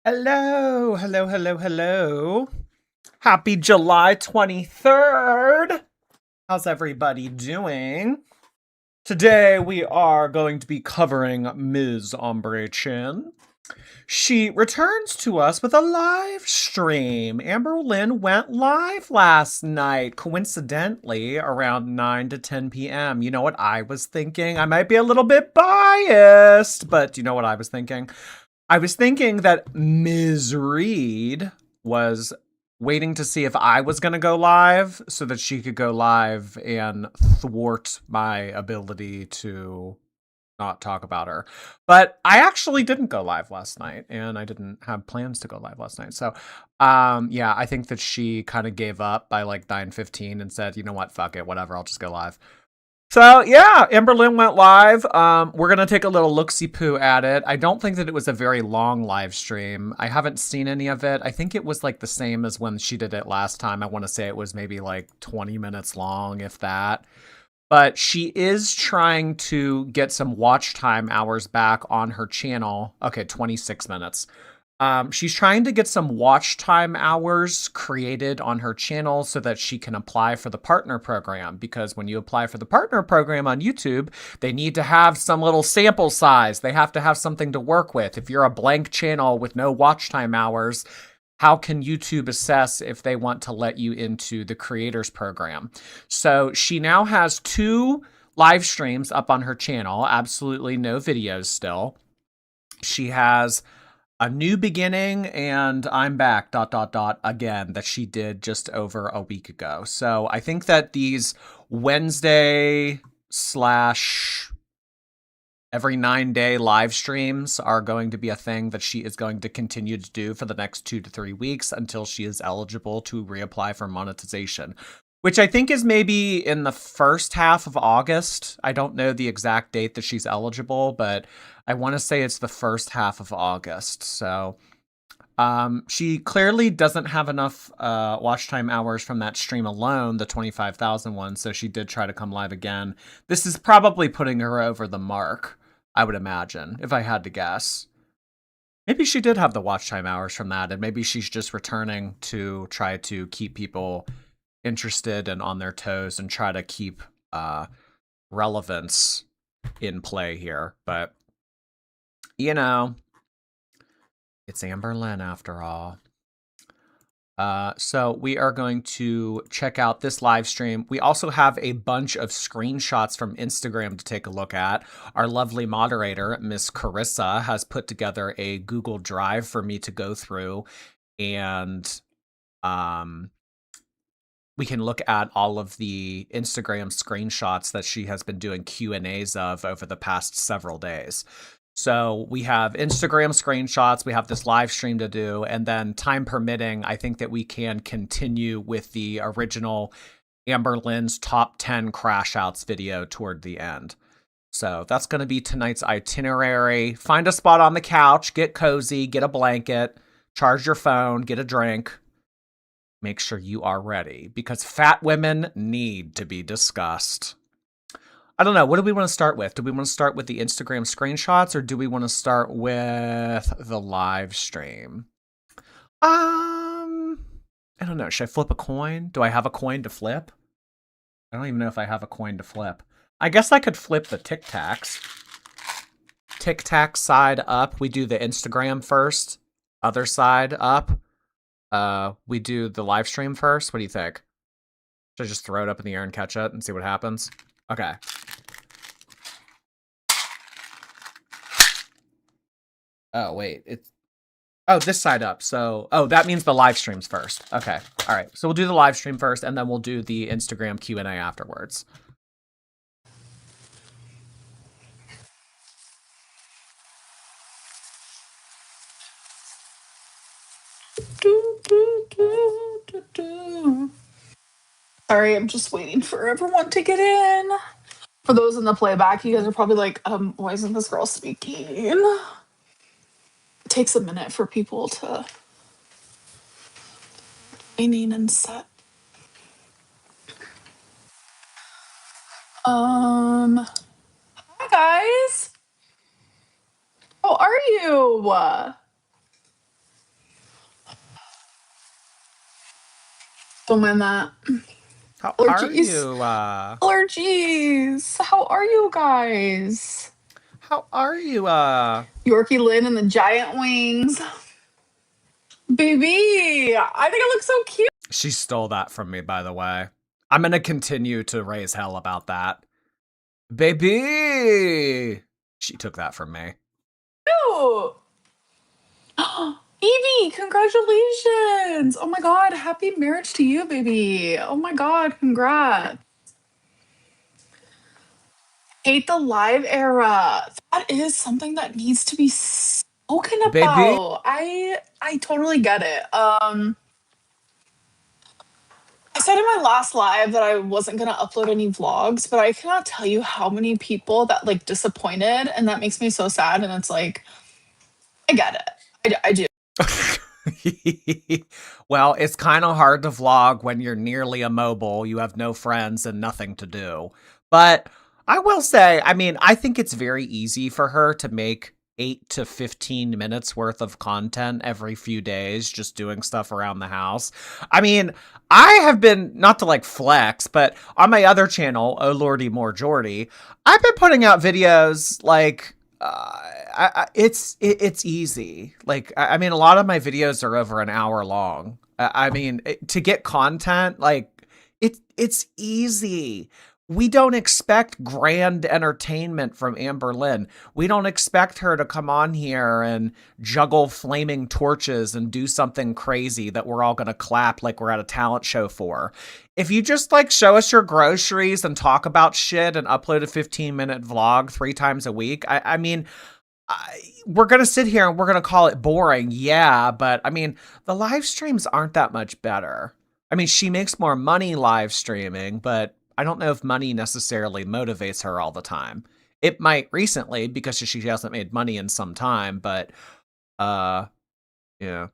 Hello, hello, hello, hello. Happy July 23rd. How's everybody doing? Today we are going to be covering Ms. Ombre Chin. She returns to us with a live stream. Amberlynn went live last night, coincidentally, around 9 to 10 p.m. You know what I was thinking? I might be a little bit biased, but you know what I was thinking? I was thinking that Ms. Reed was waiting to see if I was going to go live so that she could go live and thwart my ability to not talk about her. But I actually didn't go live last night and I didn't have plans to go live last night. So, yeah, I think that she kind of gave up by like 9:15 and said, "You know what? Fuck it. Whatever. I'll just go live." So yeah, Amberlynn went live. We're gonna take a little look-see-poo at it. I don't think that it was a very long live stream. I haven't seen any of it. I think it was like the same as when she did it last time. I want to say it was maybe like 20 minutes long, if that. But she is trying to get some watch time hours back on her channel. Okay, 26 minutes. She's trying to get some watch time hours created on her channel so that she can apply for the partner program. Because when you apply for the partner program on YouTube, they need to have some little sample size. They have to have something to work with. If you're a blank channel with no watch time hours, how can YouTube assess if they want to let you into the creators program? So she now has 2 live streams up on her channel, absolutely no videos still. She has a new beginning and I'm back again that she did just over a week ago. So I think that these Wednesday slash every 9-day live streams are going to be a thing that she is going to continue to do for the next 2 to 3 weeks until she is eligible to reapply for monetization, which I think is maybe in the first half of August. I don't know the exact date that she's eligible, but I want to say it's the first half of August. So she clearly doesn't have enough watch time hours from that stream alone, the 25,000 one, so she did try to come live again. This is probably putting her over the mark, I would imagine, if I had to guess. Maybe she did have the watch time hours from that, and maybe she's just returning to try to keep people interested and on their toes and try to keep relevance in play here. But, you know, it's Amberlynn after all. So we are going to check out this live stream. We also have a bunch of screenshots from Instagram to take a look at. Our lovely moderator, Miss Carissa, has put together a Google Drive for me to go through, and we can look at all of the Instagram screenshots that she has been doing Q&As of over the past several days. So we have Instagram screenshots, we have this live stream to do, and then time permitting, I think that we can continue with the original Amberlynn's top 10 crash outs video toward the end. So that's going to be tonight's itinerary. Find a spot on the couch, get cozy, get a blanket, charge your phone, get a drink. Make sure you are ready, because fat women need to be discussed. I don't know. What do we want to start with? Do we want to start with the Instagram screenshots or do we want to start with the live stream? I don't know. Should I flip a coin? Do I have a coin to flip? I don't even know if I have a coin to flip. I guess I could flip the Tic Tacs. Tic Tac side up. We do the Instagram first. Other side up. We do the live stream first. What do you think? Should I just throw it up in the air and catch it and see what happens? Okay. Oh, wait. It's this side up. So, that means the live streams first. Okay. All right. So we'll do the live stream first, and then we'll do the Instagram Q&A afterwards. Sorry, I'm just waiting for everyone to get in. For those in the playback, you guys are probably like, why isn't this girl speaking? It takes a minute for people to waiting and set. Hi guys. How are you? Don't mind that. How are Allergies. you? Allergies. How are you guys? How are you? Yorkie Lynn and the giant wings. Baby, I think it looks so cute. She stole that from me, by the way. I'm gonna continue to raise hell about that. Baby! She took that from me. Evie, congratulations. Oh my God. Happy marriage to you, baby. Oh my God. Congrats. Hate the live era. That is something that needs to be spoken Baby? about. I totally get it. I said in my last live that I wasn't gonna upload any vlogs, but I cannot tell you how many people that like disappointed, and that makes me so sad. And it's like, I get it. I do. Well, it's kind of hard to vlog when you're nearly immobile, you have no friends and nothing to do. But I will say, I mean, I think it's very easy for her to make 8 to 15 minutes worth of content every few days just doing stuff around the house. I mean, I have been, not to like flex, but on my other channel, Oh Lordy More Jordy, I've been putting out videos like it's easy. Like I mean, a lot of my videos are over an hour long. I mean, to get content, like it's easy. We don't expect grand entertainment from Amberlynn. We don't expect her to come on here and juggle flaming torches and do something crazy that we're all going to clap like we're at a talent show for. If you just like show us your groceries and talk about shit and upload a 15-minute vlog 3 times a week, I mean, we're going to sit here and we're going to call it boring. Yeah, but I mean, the live streams aren't that much better. I mean, she makes more money live streaming, but I don't know if money necessarily motivates her all the time. It might recently because she hasn't made money in some time, but yeah.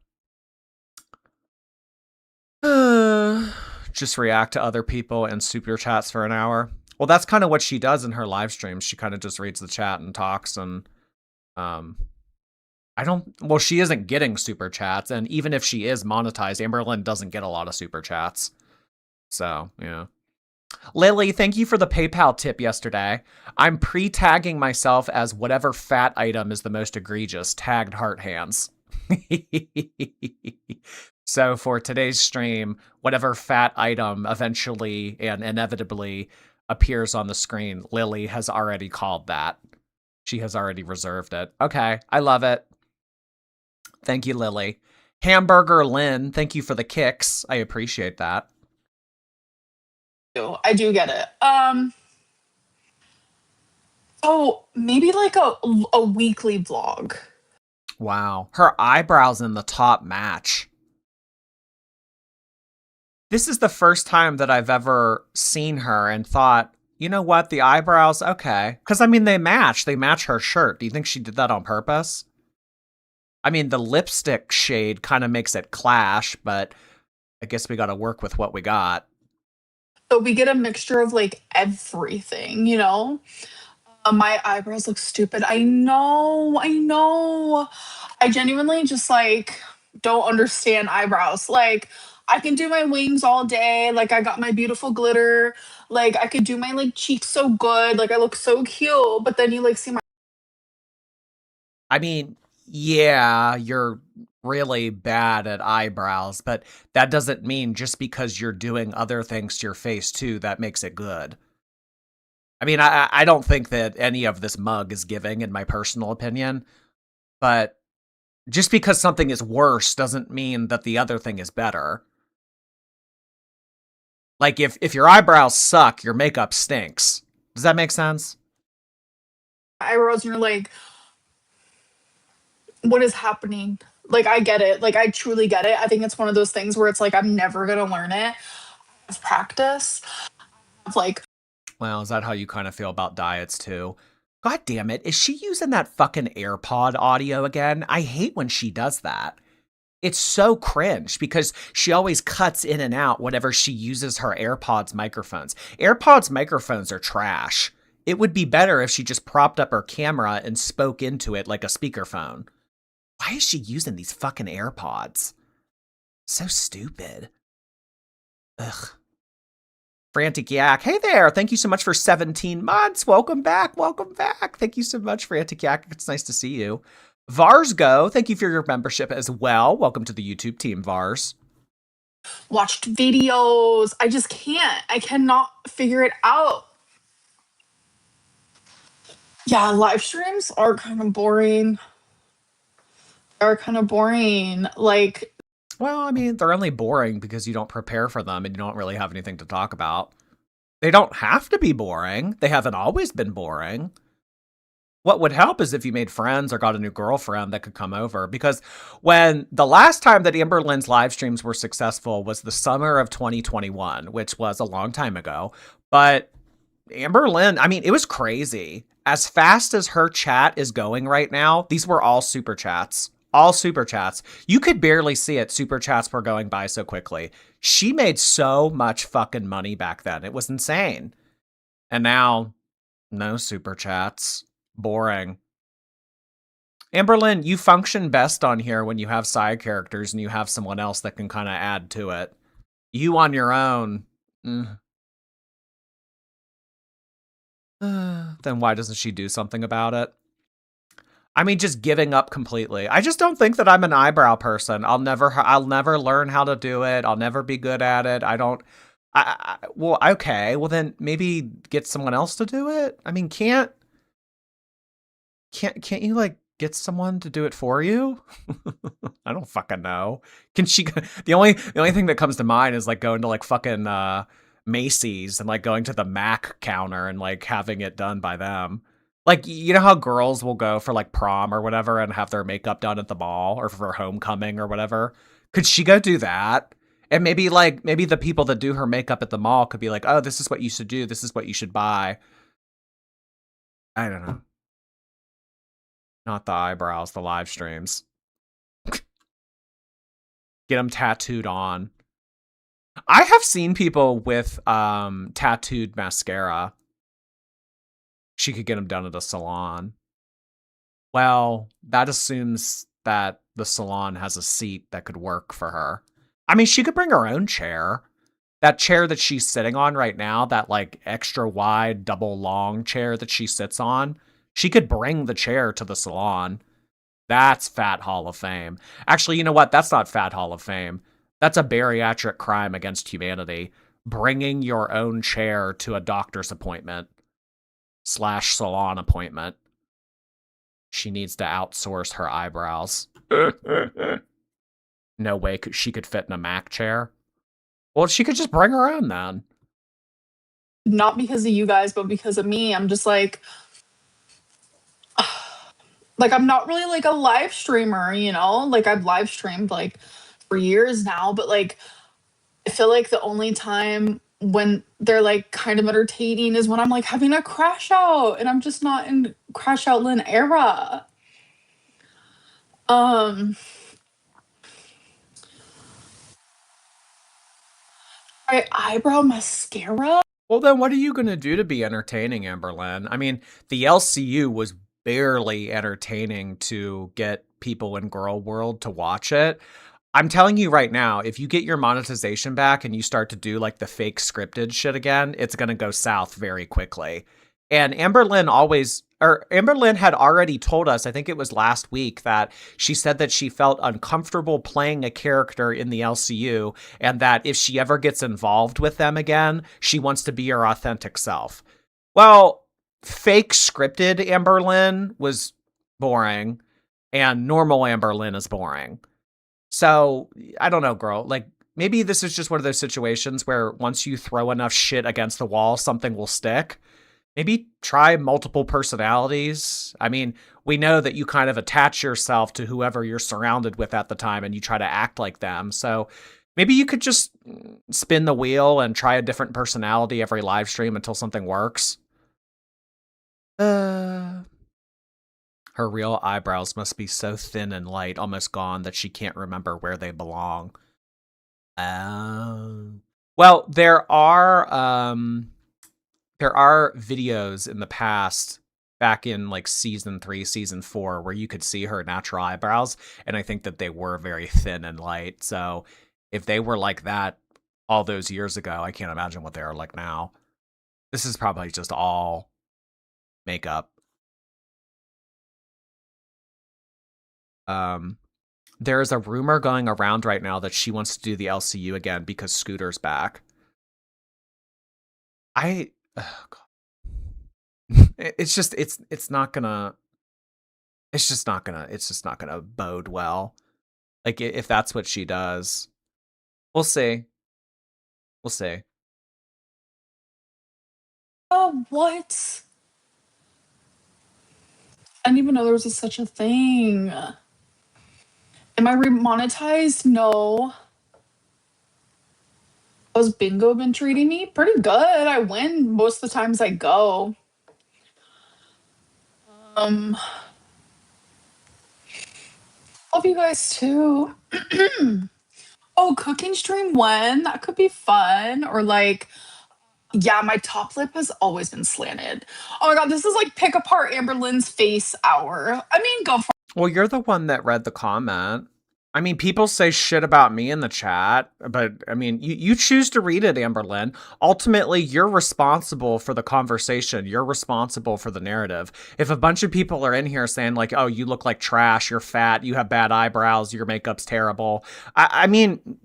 Just react to other people and super chats for an hour. Well, that's kind of what she does in her live streams. She kind of just reads the chat and talks, and she isn't getting super chats, and even if she is monetized, Amberlynn doesn't get a lot of super chats. So, yeah. Lily, thank you for the PayPal tip yesterday. I'm pre-tagging myself as whatever fat item is the most egregious, tagged heart hands. So for today's stream, whatever fat item eventually and inevitably appears on the screen, Lily has already called that. She has already reserved it. Okay, I love it. Thank you, Lily. Hamburger Lynn, thank you for the kicks. I appreciate that. I do get it. So maybe like a weekly vlog. Wow, her eyebrows in the top match. This is the first time that I've ever seen her and thought, you know what, the eyebrows, okay. Because, I mean, they match. They match her shirt. Do you think she did that on purpose? I mean, the lipstick shade kind of makes it clash, but I guess we got to work with what we got. So we get a mixture of like everything, you know? My eyebrows look stupid. I know. I know. I genuinely just like don't understand eyebrows. Like I can do my wings all day. Like I got my beautiful glitter. Like I could do my like cheeks so good. Like I look so cute. But then you like see my I mean, yeah, you're really bad at eyebrows, but that doesn't mean just because you're doing other things to your face too, that makes it good. I mean, I don't think that any of this mug is giving, in my personal opinion, but just because something is worse doesn't mean that the other thing is better. Like, if your eyebrows suck, your makeup stinks. Does that make sense? eyebrows and you're like, what is happening? Like I get it. Like I truly get it. I think it's one of those things where it's like I'm never gonna learn it. It's practice. Of like Well, is that how you kind of feel about diets too? God damn it, is she using that fucking AirPod audio again? I hate when she does that. It's so cringe because she always cuts in and out whenever she uses her AirPods microphones. AirPods microphones are trash. It would be better if she just propped up her camera and spoke into it like a speakerphone. Why is she using these fucking AirPods? So stupid. Ugh. Frantic Yak. Hey there. Thank you so much for 17 months. Welcome back. Welcome back. Thank you so much, Frantic Yak. It's nice to see you. Varsgo, thank you for your membership as well. Welcome to the YouTube team, Vars. Watched videos. I just can't. I cannot figure it out. Yeah, live streams are kind of boring. Like, Well, I mean, they're only boring because you don't prepare for them and you don't really have anything to talk about. They don't have to be boring. They haven't always been boring. What would help is if you made friends or got a new girlfriend that could come over. Because when the last time that Amberlynn's live streams were successful was the summer of 2021, which was a long time ago. But Amberlynn, I mean, it was crazy. As fast as her chat is going right now, these were all super chats. All super chats. You could barely see it. Super chats were going by so quickly. She made so much fucking money back then. It was insane. And now, no super chats. Boring. Amberlynn, you function best on here when you have side characters and you have someone else that can kind of add to it. You on your own. Then why doesn't she do something about it? I mean, just giving up completely. I just don't think that I'm an eyebrow person. I'll never learn how to do it. I'll never be good at it. Well, okay. Well, then maybe get someone else to do it. I mean, can't you like get someone to do it for you? I don't fucking know. Can she? The only thing that comes to mind is like going to like fucking Macy's and like going to the Mac counter and like having it done by them. Like, you know how girls will go for like prom or whatever and have their makeup done at the mall or for homecoming or whatever? Could she go do that? And maybe the people that do her makeup at the mall could be like, oh, this is what you should do. This is what you should buy. I don't know. Not the eyebrows, the live streams. Get them tattooed on. I have seen people with tattooed mascara. She could get them done at a salon. Well, that assumes that the salon has a seat that could work for her. I mean, she could bring her own chair. That chair that she's sitting on right now, that like extra wide, double long chair that she sits on, she could bring the chair to the salon. That's Fat Hall of Fame. Actually, you know what? That's not Fat Hall of Fame. That's a bariatric crime against humanity. Bringing your own chair to a doctor's appointment / salon appointment. She needs to outsource her eyebrows. No way she could fit in a Mac chair. Well, she could just bring her own then. not because of you guys, but because of me. I'm just like I'm not really like a live streamer, you know? Like I've live streamed like for years now, but like I feel like the only time when they're like kind of entertaining is when I'm like having a crash out and I'm just not in crash out Lynn era. Um eyebrow mascara. Well, then what are you going to do to be entertaining, Amberlynn? I mean, the LCU was barely entertaining to get people in Girl World to watch it. I'm telling you right now, if you get your monetization back and you start to do like the fake scripted shit again, it's going to go south very quickly. And Amberlynn had already told us, I think it was last week, that she said that she felt uncomfortable playing a character in the LCU and that if she ever gets involved with them again, she wants to be her authentic self. Well, fake scripted Amberlynn was boring and normal Amberlynn is boring. So I don't know, girl. Like maybe this is just one of those situations where once you throw enough shit against the wall, something will stick. Maybe try multiple personalities. I mean, we know that you kind of attach yourself to whoever you're surrounded with at the time and you try to act like them. So maybe you could just spin the wheel and try a different personality every live stream until something works. Her real eyebrows must be so thin and light, almost gone, that she can't remember where they belong. Well, there are videos in the past, back in like season 3, season 4, where you could see her natural eyebrows, and I think that they were very thin and light. So if they were like that all those years ago. I can't imagine what they are like now. This is probably just all makeup. Um, there's a rumor going around right now that she wants to do the LCU again because Scooter's back. I, oh it's just it's not gonna it's just not gonna bode well. Like if that's what she does, we'll see. We'll see. Oh, what? I didn't even know there was such a thing. Am I remonetized? No. How's bingo been treating me? Pretty good. I win most of the times I go. Um, love you guys too. Oh, cooking stream when? That could be fun. Or like, yeah, my top lip has always been slanted. Oh my god, this is like pick apart Amberlynn's face hour. I mean, go for Well, you're the one that read the comment. I mean, people say shit about me in the chat, but I mean, you choose to read it, Amberlynn. Ultimately, you're responsible for the conversation. You're responsible for the narrative. If a bunch of people are in here saying like, "Oh, you look like trash. You're fat. You have bad eyebrows. Your makeup's terrible," I mean,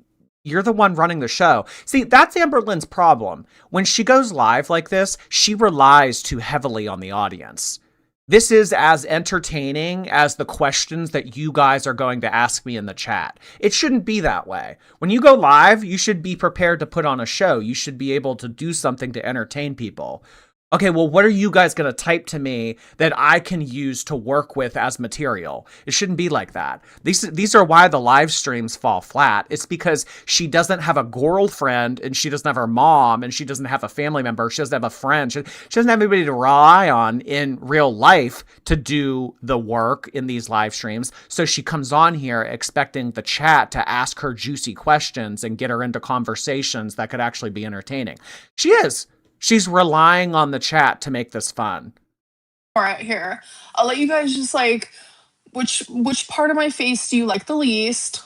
you're the one running the show. See, that's Amberlynn's problem. When she goes live like this, she relies too heavily on the audience. This is as entertaining as the questions that you guys are going to ask me in the chat. It shouldn't be that way. When you go live, you should be prepared to put on a show. You should be able to do something to entertain people. Okay, well, what are you guys going to type to me that I can use to work with as material? It shouldn't be like that. These are why the live streams fall flat. It's because she doesn't have a girlfriend, and she doesn't have her mom, and she doesn't have a family member. She doesn't have a friend. She doesn't have anybody to rely on in real life to do the work in these live streams. So she comes on here expecting the chat to ask her juicy questions and get her into conversations that could actually be entertaining. She is. She's relying on the chat to make this fun. it here. I'll let you guys just like which part of my face do you like the least?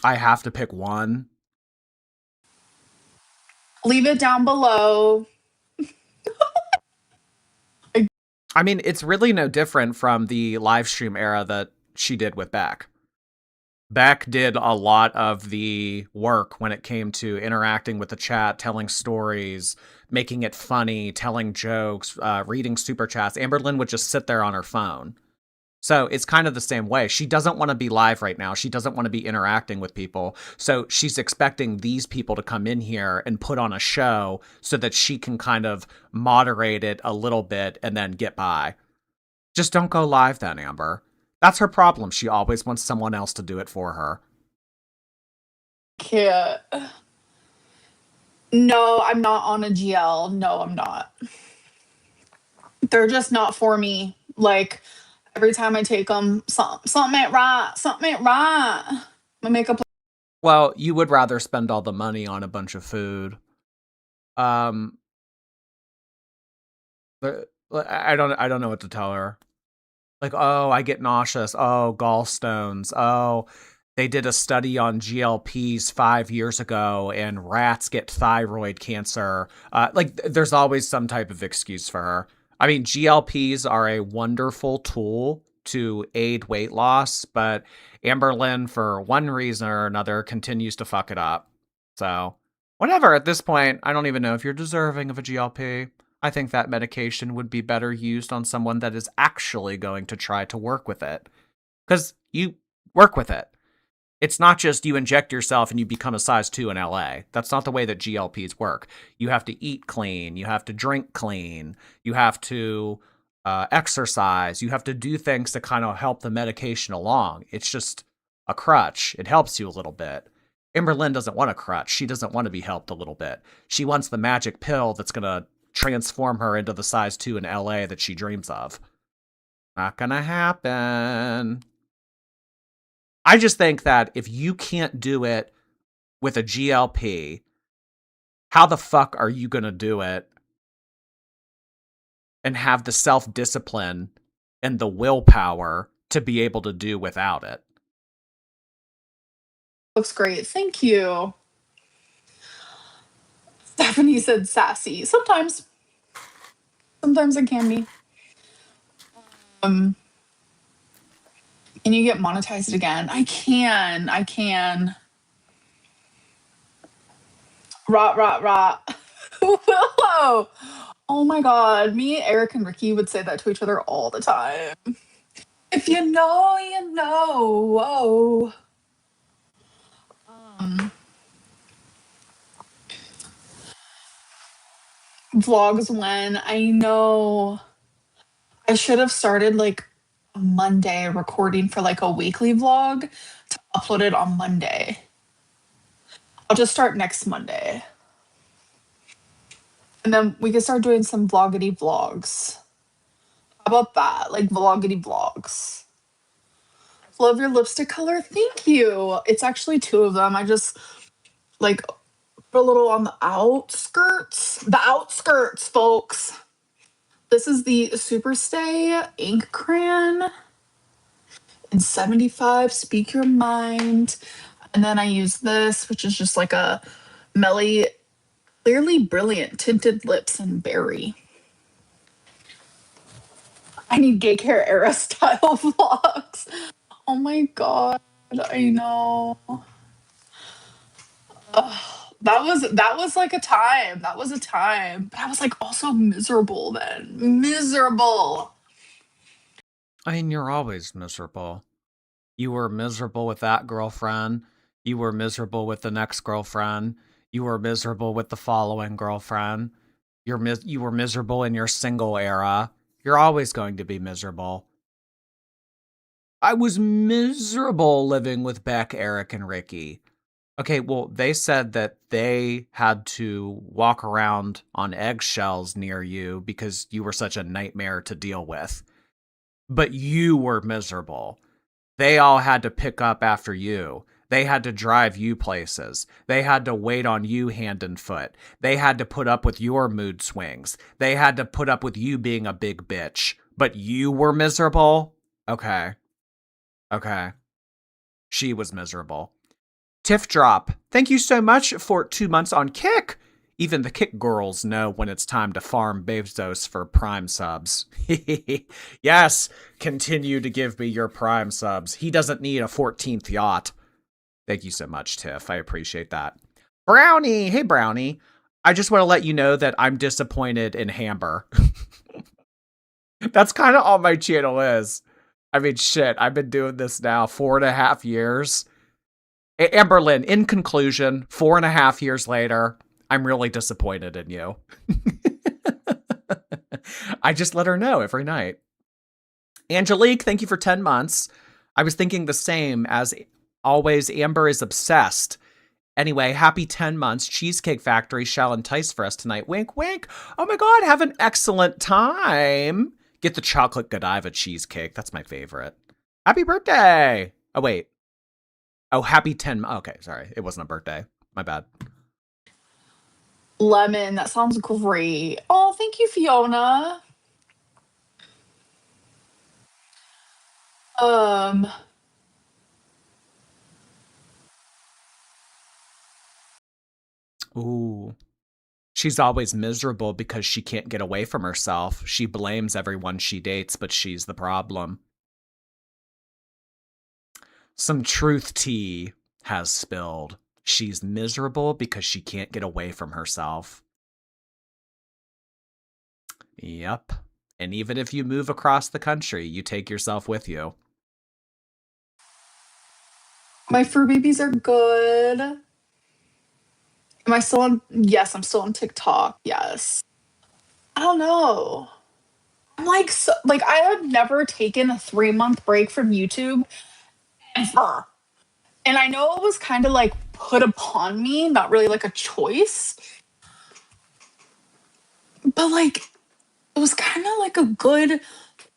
I have to pick one. Leave it down below. I mean, it's really no different from the live stream era that she did with Beck. Beck did a lot of the work when it came to interacting with the chat, telling stories, making it funny, telling jokes, reading super chats. Amberlynn would just sit there on her phone. So it's kind of the same way. She doesn't want to be live right now. She doesn't want to be interacting with people. So she's expecting these people to come in here and put on a show so that she can kind of moderate it a little bit and then get by. Just don't go live then, Amber. That's her problem. She always wants someone else to do it for her. Can't. No, I'm not on a GL. No, I'm not. They're just not for me. Like every time I take them, something ain't right. Something ain't right. My makeup. Well, you would rather spend all the money on a bunch of food. Um, I don't know what to tell her. Like, oh, I get nauseous. Oh, gallstones. Oh, they did a study on GLPs 5 years ago, and rats get thyroid cancer. Like, there's always some type of excuse for her. I mean, GLPs are a wonderful tool to aid weight loss, but Amberlynn, for one reason or another, continues to fuck it up. So, whatever. At this point, I don't even know if you're deserving of a GLP. I think that medication would be better used on someone that is actually going to try to work with it. Because you work with it. It's not just you inject yourself and you become a size 2 in LA. That's not the way that GLPs work. You have to eat clean. You have to drink clean. You have to exercise. You have to do things to kind of help the medication along. It's just a crutch. It helps you a little bit. Amberlynn doesn't want a crutch. She doesn't want to be helped a little bit. She wants the magic pill that's going to transform her into the size 2 in LA that she dreams of. Not gonna happen. I just think that if you can't do it with a GLP, how the fuck are you gonna do it and have the self-discipline and the willpower to be able to do without it? Looks great. Thank you. Stephanie said sassy. Sometimes it can be. Um, can you get monetized again? I can. Rot, rot, rot. Whoa. Oh my god. Me, Eric, and Ricky would say that to each other all the time. If you know, you know. Whoa. Um, vlogs when I know I should have started like Monday recording for like a weekly vlog to upload it on Monday. I'll just start next Monday. And then we can start doing some vloggity vlogs. How about that? Like vloggity vlogs. Love your lipstick color. Thank you. It's actually two of them. I just like put a little on the outskirts. The outskirts, folks. This is the Superstay ink crayon in 75. Speak your mind. And then I use this, which is just like a Melly Clearly Brilliant Tinted Lips and Berry. I need gay care era style vlogs. Oh my god, I know. Ugh, that was like a time. That was a time. But I was like also miserable then. Miserable. I mean, you're always miserable. You were miserable with that girlfriend. You were miserable with the next girlfriend. You were miserable with the following girlfriend. You were miserable in your single era. You're always going to be miserable. I was miserable living with Beck, Eric, and Ricky. Okay, well, they said that they had to walk around on eggshells near you because you were such a nightmare to deal with. But you were miserable. They all had to pick up after you. They had to drive you places. They had to wait on you hand and foot. They had to put up with your mood swings. They had to put up with you being a big bitch. But you were miserable? Okay. Okay. She was miserable. Tiff Drop, thank you so much for 2 months on Kick. Even the Kick girls know when it's time to farm Bezos for Prime subs. Yes, continue to give me your Prime subs. He doesn't need a 14th yacht. Thank you so much, Tiff. I appreciate that. Brownie, hey Brownie. I just want to let you know that I'm disappointed in Hamber. That's kind of all my channel is. I mean, shit, I've been doing this now 4.5 years. Amberlynn, in conclusion, 4.5 years later, I'm really disappointed in you. I just let her know every night. Angelique, thank you for 10 months. I was thinking the same. As always, Amber is obsessed. Anyway, happy 10 months. Cheesecake Factory shall entice for us tonight. Wink, wink. Oh my god, have an excellent time. Get the chocolate Godiva cheesecake. That's my favorite. Happy birthday. Oh, wait. Oh, happy 10. Okay, sorry. It wasn't a birthday. My bad. Lemon, that sounds great. Oh, thank you, Fiona. Um, Ooh. She's always miserable because she can't get away from herself. She blames everyone she dates, but she's the problem. Some truth tea has spilled. She's miserable because she can't get away from herself. Yep. And even if you move across the country, you take yourself with you. my fur babies are good. Am I still on? Yes, I'm still on TikTok. Yes. I don't know. I'm like, so, like I have never taken a 3-month break from YouTube ever. And I know it was kind of like put upon me, not really like a choice, but like it was kind of like a good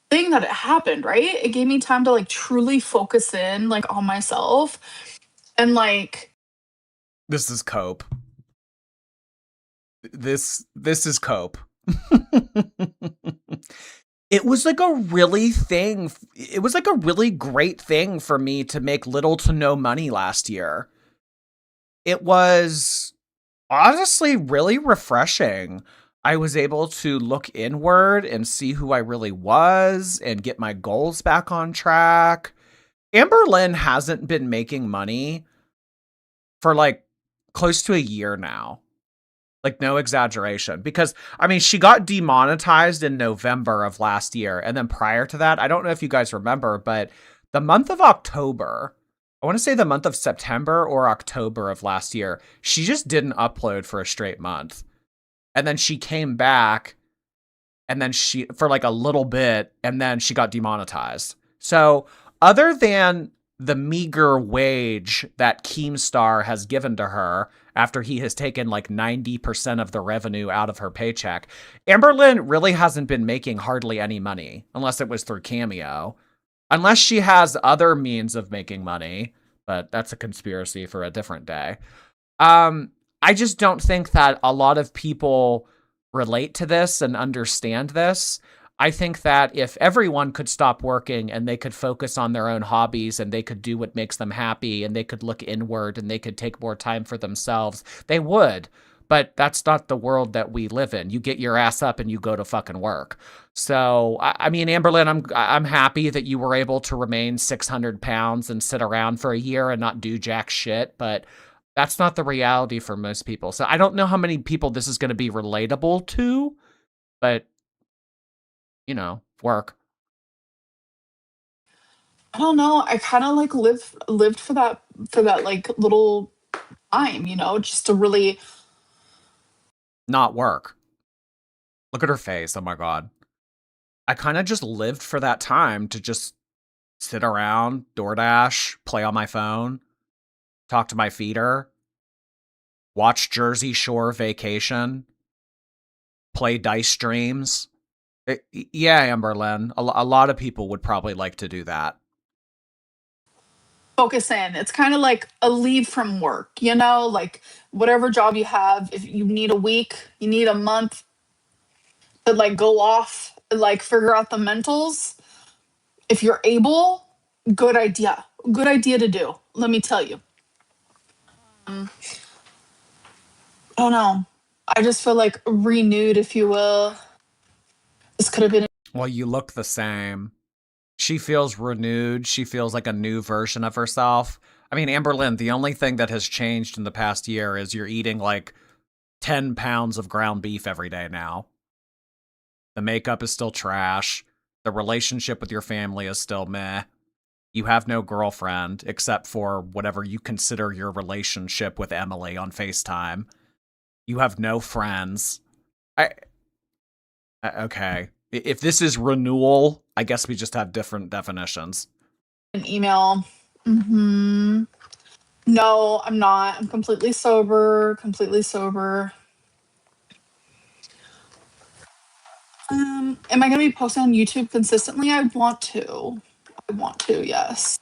thing that it happened, right? It gave me time to like truly focus in like on myself and like This is cope. This is cope. It was like a really thing. It was like a really great thing for me to make little to no money last year. it was honestly really refreshing. I was able to look inward and see who I really was and get my goals back on track. Amberlynn hasn't been making money for like close to a year now. Like, no exaggeration. Because, I mean, she got demonetized in November of last year. And then prior to that, I don't know if you guys remember, but the month of October, I want to say the month of September or October of last year, she just didn't upload for a straight month. And then she came back and then she, for like a little bit, and then she got demonetized. So, other than the meager wage that Keemstar has given to her after he has taken like 90% of the revenue out of her paycheck, Amberlynn really hasn't been making hardly any money, unless it was through Cameo. Unless she has other means of making money, but that's a conspiracy for a different day. I just don't think that a lot of people relate to this and understand this. I think that if everyone could stop working and they could focus on their own hobbies and they could do what makes them happy and they could look inward and they could take more time for themselves, they would. But that's not the world that we live in. You get your ass up and you go to fucking work. So, I mean, Amberlynn, I'm happy that you were able to remain 600 pounds and sit around for a year and not do jack shit, but that's not the reality for most people. So I don't know how many people this is going to be relatable to, but, you know, work. I don't know. I kind of like lived for that like little time, you know, just to really. Not work. Look at her face. Oh my God. I kind of just lived for that time to just sit around, DoorDash, play on my phone, talk to my feeder, watch Jersey Shore Vacation, play dice streams. Yeah, Amberlynn. A lot of people would probably like to do that. Focus in. It's kind of like a leave from work, you know, like whatever job you have, if you need a week, you need a month to like go off, like figure out the mentals. If you're able, good idea. Good idea to do. Let me tell you. I don't know. I just feel like renewed, if you will. This could have been. Well, you look the same. She feels renewed. She feels like a new version of herself. I mean, Amberlynn, the only thing that has changed in the past year is you're eating like 10 pounds of ground beef every day now. The makeup is still trash. The relationship with your family is still meh. You have no girlfriend except for whatever you consider your relationship with Emily on FaceTime. You have no friends. Okay. If this is renewal, I guess we just have different definitions. An email. Hmm. No, I'm not. I'm completely sober. Completely sober. Am I going to be posting on YouTube consistently? I want to. I want to. Yes.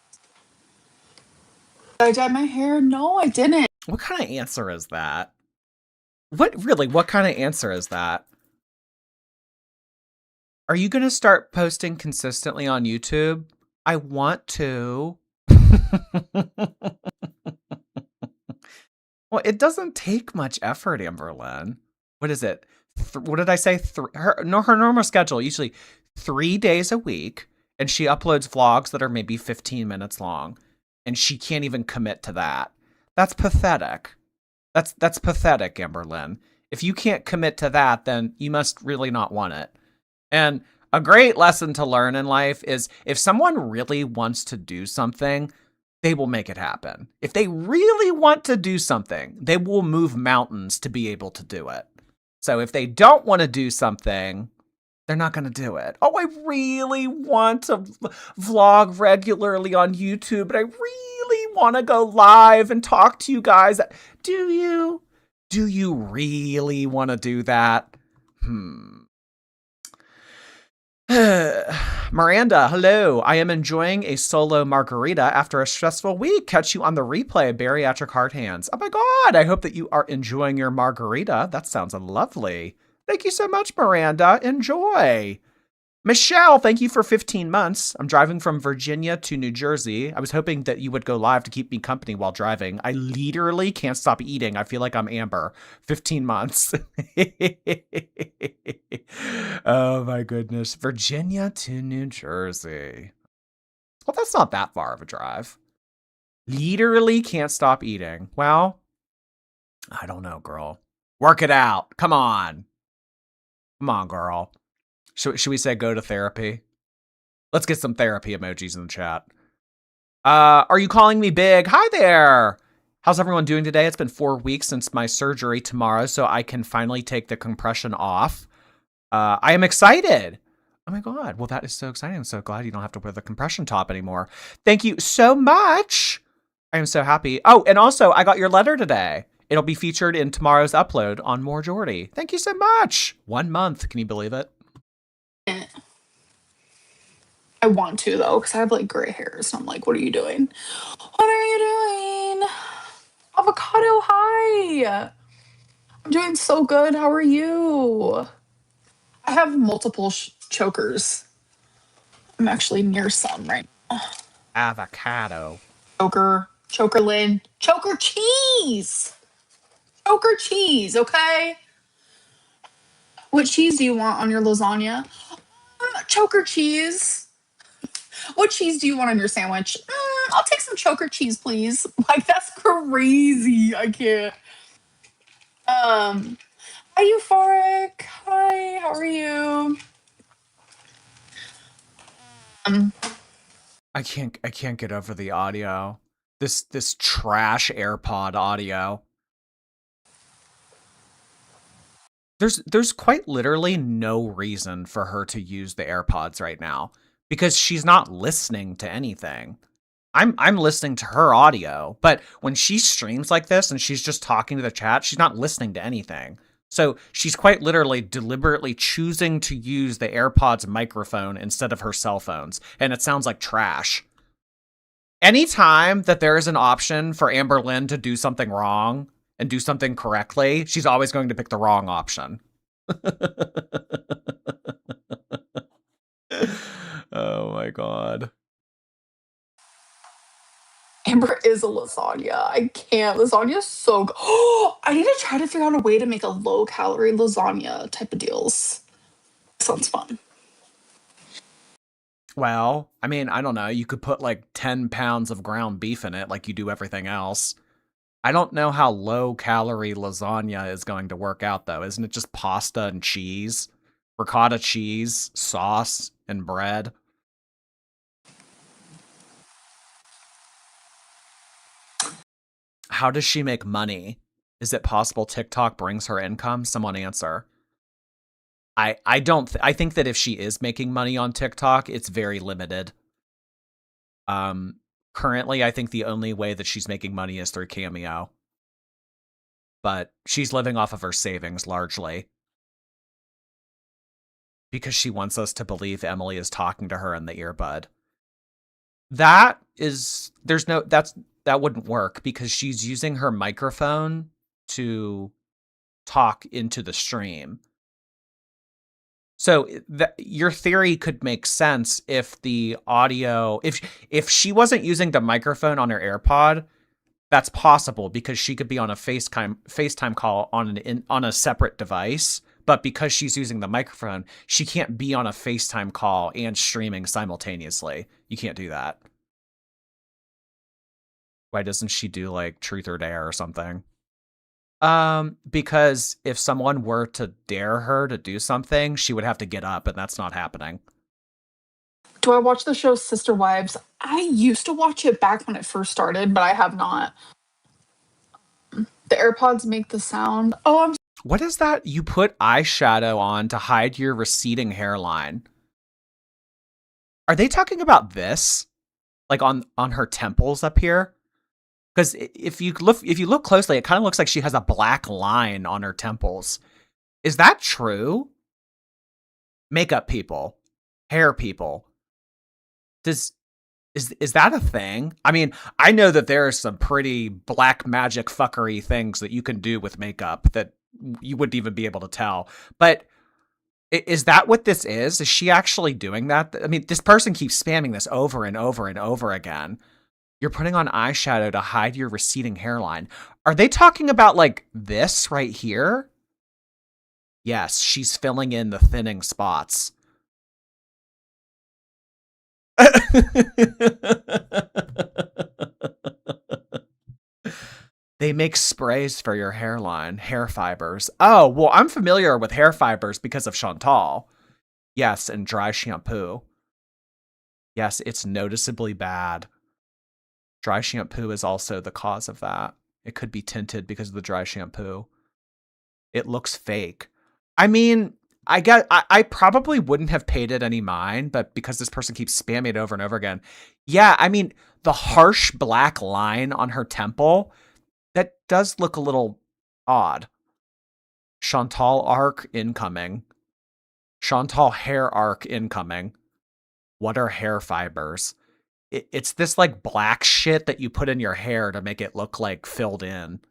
Did I dye my hair? No, I didn't. What kind of answer is that? What kind of answer is that? Are you going to start posting consistently on YouTube? I want to. Well, it doesn't take much effort, Amberlynn. What is it? What did I say? Her normal schedule, usually 3 days a week, and she uploads vlogs that are maybe 15 minutes long, and she can't even commit to that. That's pathetic. That's pathetic, Amberlynn. If you can't commit to that, then you must really not want it. And a great lesson to learn in life is if someone really wants to do something, they will make it happen. If they really want to do something, they will move mountains to be able to do it. So if they don't want to do something, they're not going to do it. Oh, I really want to vlog regularly on YouTube, but I really want to go live and talk to you guys. Do you? Do you really want to do that? Miranda, hello. I am enjoying a solo margarita after a stressful week. Catch you on the replay, Bariatric Heart Hands. Oh my God, I hope that you are enjoying your margarita. That sounds lovely. Thank you so much, Miranda. Enjoy. Michelle, thank you for 15 months. I'm driving from Virginia to New Jersey. I was hoping that you would go live to keep me company while driving. I literally can't stop eating. I feel like I'm Amber. 15 months. Oh my goodness. Virginia to New Jersey. Well, that's not that far of a drive. Literally can't stop eating. Well, I don't know, girl. Work it out. Come on. Come on, girl. Should we say go to therapy? Let's get some therapy emojis in the chat. Are you calling me big? Hi there. How's everyone doing today? It's been 4 weeks since my surgery tomorrow, so I can finally take the compression off. I am excited. Oh my God. Well, that is so exciting. I'm so glad you don't have to wear the compression top anymore. Thank you so much. I am so happy. Oh, and also I got your letter today. It'll be featured in tomorrow's upload on More Jordy. Thank you so much. 1 month. Can you believe it? I want to though, because I have like gray hairs. So I'm like, what are you doing? What are you doing? Avocado, hi. I'm doing so good. How are you? I have multiple chokers. I'm actually near some right now. Avocado. Choker, choker cheese. Choker cheese, okay? What cheese do you want on your lasagna? Choker cheese. What cheese do you want on your sandwich? I'll take some choker cheese, please. Like, that's crazy. I can't. Hi, Euphoric. Hi, how are you? Um, I can't get over the audio. This trash AirPod audio. There's quite literally no reason for her to use the AirPods right now because she's not listening to anything. I'm listening to her audio, but when she streams like this and she's just talking to the chat, she's not listening to anything. So she's quite literally deliberately choosing to use the AirPods microphone instead of her cell phones, and it sounds like trash. Anytime that there is an option for Amberlynn to do something wrong and do something correctly, she's always going to pick the wrong option. Oh my God. Amber is a lasagna. I can't. Lasagna is so good. Oh, I need to try to figure out a way to make a low calorie lasagna type of deals. Sounds fun. Well, I mean, I don't know. You could put like 10 pounds of ground beef in it like you do everything else. I don't know how low calorie lasagna is going to work out though. Isn't it just pasta and cheese? Ricotta cheese, sauce, and bread? How does she make money? Is it possible TikTok brings her income? Someone answer. I don't I think that if she is making money on TikTok, it's very limited. Currently I think the only way that she's making money is through Cameo. But she's living off of her savings largely. Because she wants us to believe Emily is talking to her in the earbud. That wouldn't work because she's using her microphone to talk into the stream. So your theory could make sense if the audio, if she wasn't using the microphone on her AirPod, that's possible because she could be on a FaceTime call on a separate device. But because she's using the microphone, she can't be on a FaceTime call and streaming simultaneously. You can't do that. Why doesn't she do like Truth or Dare or something? Because if someone were to dare her to do something, she would have to get up, and that's not happening. Do I watch the show Sister Wives? I used to watch it back when it first started, but I have not. The AirPods make the sound. Oh, What is that? You put eyeshadow on to hide your receding hairline. Are they talking about this? Like on her temples up here? Because if you look closely, it kind of looks like she has a black line on her temples. Is that true? Makeup people, hair people. Is that a thing? I mean, I know that there are some pretty black magic fuckery things that you can do with makeup that you wouldn't even be able to tell. But Is that what this is? Is she actually doing that? I mean, this person keeps spamming this over and over and over again. You're putting on eyeshadow to hide your receding hairline. Are they talking about like this right here? Yes, she's filling in the thinning spots. They make sprays for your hairline, hair fibers. Oh, well, I'm familiar with hair fibers because of Chantal. Yes, and dry shampoo. Yes, it's noticeably bad. Dry shampoo is also the cause of that. It could be tinted because of the dry shampoo. It looks fake. I mean, I probably wouldn't have paid it any mind, but because this person keeps spamming it over and over again. Yeah, I mean, the harsh black line on her temple, that does look a little odd. Chantal arc incoming. Chantal hair arc incoming. What are hair fibers? It's this like black shit that you put in your hair to make it look like filled in.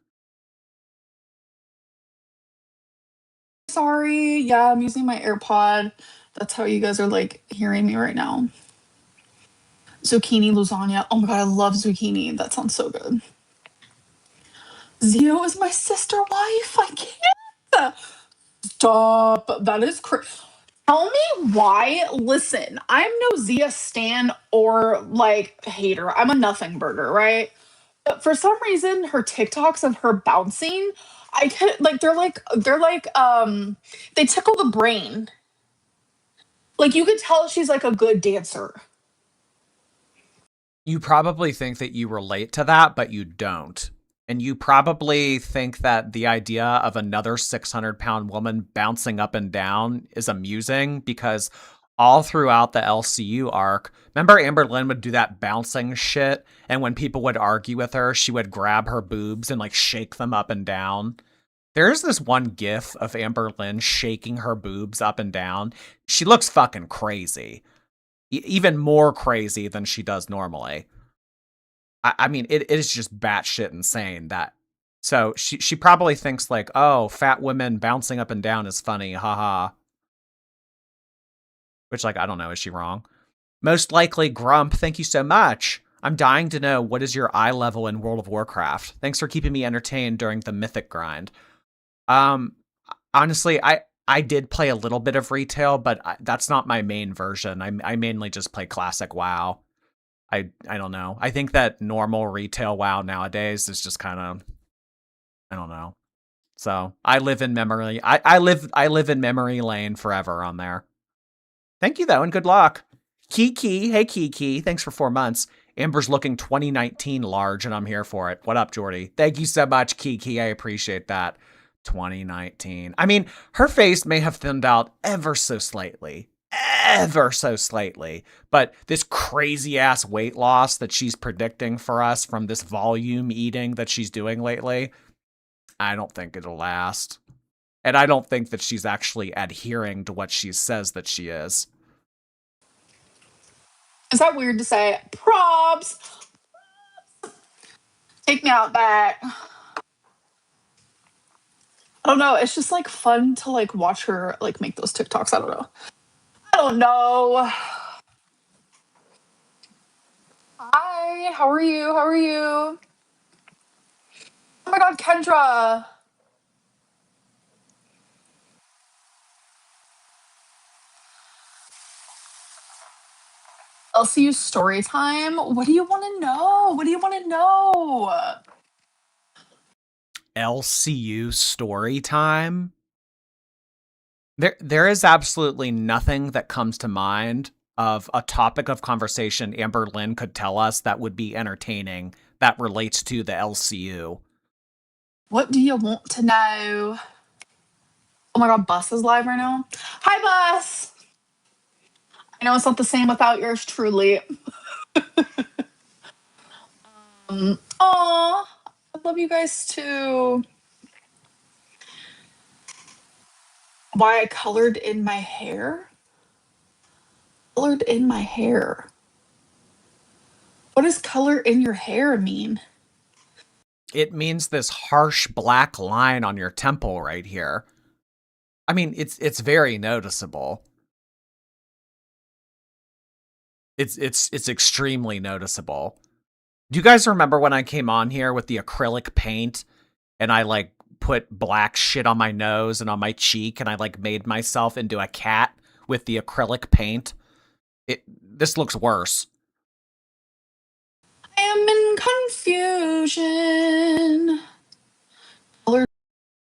Sorry. Yeah, I'm using my AirPod. That's how you guys are like hearing me right now. Zucchini lasagna. Oh my god, I love zucchini. That sounds so good. Zio is my sister wife. I can't. Stop. That is crazy. Tell me why. Listen, I'm no Zia stan or like hater. I'm a nothing burger, right? But for some reason, her TikToks of her bouncing, I can like they're like they tickle the brain. Like you could tell she's like a good dancer. You probably think that you relate to that, but you don't. And you probably think that the idea of another 600-pound woman bouncing up and down is amusing because all throughout the LCU arc, remember Amberlynn would do that bouncing shit? And when people would argue with her, she would grab her boobs and like shake them up and down. There's this one gif of Amberlynn shaking her boobs up and down. She looks fucking crazy. Even more crazy than she does normally. I mean, it is just batshit insane that. So she probably thinks like, oh, fat women bouncing up and down is funny, haha. Which, like, I don't know, is she wrong? Most likely, Grump. Thank you so much. I'm dying to know what is your eye level in World of Warcraft. Thanks for keeping me entertained during the mythic grind. Um, honestly, I did play a little bit of retail, but that's not my main version. I mainly just play classic WoW. I don't know. I think that normal retail WoW nowadays is just kind of I don't know. So I live in memory. I live in memory lane forever on there. Thank you though, and good luck. Kiki, hey Kiki, thanks for 4 months. Amber's looking 2019 large, and I'm here for it. What up, Jordy? Thank you so much, Kiki. I appreciate that. 2019. I mean, her face may have thinned out ever so slightly, but this crazy ass weight loss that she's predicting for us from this volume eating that she's doing lately, I don't think it'll last. And I don't think that she's actually adhering to what she says that she is. Is that weird to say? Props. Take me out back. I don't know. It's just like fun to like watch her like make those TikToks. I don't know. I don't know. Hi, how are you? How are you? Oh my god, Kendra. LCU story time. What do you want to know? What do you want to know? LCU story time? There is absolutely nothing that comes to mind of a topic of conversation Amberlynn could tell us that would be entertaining that relates to the LCU. What do you want to know? Oh my god, Bus is live right now. Hi, Bus. I know it's not the same without yours truly. Aw, I love you guys too. Why I colored in my hair? Colored in my hair. What does color in your hair mean? It means this harsh black line on your temple right here. I mean, it's very noticeable. It's extremely noticeable. Do you guys remember when I came on here with the acrylic paint and I like put black shit on my nose and on my cheek and I like made myself into a cat with the acrylic paint? This looks worse. I am in confusion.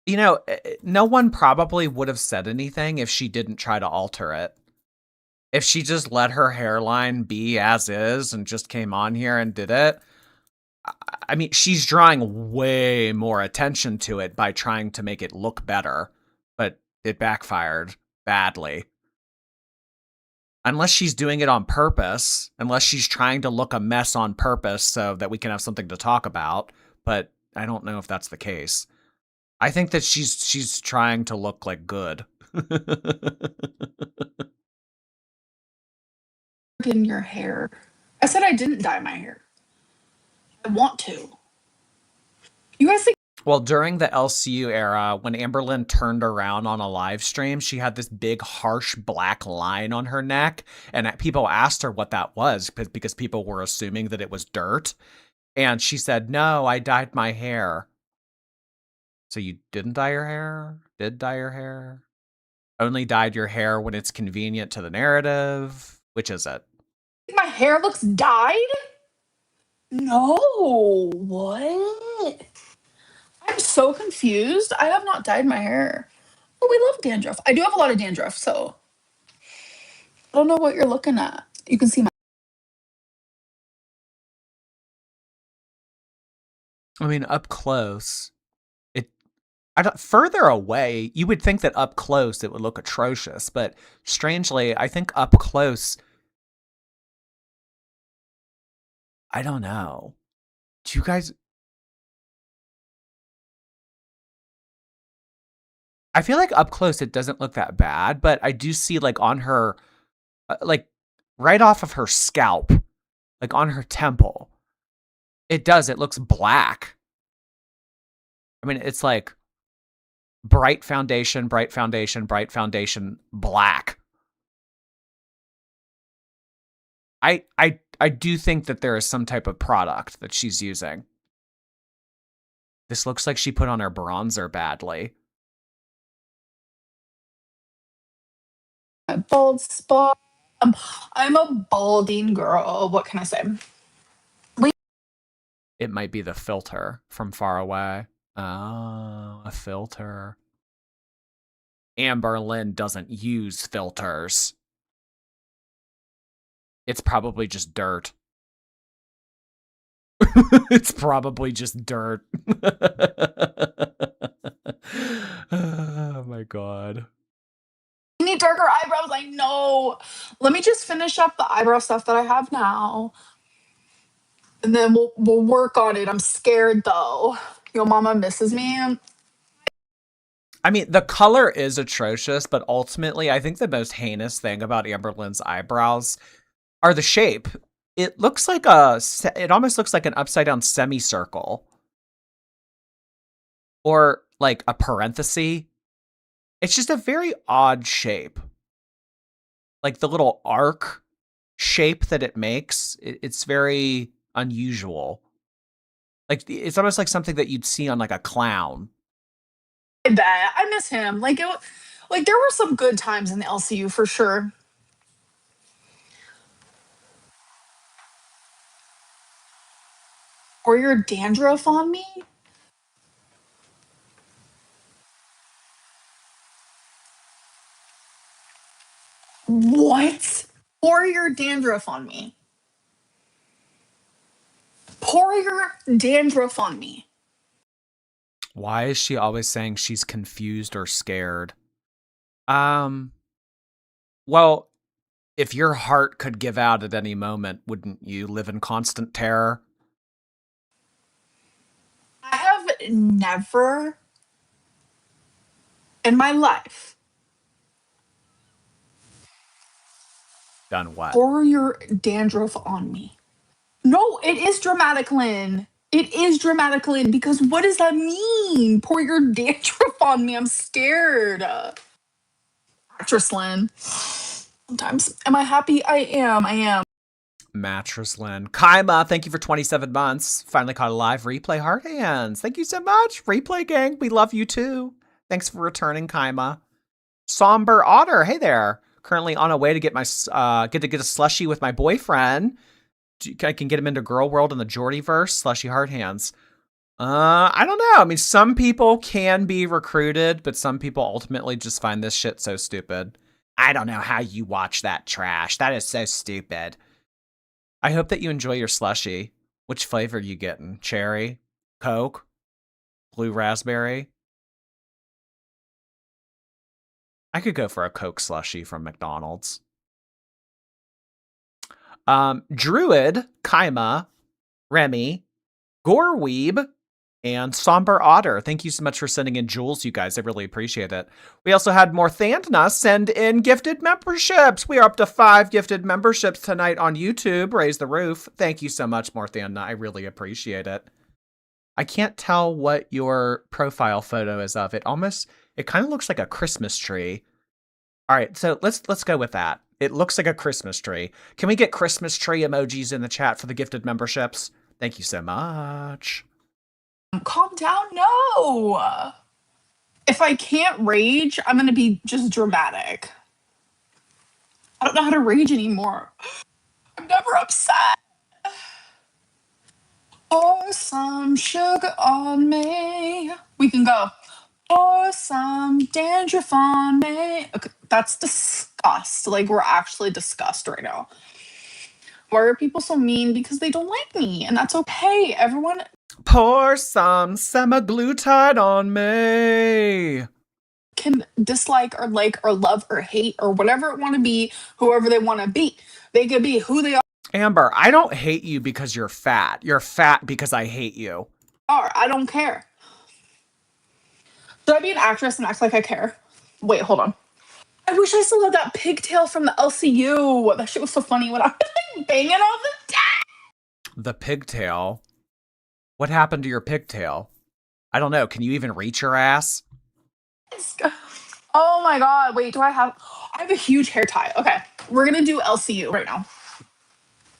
You know, no one probably would have said anything if she didn't try to alter it. If she just let her hairline be as is and just came on here and did it, I mean, she's drawing way more attention to it by trying to make it look better, but it backfired badly. Unless she's doing it on purpose, unless she's trying to look a mess on purpose so that we can have something to talk about, but I don't know if that's the case. I think that she's trying to look like good. In your hair. I said I didn't dye my hair. I want to. You guys think Well, during the LCU era, when Amberlynn turned around on a live stream, she had this big, harsh black line on her neck. And people asked her what that was because people were assuming that it was dirt. And she said, "No, I dyed my hair." So you didn't dye your hair? Did dye your hair? Only dyed your hair when it's convenient to the narrative? Which is it? my hair looks dyed? No. What? I'm so confused. I have not dyed my hair. Oh, we love dandruff. I do have a lot of dandruff, so I don't know what you're looking at. You can see my. I mean, up close, I don't, further away, you would think that up close it would look atrocious, but strangely, I think up close, I don't know. Do you guys? I feel like up close it doesn't look that bad, but I do see like on her, like right off of her scalp, like on her temple, it does. It looks black. I mean, it's like bright foundation, bright foundation, bright foundation, black. I do think that there is some type of product that she's using. This looks like she put on her bronzer badly. My bald spot. I'm a balding girl. What can I say? It might be the filter from far away. Oh, a filter. Amberlynn doesn't use filters. It's probably just dirt. It's probably just dirt. Oh my god. I need darker eyebrows. I know. Let me just finish up the eyebrow stuff that I have now, and then we'll work on it. I'm scared though. Your mama misses me. I mean, the color is atrocious, but ultimately, I think the most heinous thing about Amberlynn's eyebrows are the shape. It looks like it almost looks like an upside down semicircle. Or like a parenthesis. It's just a very odd shape. Like the little arc shape that it makes, it's very unusual. Like it's almost like something that you'd see on like a clown. I bet I miss him. Like there were some good times in the LCU for sure. Or your dandruff on me? What? Pour your dandruff on me. Pour your dandruff on me. Why is she always saying she's confused or scared? Um, well, if your heart could give out at any moment, wouldn't you live in constant terror? I have never in my life Done what? pour your dandruff on me. No, it is dramatic, Lynn. It is dramatic, Lynn, because what does that mean? Pour your dandruff on me. I'm scared. Actress Lynn. Sometimes. Am I happy? I am. Mattress Lynn. Kaima, thank you for 27 months. Finally caught a live replay. Heart hands. Thank you so much. Replay gang, we love you too. Thanks for returning, Kaima. Somber Otter, hey there. Currently on a way to get my get a slushie with my boyfriend. I can get him into Girl World in the Geordieverse. Slushy heart hands. I don't know. I mean, some people can be recruited, but some people ultimately just find this shit so stupid. I don't know how you watch that trash. That is so stupid. I hope that you enjoy your slushie. Which flavor are you getting? Cherry? Coke? Blue raspberry? I could go for a Coke slushie from McDonald's. Druid, Kaima, Remy, Goreweeb, and Somber Otter. Thank you so much for sending in jewels, you guys. I really appreciate it. We also had Morthandna send in gifted memberships. We are up to 5 gifted memberships tonight on YouTube. Raise the roof. Thank you so much, Morthandna. I really appreciate it. I can't tell what your profile photo is of. It kind of looks like a Christmas tree. All right, so let's go with that. It looks like a Christmas tree. Can we get Christmas tree emojis in the chat for the gifted memberships? Thank you so much. Calm down. No. If I can't rage, I'm going to be just dramatic. I don't know how to rage anymore. I'm never upset. Pour some sugar on me. We can go. Pour some dandruff on me. Okay, that's disgust. Like, we're actually disgust right now. Why are people so mean? Because they don't like me, and that's okay. Everyone. Pour some semaglutide on me. Can dislike or like or love or hate or whatever it want to be, whoever they want to be. They could be who they Amber, I don't hate you because you're fat. You're fat because I hate you. are. I don't care. Should I be an actress and act like I care? Wait, hold on. I wish I still had that pigtail from the LCU. That shit was so funny when I was like banging all the time. The pigtail? What happened to your pigtail? I don't know. Can you even reach your ass? Oh my god. Wait, I have a huge hair tie. Okay. We're gonna do LCU right now.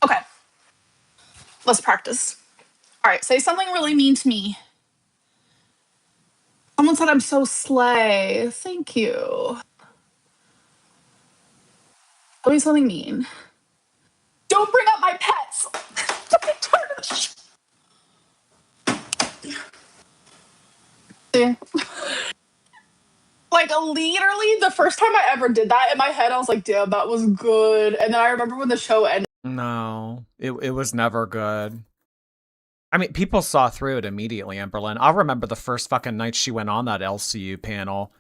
Okay. Let's practice. Alright, say something really mean to me. Someone said I'm so slay. Thank you. Tell me something mean. Don't bring up my pets. Yeah. Like literally the first time I ever did that in my head, I was like, damn, that was good. And then I remember when the show ended. No, it was never good. I mean, people saw through it immediately, Amberlynn. I'll remember the first fucking night she went on that LCU panel.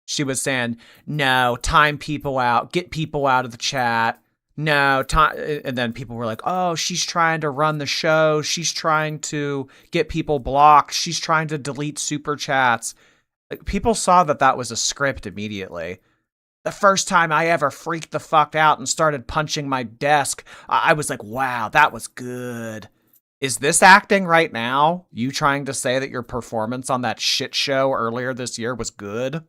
She was saying, no, time people out, get people out of the chat. No, time. And then people were like, oh, she's trying to run the show. She's trying to get people blocked. She's trying to delete super chats. Like, people saw that was a script immediately. The first time I ever freaked the fuck out and started punching my desk, I was like, wow, that was good. Is this acting right now? You trying to say that your performance on that shit show earlier this year was good?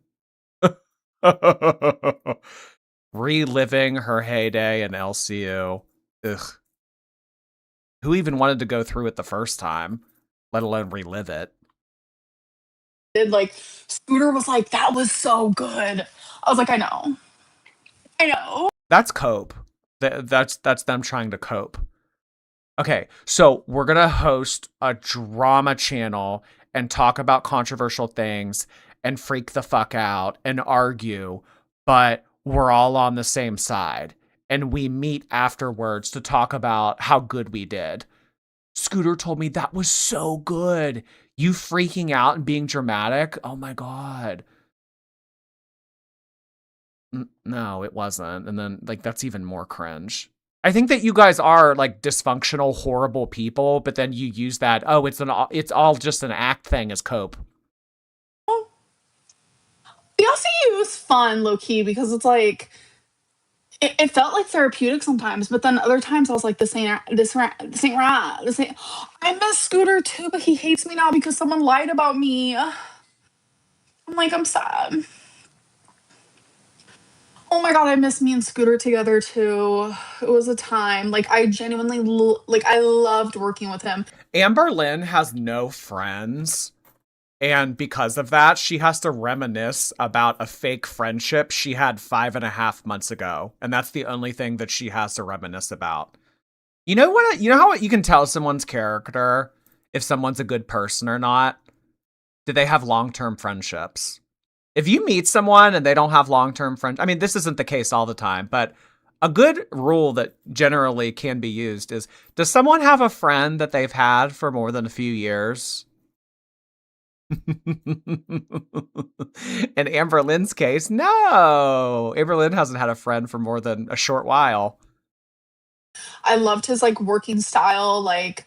Reliving her heyday in LCU. Ugh. Who even wanted to go through it the first time, let alone relive it? Like, Scooter was like, that was so good. I was like, I know. That's cope. That's them trying to cope. Okay, so we're gonna host a drama channel and talk about controversial things and freak the fuck out and argue, but we're all on the same side. And we meet afterwards to talk about how good we did. Scooter told me that was so good. You freaking out and being dramatic? Oh my god. No, it wasn't. And then, like, that's even more cringe. I think that you guys are, like, dysfunctional, horrible people, but then you use that, oh, it's all just an act thing as cope. The LCU was fun, low key, because it's like, it felt like therapeutic sometimes, but then other times I was like, this ain't right. I miss Scooter too, but he hates me now because someone lied about me. I'm like, I'm sad. Oh my god, I miss me and Scooter together too. It was a time. Like I genuinely like I loved working with him. Amberlynn has no friends. And because of that, she has to reminisce about a fake friendship she had 5.5 months ago. And that's the only thing that she has to reminisce about. You know what? You know how you can tell someone's character if someone's a good person or not? Do they have long-term friendships? If you meet someone and they don't have long-term friends, I mean, this isn't the case all the time, but a good rule that generally can be used is, does someone have a friend that they've had for more than a few years? In Amberlynn's case, no. Amberlynn hasn't had a friend for more than a short while. I loved his like working style, like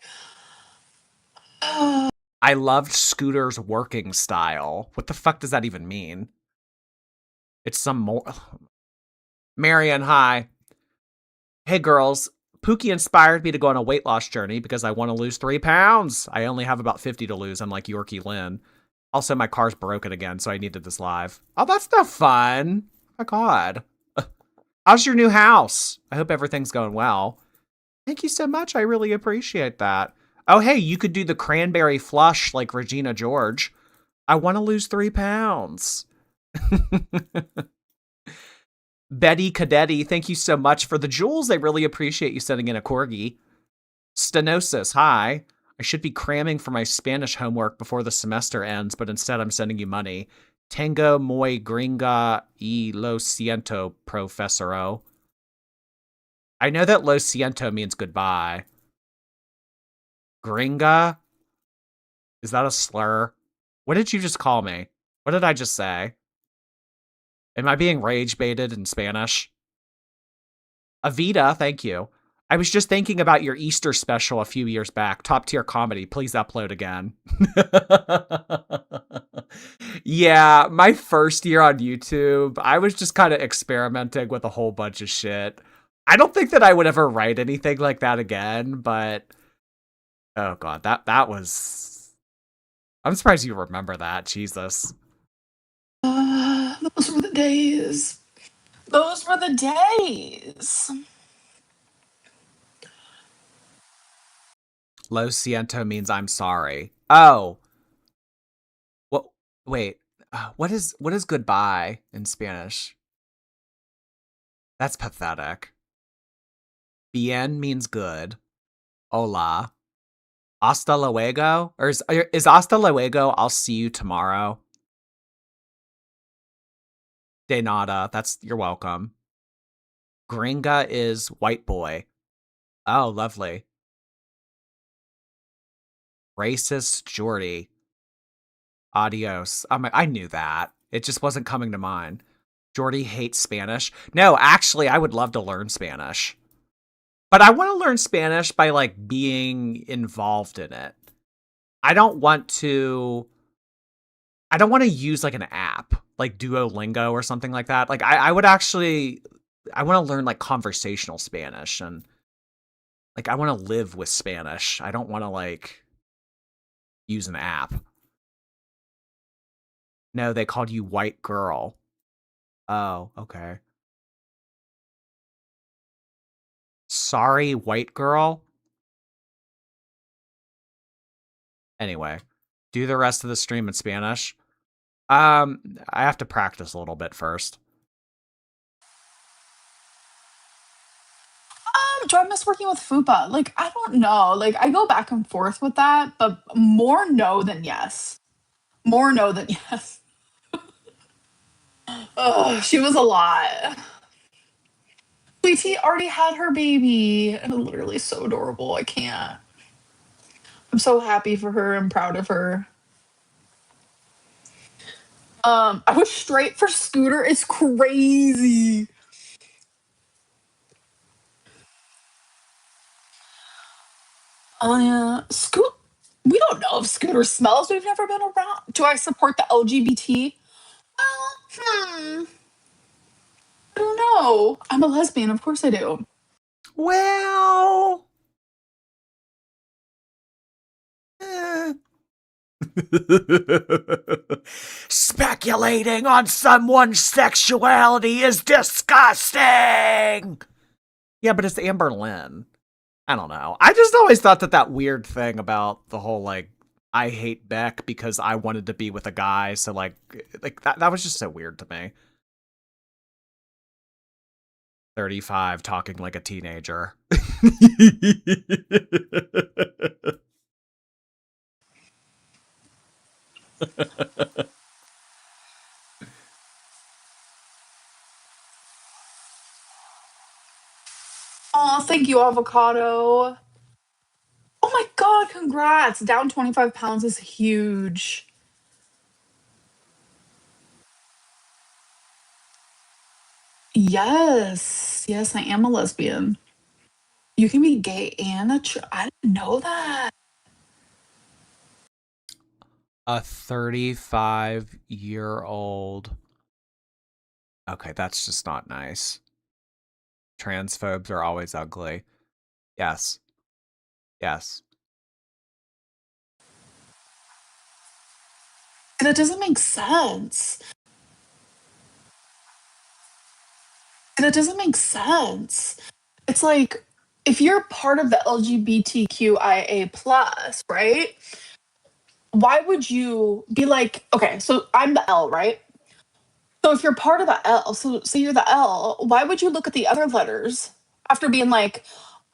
I loved Scooter's working style. What the fuck does that even mean? It's some more. Marion, hi. Hey, girls. Pookie inspired me to go on a weight loss journey because I want to lose 3 pounds. I only have about 50 to lose, unlike Yorkie Lynn. Also, my car's broken again, so I needed this live. Oh, that's no fun. Oh my god. How's your new house? I hope everything's going well. Thank you so much. I really appreciate that. Oh, hey, you could do the cranberry flush like Regina George. I want to lose 3 pounds. Betty Cadetti, thank you so much for the jewels. I really appreciate you sending in a corgi. Stenosis, hi. I should be cramming for my Spanish homework before the semester ends, but instead I'm sending you money. Tengo muy gringa y lo siento, profesoro. I know that lo siento means goodbye. Gringa? Is that a slur? What did you just call me? What did I just say? Am I being rage baited in Spanish? Avita, thank you. I was just thinking about your Easter special a few years back. Top tier comedy. Please upload again. Yeah, my first year on YouTube, I was just kind of experimenting with a whole bunch of shit. I don't think that I would ever write anything like that again, but oh god, that was. I'm surprised you remember that. Jesus. those were the days. Those were the days. Lo siento means I'm sorry. Oh, what? Wait. What is goodbye in Spanish? That's pathetic. Bien means good. Hola. Hasta luego? Or is hasta luego I'll see you tomorrow? De nada. You're welcome. Gringa is white boy. Oh, lovely. Racist Jordy. Adios. I knew that. It just wasn't coming to mind. Jordy hates Spanish. No, actually, I would love to learn Spanish. But I want to learn Spanish by like being involved in it. I don't want to use like an app like Duolingo or something like that. Like I would actually I want to learn like conversational Spanish and like I want to live with Spanish. I don't want to like use an app. No, they called you white girl. Oh, okay. Sorry, white girl. Anyway, do the rest of the stream in Spanish. I have to practice a little bit first. Do I miss working with Fupa? Like, I don't know. Like, I go back and forth with that, but more no than yes. More no than yes. Oh, she was a lot. Sweetie already had her baby. And literally so adorable. I can't. I'm so happy for her. I'm proud of her. I was straight for Scooter. It's crazy. Scoot. We don't know if Scooter smells. We've never been around. Do I support the LGBT? Well, I don't know. I'm a lesbian. Of course I do. Well, eh. Speculating on someone's sexuality is disgusting. Yeah, but it's Amberlynn. I don't know. I just always thought that weird thing about the whole like I hate Beck because I wanted to be with a guy, so like that was just so weird to me. 35 talking like a teenager. Oh, thank you, avocado. Oh my god, congrats. Down 25 pounds is huge. Yes. Yes, I am a lesbian. You can be gay and I didn't know that. A 35-year-old. Okay, that's just not nice. Transphobes are always ugly. Yes. Yes. That doesn't make sense. That doesn't make sense. It's like if you're part of the LGBTQIA plus, right? Why would you be like, okay, so I'm the L, right? So if you're part of the L, so you're the L, why would you look at the other letters after being like,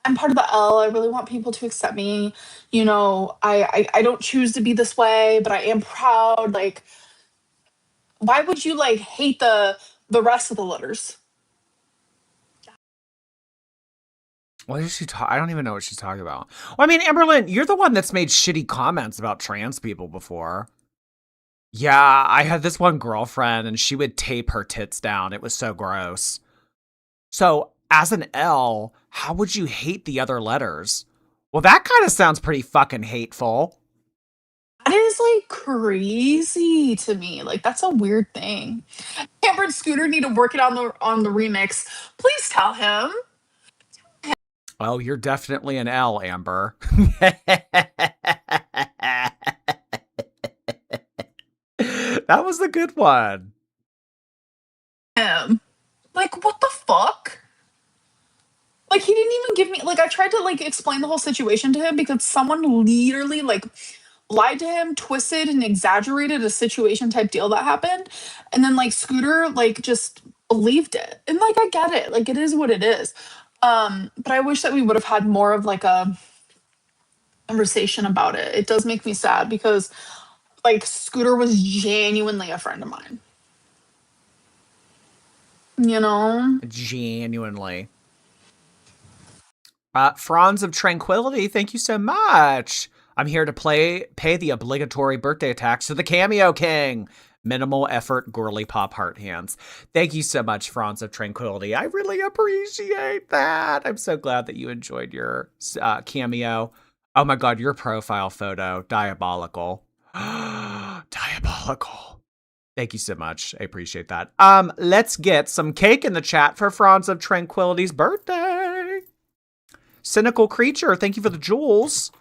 I'm part of the L. I really want people to accept me. You know, I don't choose to be this way, but I am proud. Like, why would you like hate the rest of the letters? What is she talking? I don't even know what she's talking about. Well, I mean, Amberlynn, you're the one that's made shitty comments about trans people before. Yeah, I had this one girlfriend and she would tape her tits down. It was so gross. So, as an L, how would you hate the other letters? Well, that kind of sounds pretty fucking hateful. That is like crazy to me. Like that's a weird thing. Amber and Scooter need to work it on the remix. Please tell him. Oh, you're definitely an L, Amber. That was a good one. Him. Like what the fuck? Like he didn't even give me like I tried to like explain the whole situation to him because someone literally like lied to him, twisted and exaggerated a situation type deal that happened. And then like Scooter like just believed it. And like I get it. Like it is what it is. But I wish that we would have had more of like a conversation about it. It does make me sad because like Scooter was genuinely a friend of mine. You know? Genuinely. Franz of Tranquility, thank you so much. I'm here to pay the obligatory birthday tax to the Cameo King. Minimal effort, girly pop heart hands. Thank you so much, Franz of Tranquility. I really appreciate that. I'm so glad that you enjoyed your cameo. Oh my god, your profile photo, diabolical. Diabolical. Thank you so much. I appreciate that. Let's get some cake in the chat for Franz of Tranquility's birthday. Cynical Creature, thank you for the jewels.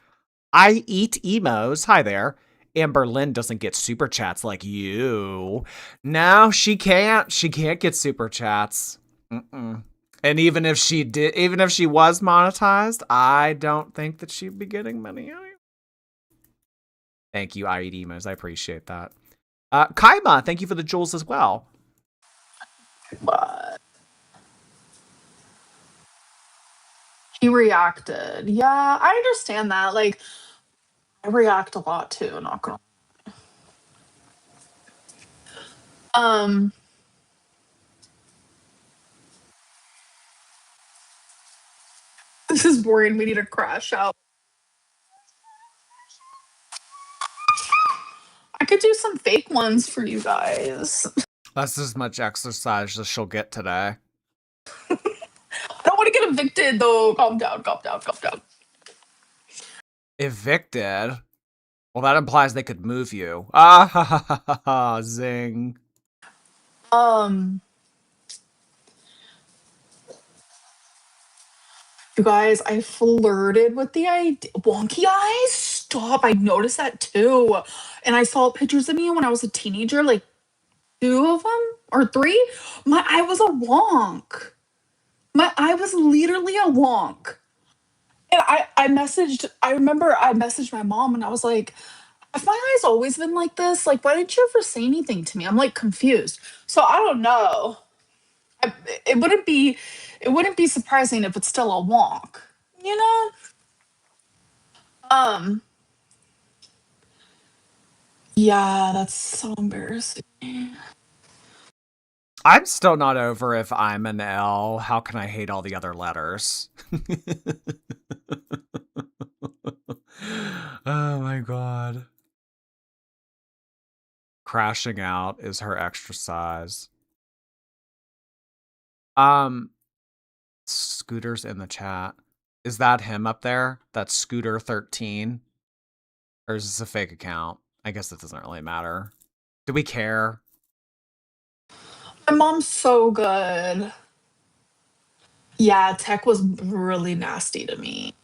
I eat emos. Hi there. Amberlynn doesn't get super chats like you. No, she can't. She can't get super chats. Mm-mm. And even if she did, even if she was monetized, I don't think that she'd be getting money. Thank you, I eat emos. I appreciate that. Kaima, thank you for the jewels as well. But he reacted. Yeah, I understand that. Like I react a lot too, not gonna um this is boring. We need to crash out. I could do some fake ones for you guys. That's as much exercise as she'll get today. I don't want to get evicted though. Calm down, calm down, calm down. Evicted? Well, that implies they could move you. Ah, ha, ha, ha, ha, ha, zing. Um, you guys, I flirted with the idea. Wonky eyes? stop. I noticed that too. And I saw pictures of me when I was a teenager, like two of them or three. My eye was a wonk. My eye was literally a wonk. And I remember I messaged my mom and I was like, have my eyes always been like this? Like, why didn't you ever say anything to me? I'm like confused. So I don't know. I, it wouldn't be, it wouldn't be surprising if it's still a wonk, you know? Um, yeah, that's so embarrassing. I'm still not over if I'm an L. How can I hate all the other letters? Oh my god. Crashing out is her exercise. Scooter's in the chat. Is that him up there? That's Scooter 13? Or is this a fake account? I guess it doesn't really matter. Do we care? My mom's so good. Yeah, tech was really nasty to me.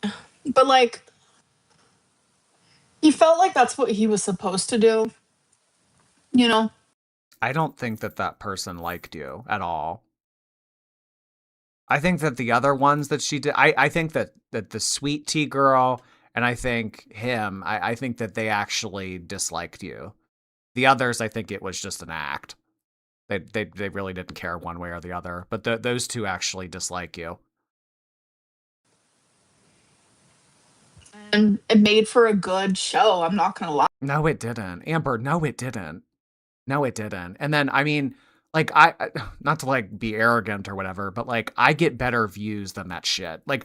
But like, he felt like that's what he was supposed to do, you know? I don't think that that person liked you at all. I think that the other ones that she did, I think that the sweet tea girl and I think him, I think that they actually disliked you. The others, I think it was just an act. They really didn't care one way or the other. But those two actually dislike you. And it made for a good show. I'm not gonna lie. No, it didn't. Amber, no, it didn't. No, it didn't. And then, I mean, like, not to like be arrogant or whatever, but like, I get better views than that shit. Like,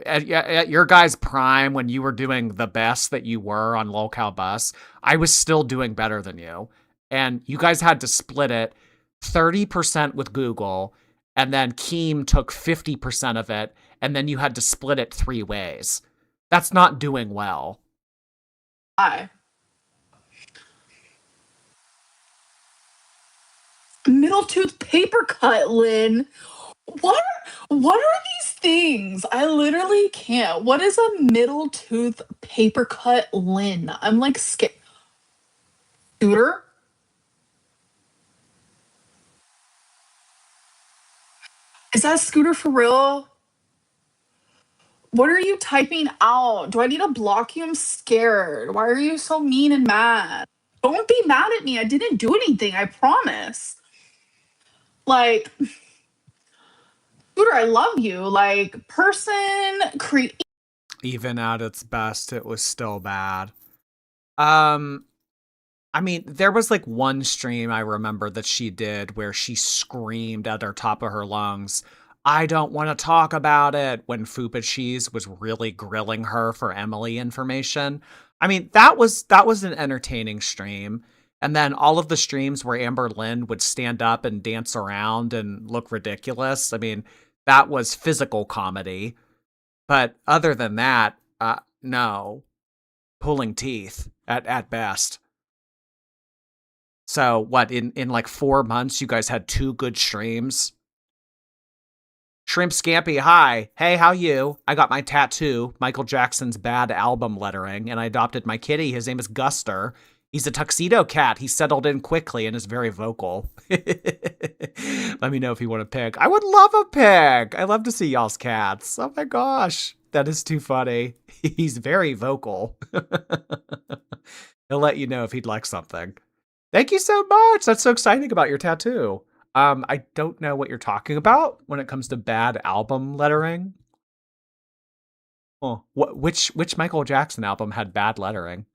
at your guys' prime, when you were doing the best that you were on Lolcow Bus, I was still doing better than you. And you guys had to split it 30% with Google, and then Keem took 50% of it, and then you had to split it 3 ways. That's not doing well. Why? Middle tooth paper cut, Lynn. What? What are these things? I literally can't. What is a middle tooth paper cut, Lynn? I'm like scared. Scooter? Is that Scooter for real? What are you typing out? Do I need to block you? I'm scared. Why are you so mean and mad? Don't be mad at me. I didn't do anything. I promise. Like, Scooter, I love you. Like, person, create. Even at its best, it was still bad. Um, I mean, there was like one stream I remember that she did where she screamed at the top of her lungs, I don't want to talk about it, when Fupa Cheese was really grilling her for Emily information. I mean, that was an entertaining stream. And then all of the streams where Amberlynn would stand up and dance around and look ridiculous. I mean, that was physical comedy. But other than that, no. Pulling teeth at best. So what, in like 4 months you guys had 2 good streams? Shrimp Scampy, hi. Hey, how you? I got my tattoo, Michael Jackson's Bad album lettering, and I adopted my kitty. His name is Guster. He's a tuxedo cat. He settled in quickly and is very vocal. Let me know if you want a pic. I would love a pic. I love to see y'all's cats. Oh my gosh. That is too funny. He's very vocal. He'll let you know if he'd like something. Thank you so much. That's so exciting about your tattoo. I don't know what you're talking about when it comes to bad album lettering. Oh, which Michael Jackson album had bad lettering?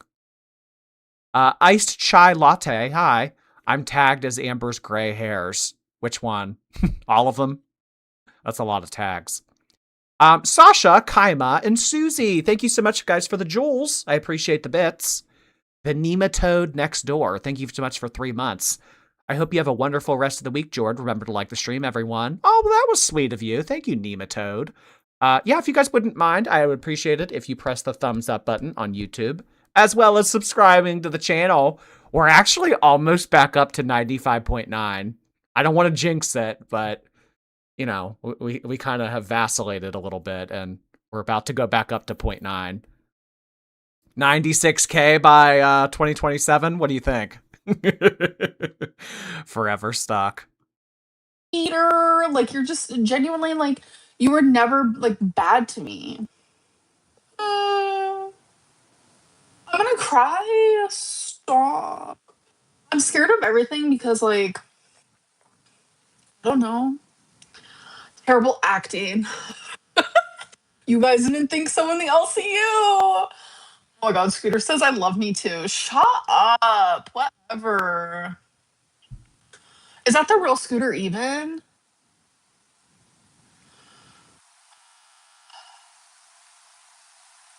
Iced chai latte. Hi, I'm tagged as Amber's gray hairs. Which one? All of them? That's a lot of tags. Sasha, Kaima, and Susie. Thank you so much, guys, for the jewels. I appreciate the bits. The nematode next door. Thank you so much for 3 months. I hope you have a wonderful rest of the week, Jord. Remember to like the stream, everyone. Oh, well, that was sweet of you. Thank you, nematode. Yeah, if you guys wouldn't mind, I would appreciate it if you press the thumbs up button on YouTube, as well as subscribing to the channel. We're actually almost back up to 95.9. I don't want to jinx it, but, you know, we kind of have vacillated a little bit, and we're about to go back up to 0.9. 96K by 2027. What do you think? Forever stuck. Peter, like you're just genuinely like you were never like bad to me. Mm, I'm gonna cry. Stop. I'm scared of everything because like I don't know. Terrible acting. You guys didn't think so in the LCU. Oh my god, Scooter says I love me too. Shut up. Whatever. Is that the real Scooter even?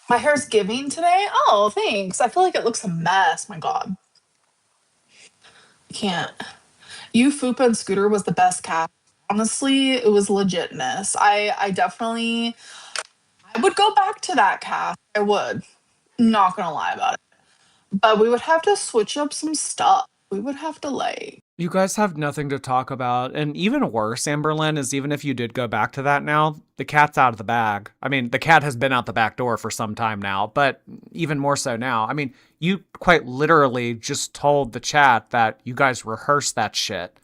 My hair's giving today? Oh, thanks. I feel like it looks a mess. My god. I can't. You, Fupa, and Scooter was the best cast. Honestly, it was legitness. I definitely I would go back to that cast. I would. Not gonna lie about it. But we would have to switch up some stuff. We would have to like You guys have nothing to talk about. And even worse, Amberlynn, is even if you did go back to that now, the cat's out of the bag. I mean, the cat has been out the back door for some time now, but even more so now. I mean, you quite literally just told the chat that you guys rehearsed that shit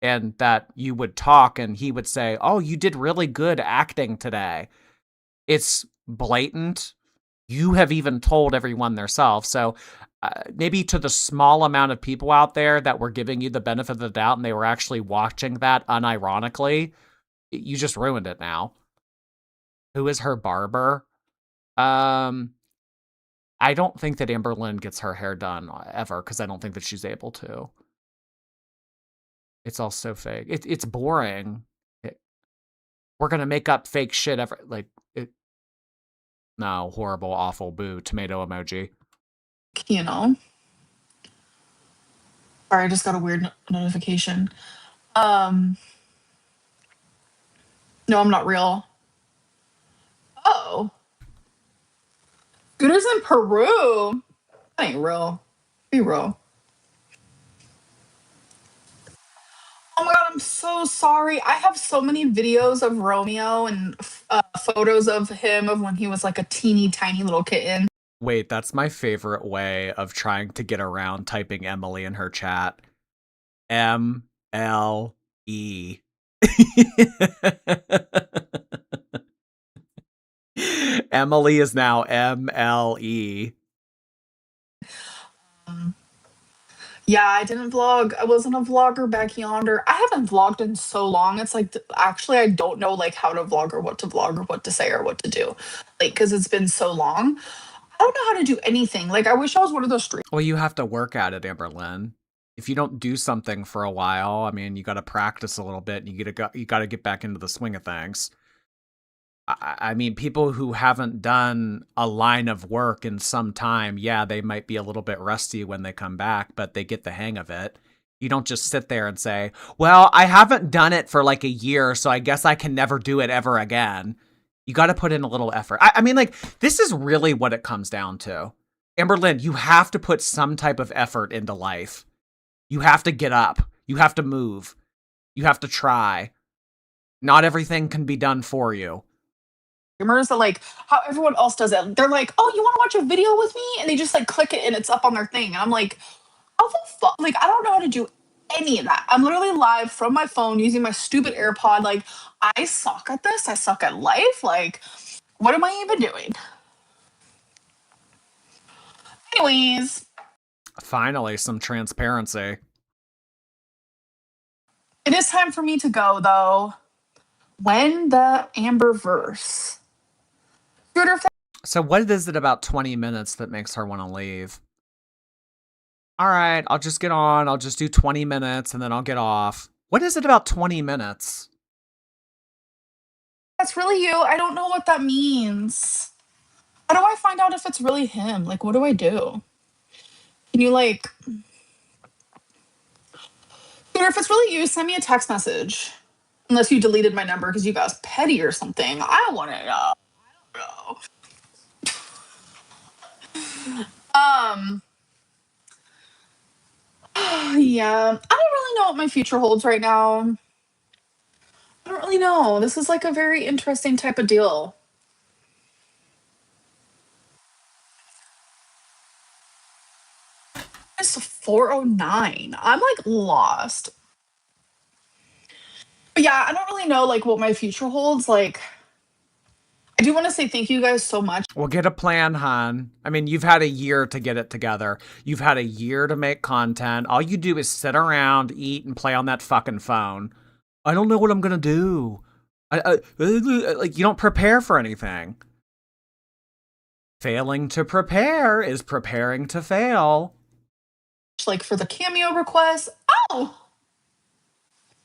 and that you would talk and he would say, "Oh, you did really good acting today." It's blatant. You have even told everyone themselves. So maybe to the small amount of people out there that were giving you the benefit of the doubt and they were actually watching that unironically, you just ruined it now. Who is her barber? Um, I don't think that Amberlynn gets her hair done ever because I don't think that she's able to. It's all so fake. It's boring. We're gonna make up fake shit ever. Like it. No, horrible, awful, boo, tomato emoji. you know. Sorry, I just got a weird notification. Um, no, I'm not real. Oh, Scooter's in Peru. That ain't real. Be real. Oh my god, I'm so sorry. I have so many videos of Romeo and photos of him of when he was like a teeny tiny little kitten. Wait, that's my favorite way of trying to get around typing Emily in her chat. MLE. Emily is now MLE. Um, yeah, I didn't vlog. I wasn't a vlogger back yonder. I haven't vlogged in so long. It's like actually I don't know like how to vlog or what to vlog or what to say or what to do. Like cuz it's been so long. I don't know how to do anything. Like I wish I was one of those street. Well, you have to work at it, Amberlynn. If you don't do something for a while, I mean, you got to practice a little bit. And you got to get back into the swing of things. I mean, people who haven't done a line of work in some time, yeah, they might be a little bit rusty when they come back, but they get the hang of it. You don't just sit there and say, well, I haven't done it for like a year, so I guess I can never do it ever again. You got to put in a little effort. I mean, like, this is really what it comes down to. Amberlynn, you have to put some type of effort into life. You have to get up. You have to move. You have to try. Not everything can be done for you. Streamers that like how everyone else does it. They're like, "Oh, you want to watch a video with me?" And they just like click it and it's up on their thing. And I'm like, "How the fuck?" Like, I don't know how to do any of that. I'm literally live from my phone using my stupid AirPod. Like, I suck at this. I suck at life. Like, what am I even doing? Anyways, Finally, some transparency. it is time for me to go though. When the Amberverse. Scooter, So what is it about 20 minutes that makes her want to leave? All right, I'll just get on. I'll just do 20 minutes and then I'll get off. What is it about 20 minutes? that's really you. I don't know what that means. How do I find out if it's really him? Like, what do I do? Can you like, Scooter, if it's really you, send me a text message. Unless you deleted my number because you guys petty or something. I want to know. Um, yeah, I don't really know what my future holds right now. I don't really know. This is like a very interesting type of deal. It's 4:09. I'm like lost. But yeah, I don't really know like what my future holds. Like, I do want to say thank you guys so much. Well, get a plan, hon. I mean, you've had a year to get it together. You've had a year to make content. All you do is sit around, eat, and play on that fucking phone. I don't know what I'm gonna do. Like, you don't prepare for anything. Failing to prepare is preparing to fail. Like for the cameo request. Oh,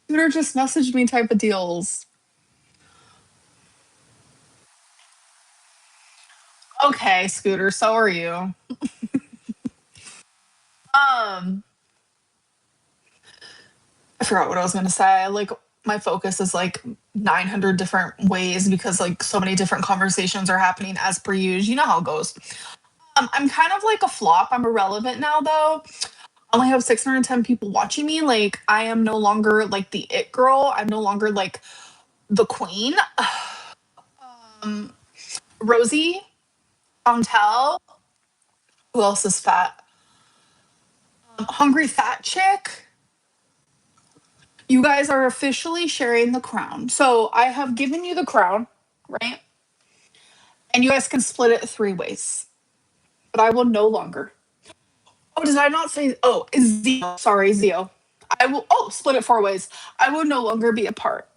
Scooter just messaged me type of deals. Okay, Scooter, so are you. I forgot what I was gonna say. Like my focus is like 900 different ways because like so many different conversations are happening as per usual. You know how it goes. I'm kind of like a flop. I'm irrelevant now though. I only have 610 people watching me. Like I am no longer like the it girl. I'm no longer like the queen. Rosie, Chantel. Who else is fat? Hungry fat chick. You guys are officially sharing the crown. So I have given you the crown, right? And you guys can split it 3 ways. But I will no longer. Oh, did I not say? Oh, Zio. Sorry, Zio. I will. Oh, split it 4 ways. I will no longer be a part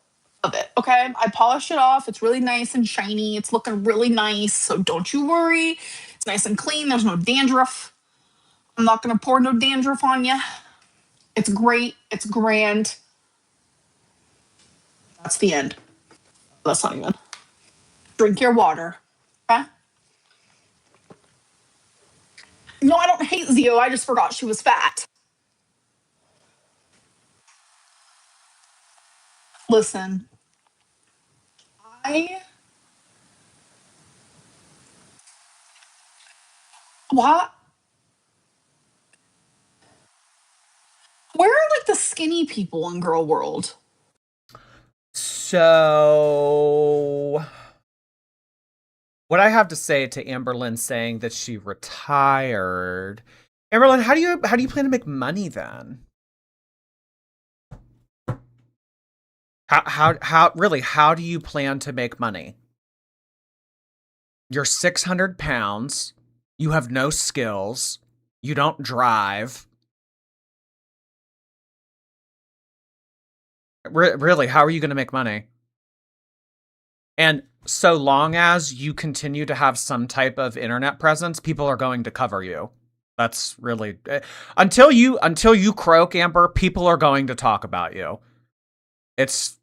of it. Okay. I polished it off. It's really nice and shiny. It's looking really nice. So don't you worry. It's nice and clean. There's no dandruff. I'm not going to pour no dandruff on you. It's great. It's grand. That's the end. That's not even. Drink your water. Okay. No, I don't hate Zio. I just forgot she was fat. Listen, I what? Where are like the skinny people in girl world? So, what I have to say to Amberlynn saying that she retired, Amberlynn, how do you plan to make money then? How do you plan to make money? You're 600 pounds. You have no skills. You don't drive. Really, how are you going to make money? And so long as you continue to have some type of internet presence, people are going to cover you. That's really until you croak, Amber, people are going to talk about you. It's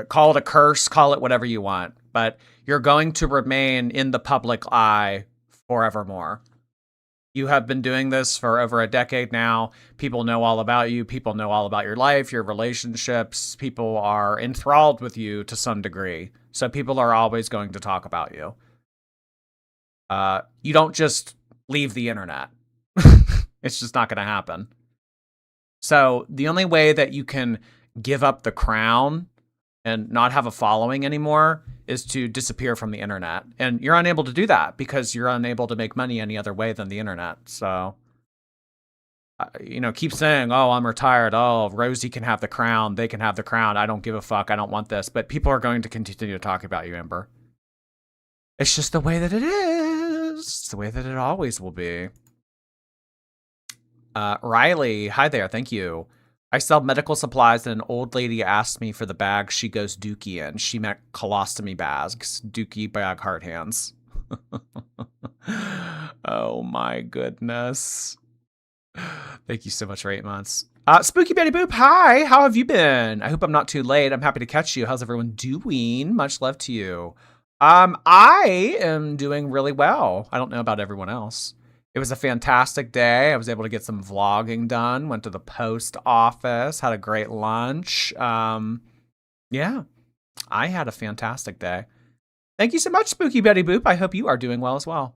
call it a curse, call it whatever you want, but you're going to remain in the public eye forevermore. You have been doing this for over a decade now. People know all about you. People know all about your life, your relationships. People are enthralled with you to some degree. So people are always going to talk about you. You don't just leave the internet. It's just not going to happen. So the only way that you can give up the crown and not have a following anymore is to disappear from the internet. And you're unable to do that because you're unable to make money any other way than the internet. So, keep saying, oh, I'm retired. Oh, Rosie can have the crown. They can have the crown. I don't give a fuck. I don't want this. But people are going to continue to talk about you, Amber. It's just the way that it is. It's the way that it always will be. Riley, hi there. Thank you. I sell medical supplies, and an old lady asked me for the bag she goes dookie in. She meant colostomy bags, dookie bag heart hands. Oh my goodness. Thank you so much for 8 months. Spooky Betty Boop, hi. How have you been? I hope I'm not too late. I'm happy to catch you. How's everyone doing? Much love to you. I am doing really well. I don't know about everyone else. It was a fantastic day. I was able to get some vlogging done. Went to the post office, had a great lunch. Yeah, I had a fantastic day. Thank you so much, Spooky Betty Boop. I hope you are doing well as well.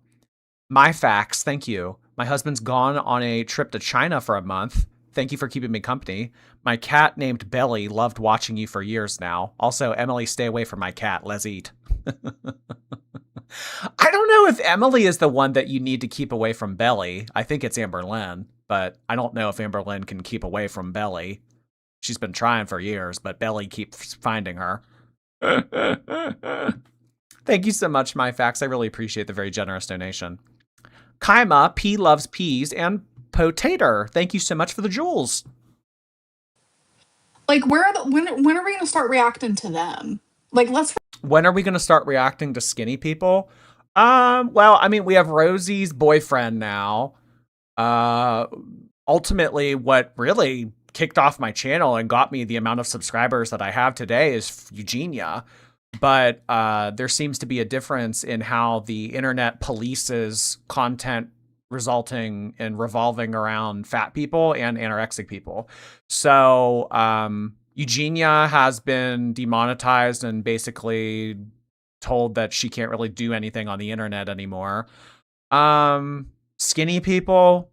My facts, thank you. My husband's gone on a trip to China for a month. Thank you for keeping me company. My cat named Belly loved watching you for years now. Also, Emily, stay away from my cat. Let's eat. I don't know if Emily is the one that you need to keep away from Belly. I think it's Amberlynn, but I don't know if Amberlynn can keep away from Belly. She's been trying for years, but Belly keeps finding her. Thank you so much, MyFax. I really appreciate the very generous donation. Kaima, P loves peas, and Potater. Thank you so much for the jewels. Like, when are we gonna start reacting to them? Like, when are we gonna start reacting to skinny people? Well, I mean, we have Rosie's boyfriend now. Ultimately, what really kicked off my channel and got me the amount of subscribers that I have today is Eugenia. But there seems to be a difference in how the internet polices content resulting in revolving around fat people and anorexic people. So Eugenia has been demonetized and basically told that she can't really do anything on the internet anymore. Skinny people,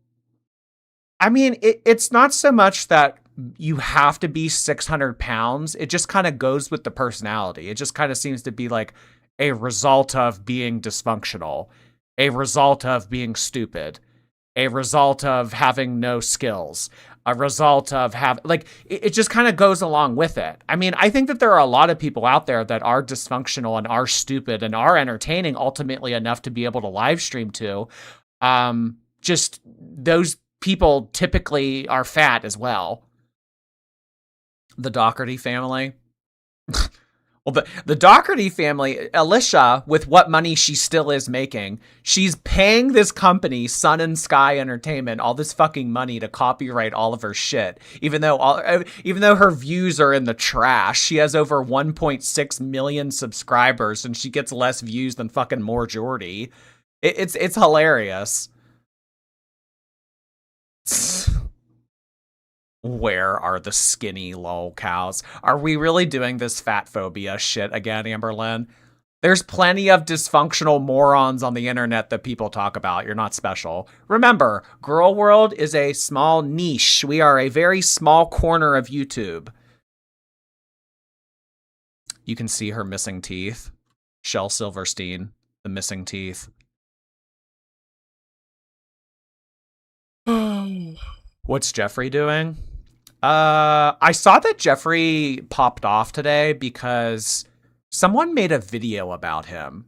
I mean, it's not so much that you have to be 600 pounds. It just kind of goes with the personality. It just kind of seems to be like a result of being dysfunctional, a result of being stupid, a result of having no skills, a result of it just kind of goes along with it. I mean, I think that there are a lot of people out there that are dysfunctional and are stupid and are entertaining ultimately enough to be able to live stream to. Just those people typically are fat as well. The Doherty family. Well, the Doherty family, Alicia, with what money she still is making, she's paying this company, Sun and Sky Entertainment, all this fucking money to copyright all of her shit. Even though her views are in the trash, she has over 1.6 million subscribers, and she gets less views than fucking Marjorie. It's hilarious. Where are the skinny lol cows? Are we really doing this fat phobia shit again, Amberlynn? There's plenty of dysfunctional morons on the internet that people talk about. You're not special. Remember, Girl World is a small niche. We are a very small corner of YouTube. You can see her missing teeth. Shel Silverstein, the missing teeth. What's Jeffrey doing? I saw that Jeffrey popped off today because someone made a video about him.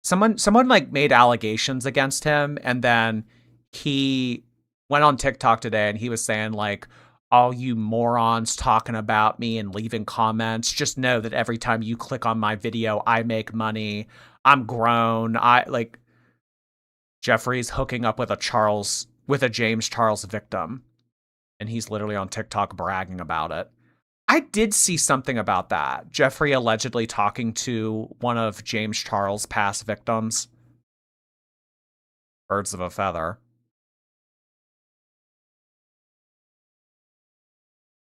Someone like made allegations against him, and then he went on TikTok today and he was saying like, all you morons talking about me and leaving comments, just know that every time you click on my video, I make money. I'm grown. Jeffrey's hooking up with a James Charles victim. And he's literally on TikTok bragging about it. I did see something about that. Jeffrey allegedly talking to one of James Charles' past victims. Birds of a feather.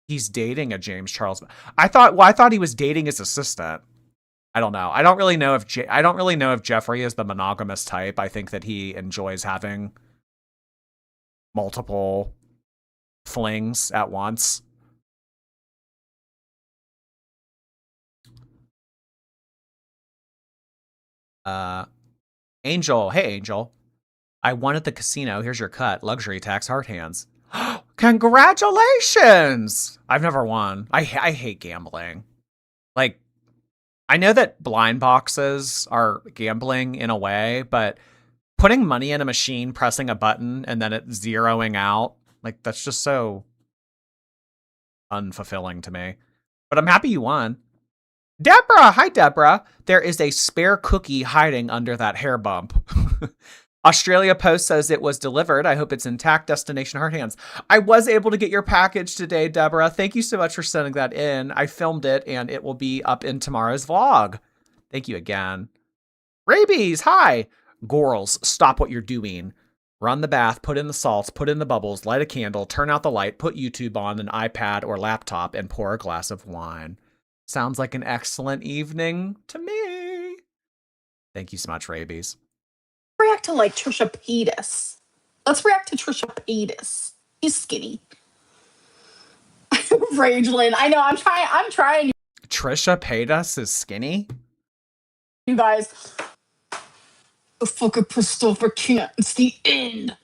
He's dating a James Charles. I thought he was dating his assistant. I don't know. I don't really know if Jeffrey is the monogamous type. I think that he enjoys having multiple flings at once. Angel. Hey, Angel. I won at the casino. Here's your cut. Luxury tax, heart hands. Congratulations! I've never won. I hate gambling. Like, I know that blind boxes are gambling in a way, but putting money in a machine, pressing a button, and then it zeroing out, like, that's just so unfulfilling to me. But I'm happy you won. Deborah! Hi, Deborah. There is a spare cookie hiding under that hair bump. Australia Post says it was delivered. I hope it's intact. Destination heart hands. I was able to get your package today, Deborah. Thank you so much for sending that in. I filmed it, and it will be up in tomorrow's vlog. Thank you again. Rabies, hi. Gorals, stop what you're doing. Run the bath, put in the salts, put in the bubbles, light a candle, turn out the light, put YouTube on an iPad or laptop, and pour a glass of wine. Sounds like an excellent evening to me. Thank you so much, Rabies. React to like Trisha Paytas. Let's react to Trisha Paytas. He's skinny. Ragelin. I know. I'm trying. Trisha Paytas is skinny. You guys. The fucking pissed off. I can't. It's the end.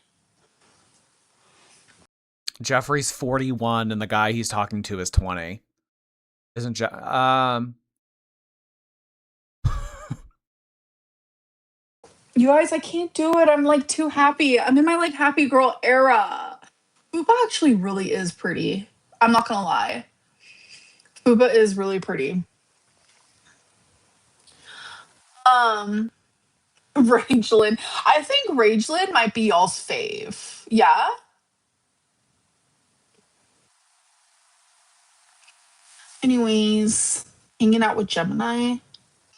Jeffrey's 41 and the guy he's talking to is 20. Isn't You guys, I can't do it. I'm like too happy. I'm in my like happy girl era. Fupa actually really is pretty. I'm not gonna lie. Fupa is really pretty. Um, Ragelin. I think Ragelin might be y'all's fave. Yeah? Anyways, hanging out with Gemini.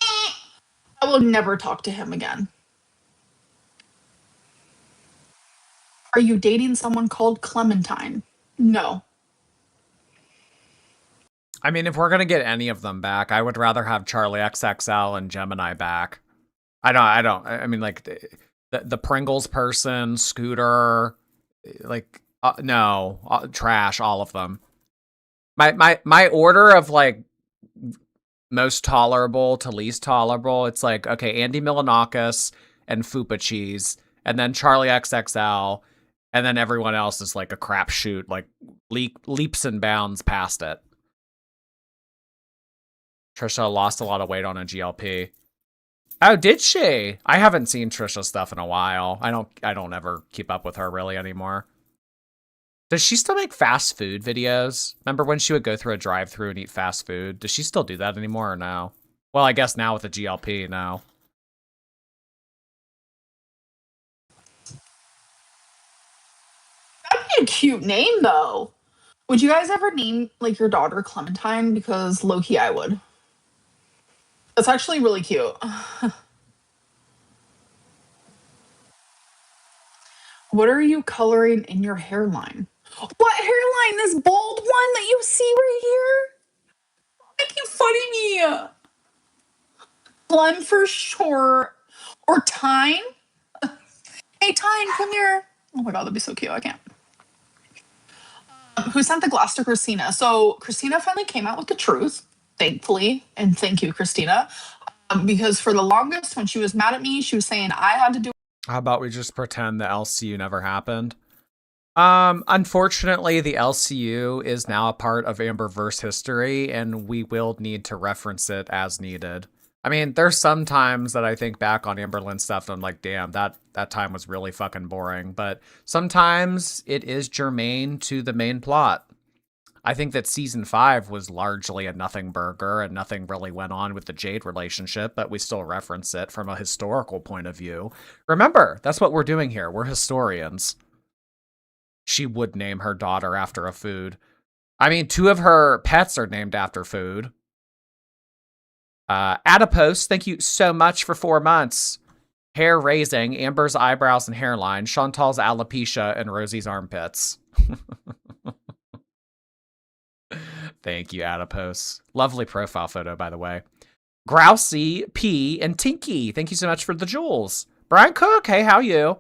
I will never talk to him again. Are you dating someone called Clementine? No. I mean, if we're gonna get any of them back, I would rather have Charlie XXL and Gemini back. I mean, like the Pringles person, Scooter, like no, trash, all of them. My order of like most tolerable to least tolerable. It's like, okay, Andy Milonakis and Fupa Cheese, and then Charlie XXL, and then everyone else is like a crapshoot, like leaps and bounds past it. Trisha lost a lot of weight on a GLP. Oh, did she? I haven't seen Trisha's stuff in a while. I don't ever keep up with her really anymore. Does she still make fast food videos? Remember when she would go through a drive-thru and eat fast food? Does she still do that anymore or no? Well, I guess now with the GLP, no. That'd be a cute name though. Would you guys ever name like your daughter Clementine? Because low key I would. That's actually really cute. What are you coloring in your hairline? What hairline? This bald one that you see right here? Making fun of me. Clem for sure. Or Tyne? Hey, Tyne, come here. Oh my god, that'd be so cute. I can't. Who sent the glass to Christina? So Christina finally came out with the truth, thankfully, and thank you, Christina. Because for the longest, when she was mad at me, she was saying I had to do. How about we just pretend the LCU never happened? Unfortunately, the LCU is now a part of Amberverse history, and we will need to reference it as needed. I mean, there's some times that I think back on Amberlynn stuff and I'm like, damn, that time was really fucking boring. But sometimes it is germane to the main plot. I think that season 5 was largely a nothing burger and nothing really went on with the Jade relationship, but we still reference it from a historical point of view. Remember, that's what we're doing here. We're historians. She would name her daughter after a food. I mean, 2 of her pets are named after food. Adipose, thank you so much for 4 months. Hair raising, Amber's eyebrows and hairline, Chantal's alopecia, and Rosie's armpits. Thank you, Adipose. Lovely profile photo, by the way. Grousey, P, and Tinky, thank you so much for the jewels. Brian Cook, hey, how you?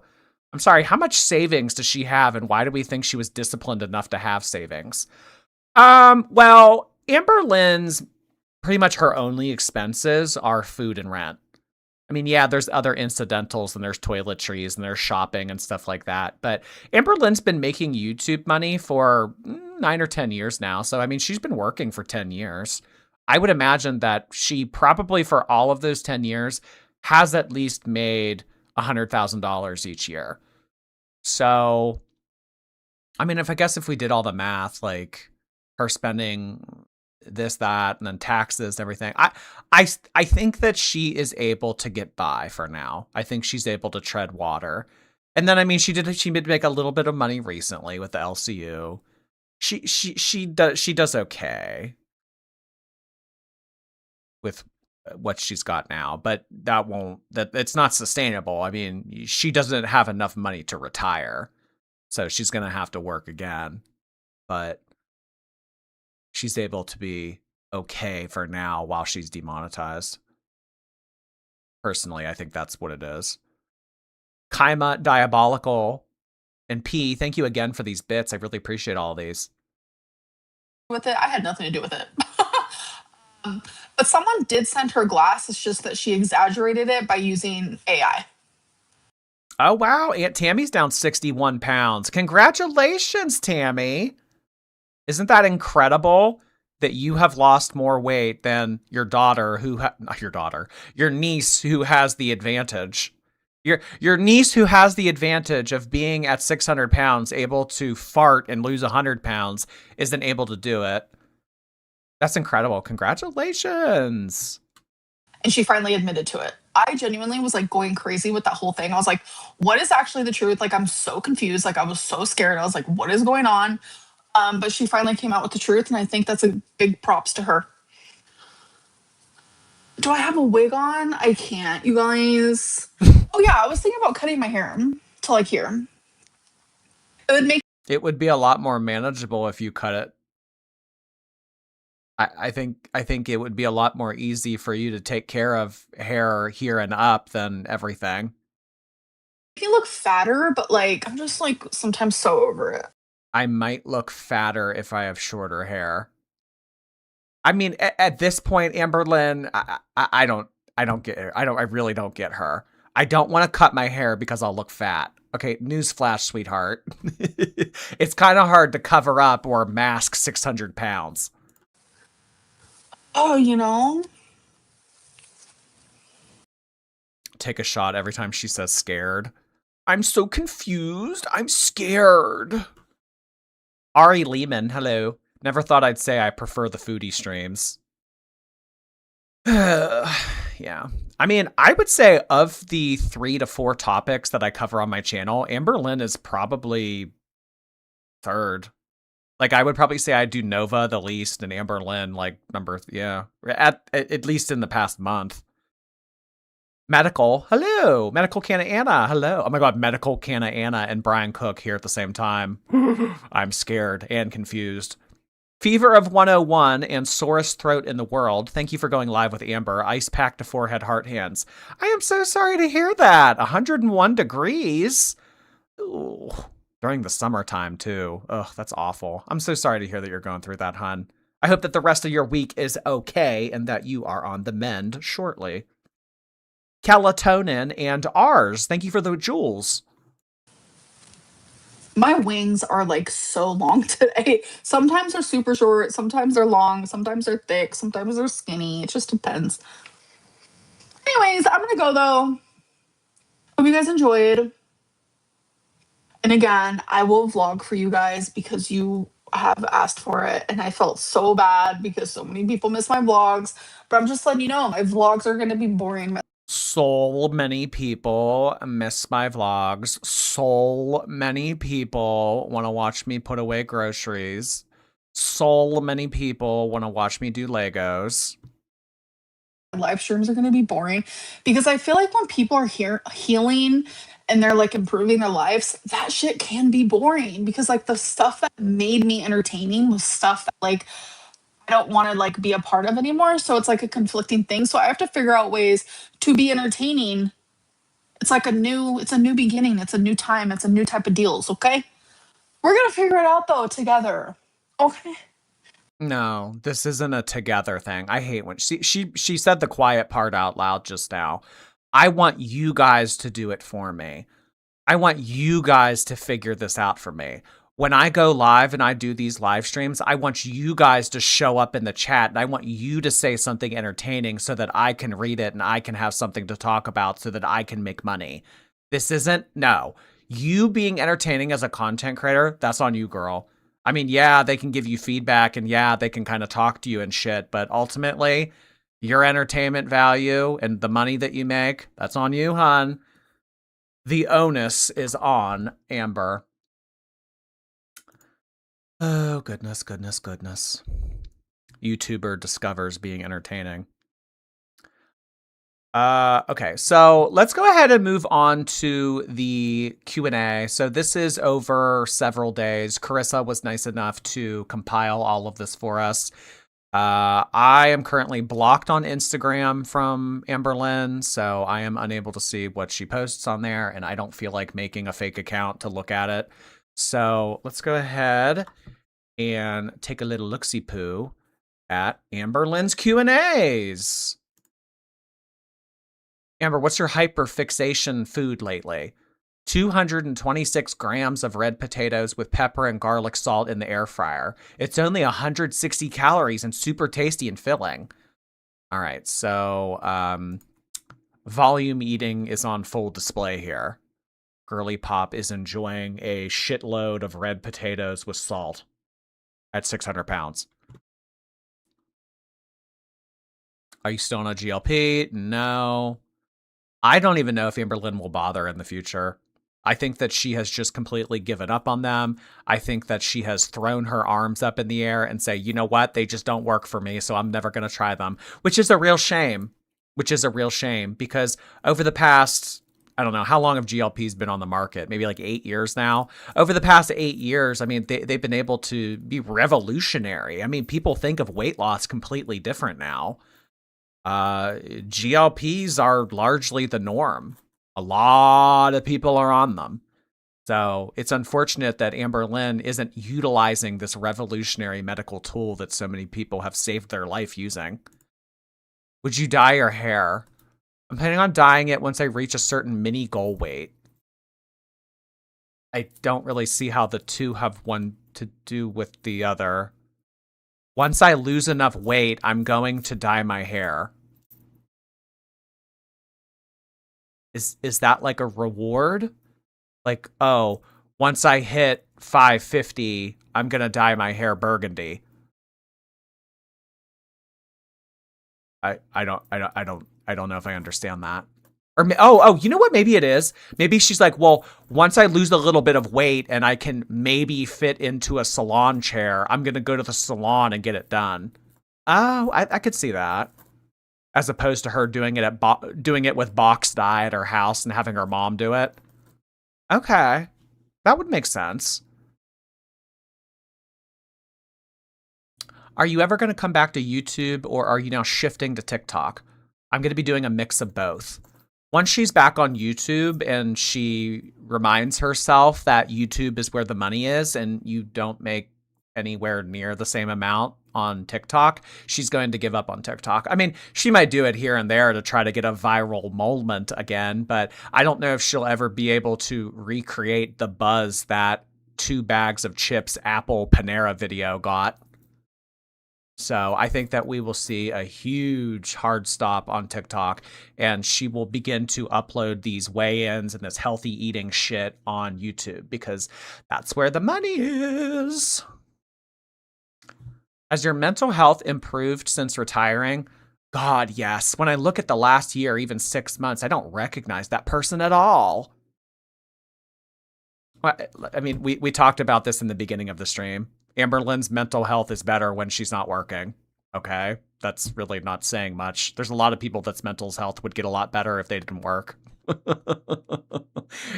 I'm sorry, how much savings does she have, and why do we think she was disciplined enough to have savings? Well, Amberlynn's pretty much her only expenses are food and rent. I mean, yeah, there's other incidentals and there's toiletries and there's shopping and stuff like that. But Amberlynn's been making YouTube money for 9 or 10 years now. So, I mean, she's been working for 10 years. I would imagine that she probably for all of those 10 years has at least made $100,000 each year. So, I mean, if we did all the math, like her spending this, that, and then taxes and everything, I think that she is able to get by for now. I think she's able to tread water. And then, I mean, she did make a little bit of money recently with the LCU. She does okay with what she's got now, but it's not sustainable. I mean, she doesn't have enough money to retire, so she's going to have to work again, but she's able to be okay for now while she's demonetized. Personally, I think that's what it is. Kaima, Diabolical, and P, thank you again for these bits. I really appreciate all of these. With it, I had nothing to do with it. But someone did send her glass. It's just that she exaggerated it by using AI. Oh, wow. Aunt Tammy's down 61 pounds. Congratulations, Tammy. Isn't that incredible that you have lost more weight than your daughter not your daughter, your niece who has the advantage. Your niece who has the advantage of being at 600 pounds, able to fart and lose 100 pounds, isn't able to do it. That's incredible. Congratulations. And she finally admitted to it. I genuinely was like going crazy with that whole thing. I was like, what is actually the truth? Like, I'm so confused. Like, I was so scared. I was like, what is going on? But she finally came out with the truth. And I think that's a big props to her. Do I have a wig on? I can't, you guys. Oh, yeah. I was thinking about cutting my hair to like here. It would make It would be a lot more manageable if you cut it. I think it would be a lot more easy for you to take care of hair here and up than everything. me look fatter, but like, I'm just like sometimes so over it. I might look fatter if I have shorter hair. I mean, at this point, Amberlynn, I don't get her. I really don't get her. I don't want to cut my hair because I'll look fat. Okay, newsflash, sweetheart. It's kind of hard to cover up or mask 600 pounds. Oh, you know? Take a shot every time she says scared. I'm so confused. I'm scared. Ari Lehman, hello. Never thought I'd say I prefer the foodie streams. Yeah. I mean, I would say of the 3 to 4 topics that I cover on my channel, Amberlynn is probably third. Like, I would probably say I do Nova the least and Amberlynn like yeah, at least in the past month. Medical, hello. Medical Canna Anna, hello. Oh my god, Medical Canna Anna and Brian Cook here at the same time. I'm scared and confused. Fever of 101 and sorest throat in the world. Thank you for going live with Amber. Ice pack to forehead, heart hands. I am so sorry to hear that. 101 degrees. Ooh. During the summertime, too. Ugh, that's awful. I'm so sorry to hear that you're going through that, hun. I hope that the rest of your week is okay and that you are on the mend shortly. Calatonin and ours. Thank you for the jewels. My wings are like so long today. Sometimes they're super short, sometimes they're long, sometimes they're thick, sometimes they're skinny. It just depends. Anyways, I'm gonna go though. Hope you guys enjoyed. And again, I will vlog for you guys because you have asked for it. And I felt so bad because so many people miss my vlogs. But I'm just letting you know, my vlogs are gonna be boring. So many people miss my vlogs. So many people want to watch me put away groceries. So many people want to watch me do Legos. Live streams are going to be boring because I feel like when people are here healing and they're like improving their lives, that shit can be boring because like the stuff that made me entertaining was stuff that like I don't want to like be a part of anymore. So it's like a conflicting thing. So I have to figure out ways to be entertaining. It's like it's a new beginning. It's a new time. It's a new type of deals. Okay. We're going to figure it out though together. Okay. No, this isn't a together thing. I hate when she said the quiet part out loud just now. I want you guys to do it for me. I want you guys to figure this out for me. When I go live and I do these live streams, I want you guys to show up in the chat and I want you to say something entertaining so that I can read it and I can have something to talk about so that I can make money. This isn't, no. You being entertaining as a content creator, that's on you, girl. I mean, yeah, they can give you feedback and yeah, they can kind of talk to you and shit, but ultimately, your entertainment value and the money that you make, that's on you, hun. The onus is on Amber. Oh, goodness, goodness, goodness. YouTuber discovers being entertaining. Okay, so let's go ahead and move on to the Q&A. So this is over several days. Carissa was nice enough to compile all of this for us. I am currently blocked on Instagram from Amberlynn, so I am unable to see what she posts on there, and I don't feel like making a fake account to look at it. So let's go ahead and take a little look-see-poo at Amberlynn's Q&As. Amber, what's your hyperfixation food lately? 226 grams of red potatoes with pepper and garlic salt in the air fryer. It's only 160 calories and super tasty and filling. All right, so volume eating is on full display here. Girly Pop is enjoying a shitload of red potatoes with salt at 600 pounds. Are you still on a GLP? No. I don't even know if Amberlynn will bother in the future. I think that she has just completely given up on them. I think that she has thrown her arms up in the air and say, you know what? They just don't work for me, so I'm never going to try them, which is a real shame. Because over the past, I don't know, how long have GLPs been on the market? Maybe like 8 years now. Over the past 8 years, I mean, they've been able to be revolutionary. I mean, people think of weight loss completely different now. GLPs are largely the norm. A lot of people are on them. So it's unfortunate that Amberlynn isn't utilizing this revolutionary medical tool that so many people have saved their life using. Would you dye your hair? I'm planning on dyeing it once I reach a certain mini goal weight. I don't really see how the two have one to do with the other. Once I lose enough weight, I'm going to dye my hair. Is that like a reward? Like, oh, once I hit 550, I'm going to dye my hair burgundy. I don't know if I understand that. Or you know what? Maybe it is. Maybe she's like, well, once I lose a little bit of weight and I can maybe fit into a salon chair, I'm going to go to the salon and get it done. Oh, I could see that. As opposed to her doing it with box dye at her house and having her mom do it. Okay. That would make sense. Are you ever going to come back to YouTube, or are you now shifting to TikTok? I'm going to be doing a mix of both. Once she's back on YouTube and she reminds herself that YouTube is where the money is and you don't make anywhere near the same amount on TikTok, she's going to give up on TikTok. I mean, she might do it here and there to try to get a viral moment again, but I don't know if she'll ever be able to recreate the buzz that 2 bags of chips Apple Panera video got. So I think that we will see a huge hard stop on TikTok, and she will begin to upload these weigh-ins and this healthy eating shit on YouTube because that's where the money is. Has your mental health improved since retiring? God, yes. When I look at the last year, even 6 months, I don't recognize that person at all. I mean, we talked about this in the beginning of the stream. Amberlynn's mental health is better when she's not working. Okay? That's really not saying much. There's a lot of people that's mental health would get a lot better if they didn't work.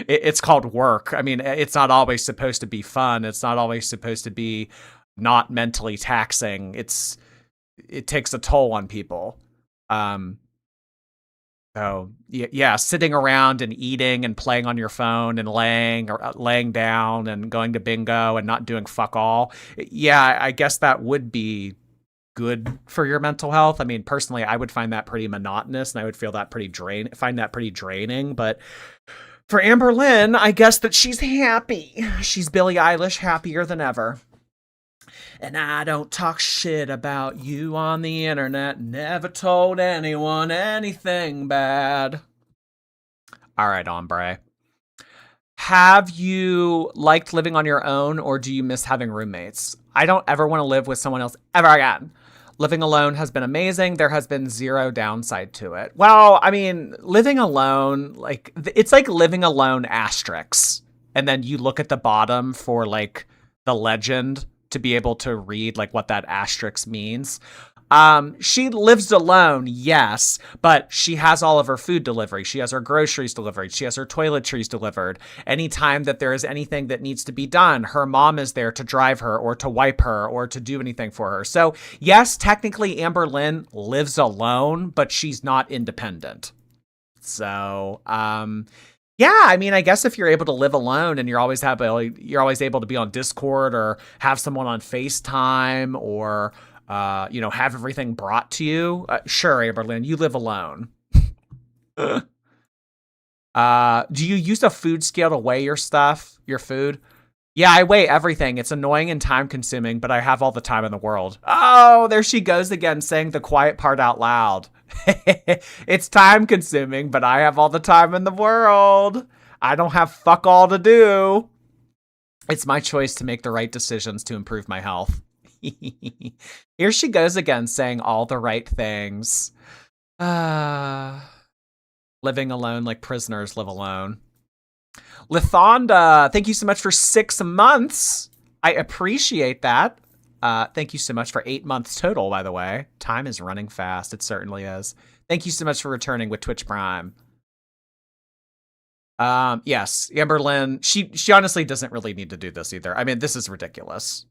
It's called work. I mean, it's not always supposed to be fun. It's not always supposed to be not mentally taxing. It takes a toll on people. So yeah, sitting around and eating and playing on your phone and laying down and going to bingo and not doing fuck all. Yeah, I guess that would be good for your mental health. I mean, personally, I would find that pretty monotonous and I would find that pretty draining. But for Amberlynn, I guess that she's happy. She's Billie Eilish, happier than ever. And I don't talk shit about you on the internet. Never told anyone anything bad. All right, Ombre. Have you liked living on your own, or do you miss having roommates? I don't ever want to live with someone else ever again. Living alone has been amazing. There has been zero downside to it. Well, I mean, living alone, like, it's like living alone asterisks. And then you look at the bottom for, like, the legend to be able to read like what that asterisk means. She lives alone, yes, but she has all of her food delivery. She has her groceries delivered. She has her toiletries delivered. Anytime that there is anything that needs to be done, her mom is there to drive her or to wipe her or to do anything for her. So yes, technically Amberlynn lives alone, but she's not independent. So, yeah, I mean, I guess if you're able to live alone and you're always able to be on Discord or have someone on FaceTime or, have everything brought to you. Sure, Amberlynn, you live alone. Do you use a food scale to weigh your stuff, your food? Yeah, I weigh everything. It's annoying and time consuming, but I have all the time in the world. Oh, there she goes again, saying the quiet part out loud. It's time consuming, but I have all the time in the world. I don't have fuck all to do. It's my choice to make the right decisions to improve my health. Here she goes again, saying all the right things. Living alone like prisoners live alone. Lithonda, thank you so much for 6 months. I appreciate that. Thank you so much for 8 months total, by the way. Time is running fast. It certainly is. Thank you so much for returning with Twitch Prime. Yes, Amberlynn, she honestly doesn't really need to do this either. I mean, this is ridiculous.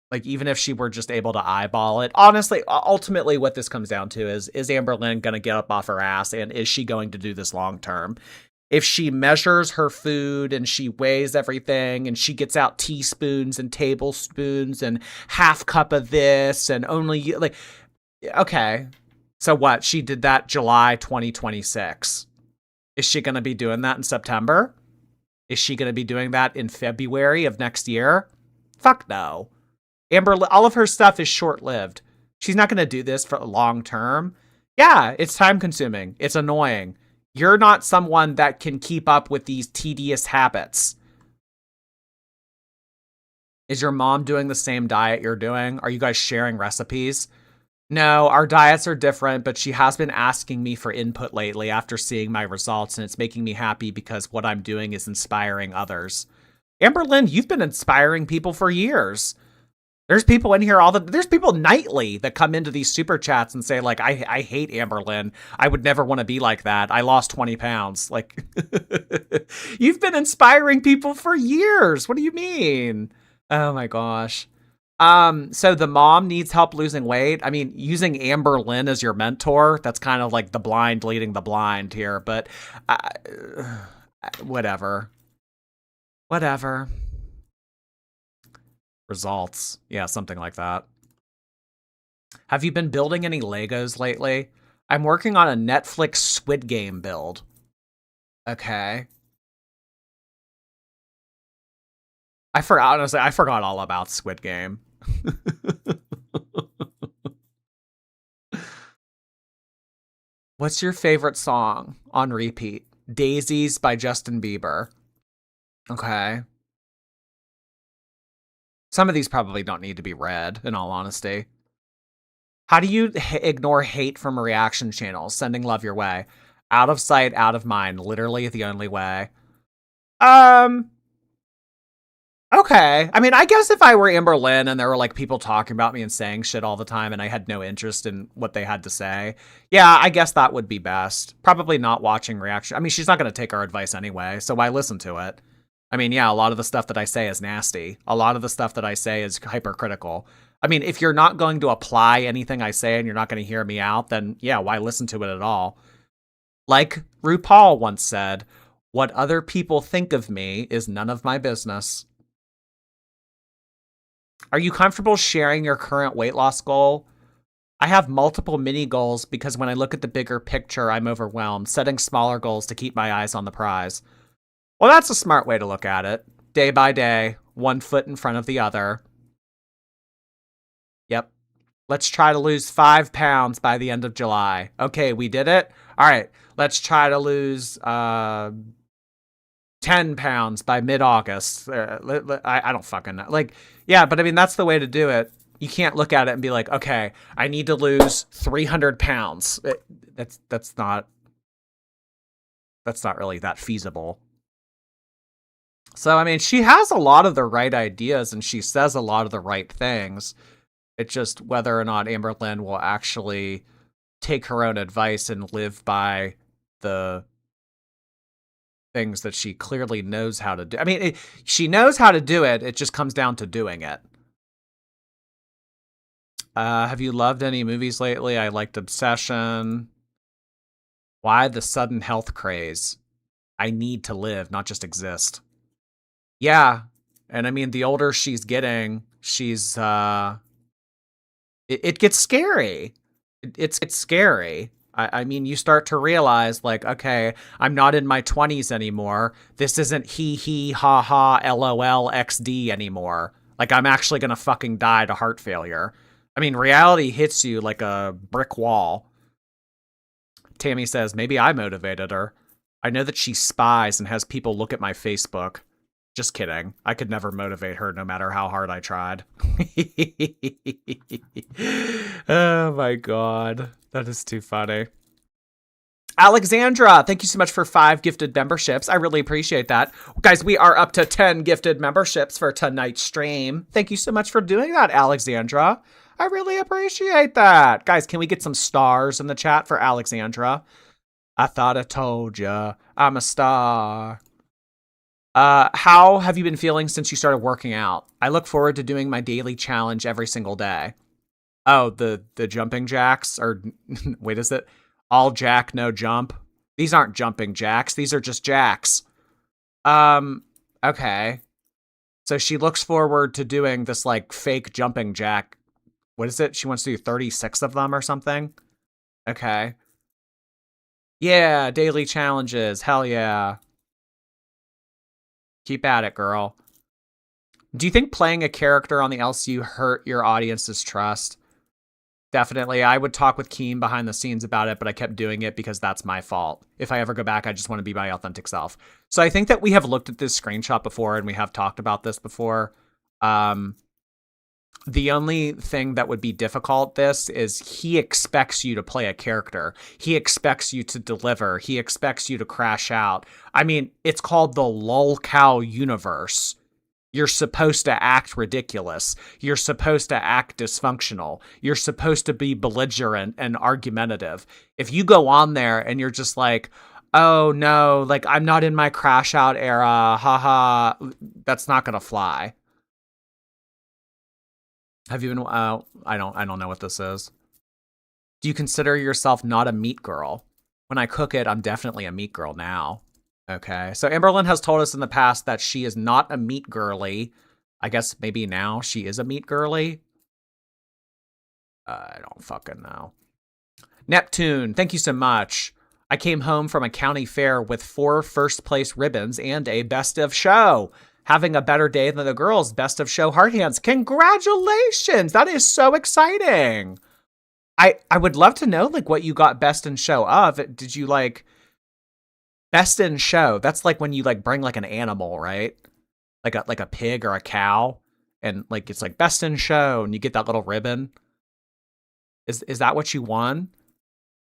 Like, even if she were just able to eyeball it, honestly, ultimately what this comes down to is Amberlynn going to get up off her ass, and is she going to do this long term? If she measures her food and she weighs everything and she gets out teaspoons and tablespoons and half cup of this and only, like, okay. So what? She did that July 2026. Is she going to be doing that in September? Is she going to be doing that in February of next year? Fuck no. Amber, all of her stuff is short-lived. She's not going to do this for long term. Yeah, it's time-consuming. It's annoying. You're not someone that can keep up with these tedious habits. Is your mom doing the same diet you're doing? Are you guys sharing recipes? No, our diets are different, but she has been asking me for input lately after seeing my results, and it's making me happy because what I'm doing is inspiring others. Amberlynn, you've been inspiring people for years. There's people in here there's people nightly that come into these super chats and say, like, I hate Amberlynn. I would never want to be like that. I lost 20 pounds. Like, you've been inspiring people for years. What do you mean? Oh my gosh. So the mom needs help losing weight. I mean, using Amberlynn as your mentor, that's kind of like the blind leading the blind here, but whatever. Whatever. Results. Yeah, something like that. Have you been building any Legos lately? I'm working on a Netflix Squid Game build. Okay. Honestly, I forgot all about Squid Game. What's your favorite song on repeat? Daisies by Justin Bieber. Okay. Some of these probably don't need to be read, in all honesty. How do you ignore hate from reaction channels? Sending love your way. Out of sight, out of mind. Literally the only way. Okay. I mean, I guess if I were Amberlynn and there were like people talking about me and saying shit all the time and I had no interest in what they had to say, yeah, I guess that would be best. Probably not watching reaction. I mean, she's not going to take our advice anyway, so why listen to it? I mean, yeah, a lot of the stuff that I say is nasty. A lot of the stuff that I say is hypercritical. I mean, if you're not going to apply anything I say and you're not going to hear me out, then yeah, why listen to it at all? Like RuPaul once said, what other people think of me is none of my business. Are you comfortable sharing your current weight loss goal? I have multiple mini goals because when I look at the bigger picture, I'm overwhelmed, setting smaller goals to keep my eyes on the prize. Well, that's a smart way to look at it. Day by day, one foot in front of the other. Yep. Let's try to lose 5 pounds by the end of July. Okay, we did it. All right, let's try to lose 10 pounds by mid-August. I don't fucking know. Like, yeah, but I mean, that's the way to do it. You can't look at it and be like, okay, I need to lose 300 pounds. That's not really that feasible. So, I mean, she has a lot of the right ideas and she says a lot of the right things. It's just whether or not Amberlynn will actually take her own advice and live by the things that she clearly knows how to do. I mean, she knows how to do it. It just comes down to doing it. Have you loved any movies lately? I liked Obsession. Why the sudden health craze? I need to live, not just exist. Yeah. And I mean, the older she's getting, she's, it gets scary. It's scary. I mean, you start to realize, like, okay, I'm not in my 20s anymore. This isn't he, ha ha, lol, xd anymore. Like, I'm actually gonna fucking die to heart failure. I mean, reality hits you like a brick wall. Tammy says, maybe I motivated her. I know that she spies and has people look at my Facebook. Just kidding. I could never motivate her no matter how hard I tried. Oh my god. That is too funny. Alexandra, thank you so much for 5 gifted memberships. I really appreciate that. Guys, we are up to 10 gifted memberships for tonight's stream. Thank you so much for doing that, Alexandra. I really appreciate that. Guys, can we get some stars in the chat for Alexandra? I thought I told ya. I'm a star. How have you been feeling since you started working out? I look forward to doing my daily challenge every single day. Oh, the jumping jacks, or wait, is it all jack, no jump? These aren't jumping jacks. These are just jacks. Okay. So she looks forward to doing this like fake jumping jack. What is it? She wants to do 36 of them or something. Okay. Yeah, daily challenges. Hell yeah. Keep at it, girl. Do you think playing a character on the LCU hurt your audience's trust? Definitely. I would talk with Keem behind the scenes about it, but I kept doing it because that's my fault. If I ever go back, I just want to be my authentic self. So I think that we have looked at this screenshot before and we have talked about this before. The only thing that would be difficult this is he expects you to play a character. He expects you to deliver. He expects you to crash out. I mean, it's called the lolcow universe. You're supposed to act ridiculous. You're supposed to act dysfunctional. You're supposed to be belligerent and argumentative. If you go on there and you're just like, oh no, like I'm not in my crash out era, haha, that's not gonna fly. Have you been? I don't know what this is. Do you consider yourself not a meat girl? When I cook it, I'm definitely a meat girl now. Okay, so Amberlynn has told us in the past that she is not a meat girly. I guess maybe now she is a meat girly. I don't fucking know. Neptune, thank you so much. I came home from a county fair with 4 first place ribbons and a best of show. Having a better day than the girls' best of show heart hands. Congratulations! That is so exciting. I would love to know like what you got best in show of. Did you like best in show? That's like when you like bring like an animal, right? Like a pig or a cow, and like it's like best in show, and you get that little ribbon. Is that what you won?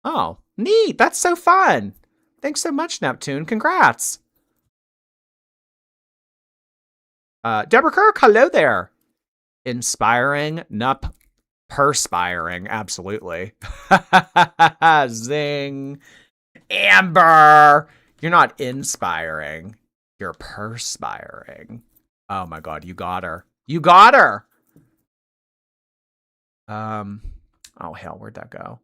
Oh, neat. That's so fun. Thanks so much, Neptune. Congrats. Deborah Kirk, hello there. Inspiring, nup, perspiring, absolutely. Zing. Amber, you're not inspiring. You're perspiring. Oh my god, you got her. You got her. Oh hell, where'd that go?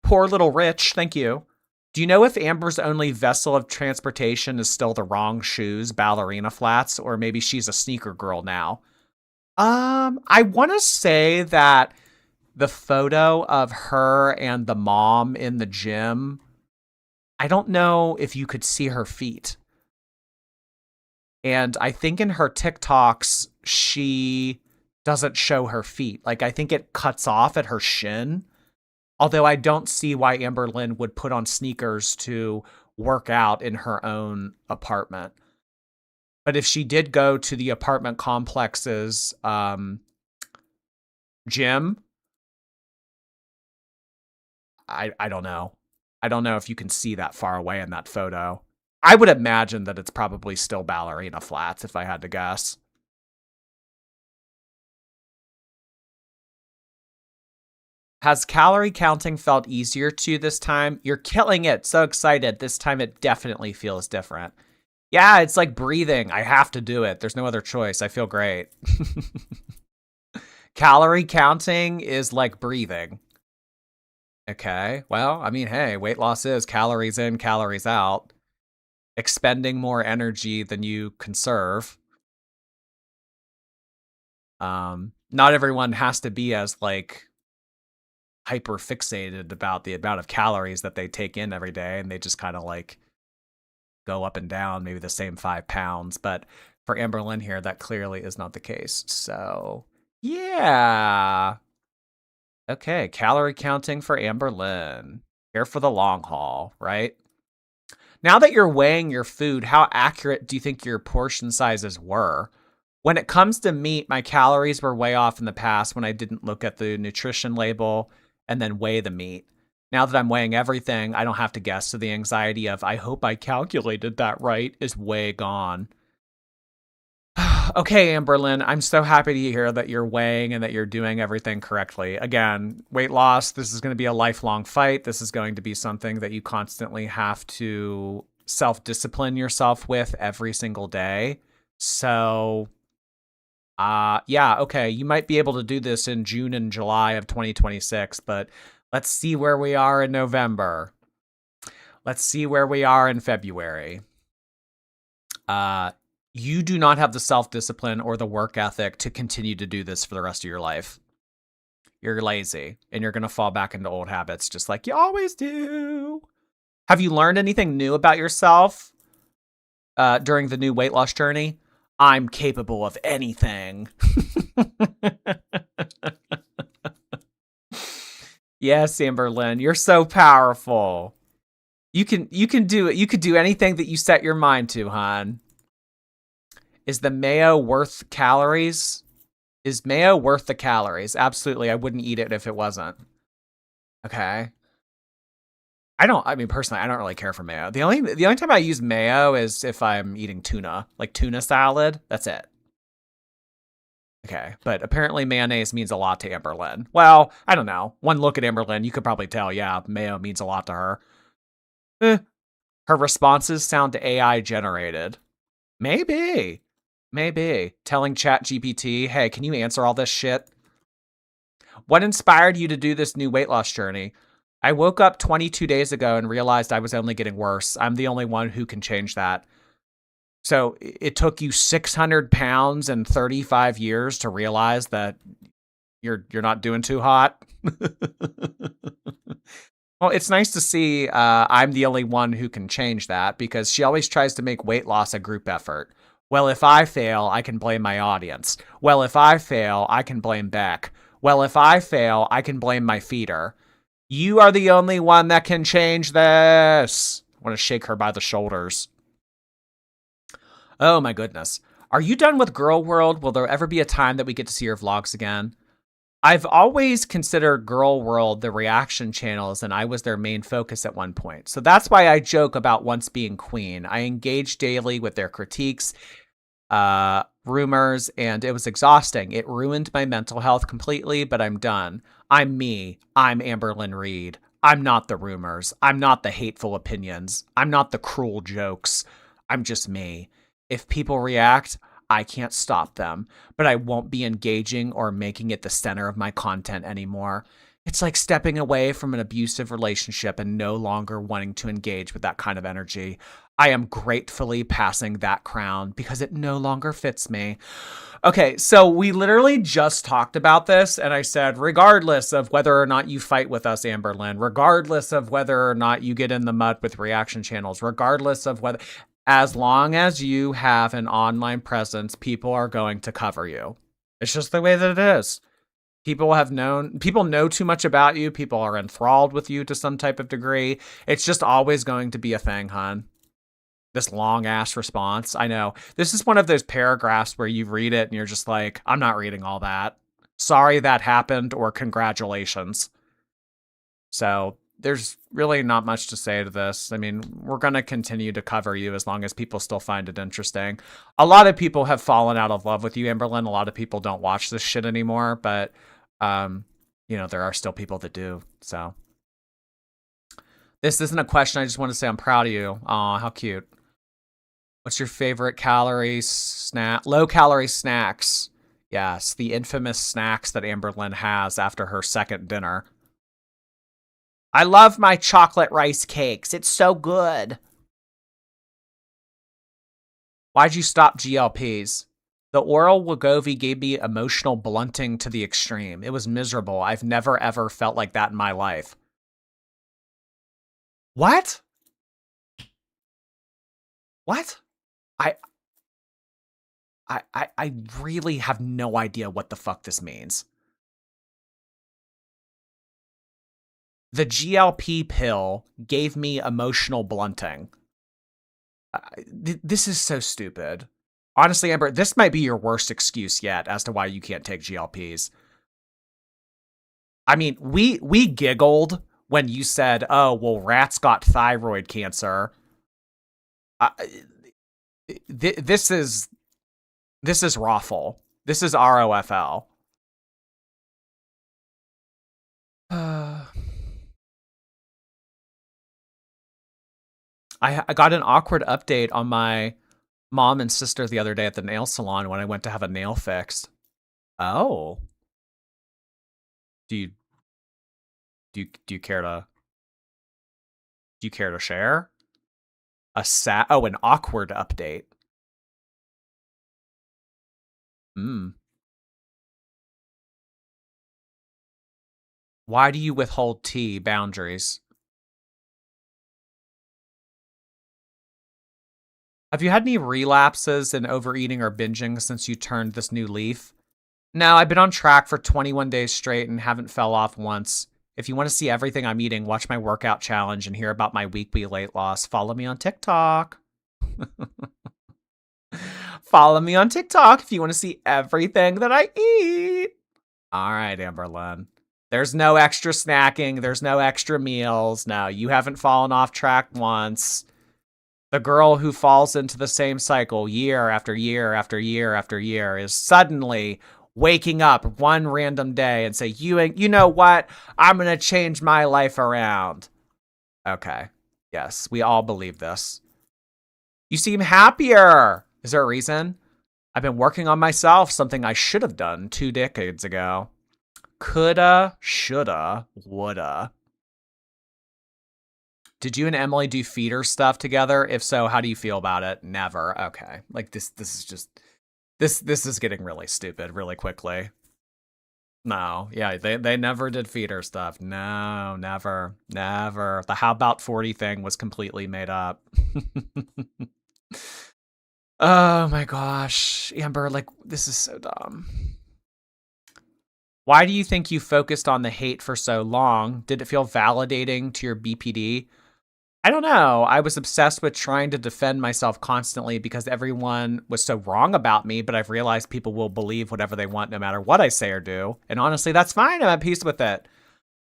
Poor little Rich, thank you. Do you know if Amber's only vessel of transportation is still the wrong shoes, ballerina flats, or maybe she's a sneaker girl now? I want to say that the photo of her and the mom in the gym, I don't know if you could see her feet. And I think in her TikToks, she doesn't show her feet. Like, I think it cuts off at her shin. Although I don't see why Amberlynn would put on sneakers to work out in her own apartment. But if she did go to the apartment complex's gym, I don't know. I don't know if you can see that far away in that photo. I would imagine that it's probably still ballerina flats if I had to guess. Has calorie counting felt easier to you this time? You're killing it. So excited. This time it definitely feels different. Yeah, it's like breathing. I have to do it. There's no other choice. I feel great. Calorie counting is like breathing. Okay. Well, I mean, hey, weight loss is calories in, calories out. Expending more energy than you conserve. Not everyone has to be as like hyper fixated about the amount of calories that they take in every day, and they just kind of like go up and down, maybe the same 5 pounds. But for Amberlynn here, that clearly is not the case. So yeah. Okay, calorie counting for Amberlynn. Here for the long haul, right? Now that you're weighing your food, how accurate do you think your portion sizes were? When it comes to meat, my calories were way off in the past when I didn't look at the nutrition label and then weigh the meat. Now that I'm weighing everything, I don't have to guess, so the anxiety of, I hope I calculated that right, is way gone. Okay, Amberlynn, I'm so happy to hear that you're weighing and that you're doing everything correctly. Again, weight loss, this is going to be a lifelong fight. This is going to be something that you constantly have to self-discipline yourself with every single day. So, yeah, okay, you might be able to do this in June and July of 2026, but let's see where we are in November. Let's see where we are in February. You do not have the self-discipline or the work ethic to continue to do this for the rest of your life. You're lazy, and you're going to fall back into old habits just like you always do. Have you learned anything new about yourself during the new weight loss journey? I'm capable of anything. Yes, Amberlynn, you're so powerful. You can do it. You could do anything that you set your mind to, hon. Is the mayo worth calories? Is mayo worth the calories? Absolutely. I wouldn't eat it if it wasn't. Okay. I mean, personally, I don't really care for mayo. The only time I use mayo is if I'm eating tuna, like tuna salad. That's it. Okay. But apparently mayonnaise means a lot to Amberlynn. Well, I don't know. One look at Amberlynn, you could probably tell, yeah, mayo means a lot to her. Her responses sound AI generated. Maybe. Telling ChatGPT, hey, can you answer all this shit? What inspired you to do this new weight loss journey? I woke up 22 days ago and realized I was only getting worse. I'm the only one who can change that. So it took you 600 pounds and 35 years to realize that you're not doing too hot. Well, it's nice to see I'm the only one who can change that, because she always tries to make weight loss a group effort. Well, if I fail, I can blame my audience. Well, if I fail, I can blame Beck. Well, if I fail, I can blame my feeder. You are the only one that can change this. I want to shake her by the shoulders. Oh my goodness. Are you done with Girl World? Will there ever be a time that we get to see your vlogs again? I've always considered Girl World the reaction channels, and I was their main focus at one point. So that's why I joke about once being queen. I engage daily with their critiques, rumors, and it was exhausting. It ruined my mental health completely, but I'm done. I'm me. I'm Amberlynn Reed. I'm not the rumors. I'm not the hateful opinions. I'm not the cruel jokes. I'm just me. If people react, I can't stop them, but I won't be engaging or making it the center of my content anymore. It's like stepping away from an abusive relationship and no longer wanting to engage with that kind of energy. I am gratefully passing that crown because it no longer fits me. Okay, so we literally just talked about this, and I said, regardless of whether or not you fight with us, Amberlynn, regardless of whether or not you get in the mud with reaction channels, regardless of whether, as long as you have an online presence, people are going to cover you. It's just the way that it is. People know too much about you. People are enthralled with you to some type of degree. It's just always going to be a thing, hon. This long ass response. I know. This is one of those paragraphs where you read it and you're just like, I'm not reading all that. Sorry that happened, or congratulations. So there's really not much to say to this. I mean, we're going to continue to cover you as long as people still find it interesting. A lot of people have fallen out of love with you, Amberlynn. A lot of people don't watch this shit anymore, but, you know, there are still people that do. So this isn't a question. I just want to say I'm proud of you. Aw, how cute. What's your favorite low-calorie snacks? Yes, the infamous snacks that Amberlynn has after her second dinner. I love my chocolate rice cakes. It's so good. Why'd you stop GLPs? The oral Wegovy gave me emotional blunting to the extreme. It was miserable. I've never ever felt like that in my life. What? What? I I really have no idea what the fuck this means. The GLP pill gave me emotional blunting. This is so stupid. Honestly, Amber, this might be your worst excuse yet as to why you can't take GLPs. I mean, we giggled when you said, "Oh, well, rats got thyroid cancer." This is Raffle. This is ROFL. I got an awkward update on my mom and sister the other day at the nail salon when I went to have a nail fixed. Oh, do you do you care to share an awkward update? Hmm. Why do you withhold tea boundaries? Have you had any relapses in overeating or binging since you turned this new leaf? No, I've been on track for 21 days straight and haven't fell off once. If you want to see everything I'm eating, watch my workout challenge and hear about my weekly weight loss. Follow me on TikTok. Follow me on TikTok if you want to see everything that I eat. All right, Amberlynn. There's no extra snacking. There's no extra meals. No, you haven't fallen off track once. The girl who falls into the same cycle year after year after year after year is suddenly waking up one random day and say, you know what? I'm going to change my life around. Okay. Yes, we all believe this. You seem happier. Is there a reason? I've been working on myself, something I should have done 2 decades ago. Coulda, shoulda, woulda. Did you and Emily do feeder stuff together? If so, how do you feel about it? Never. Okay. Like this is just this is getting really stupid really quickly. No, yeah, they never did feeder stuff. No, never. Never. The how about 40 thing was completely made up. Oh my gosh. Amber, like this is so dumb. Why do you think you focused on the hate for so long? Did it feel validating to your BPD? I don't know. I was obsessed with trying to defend myself constantly because everyone was so wrong about me, but I've realized people will believe whatever they want no matter what I say or do. And honestly, that's fine. I'm at peace with it.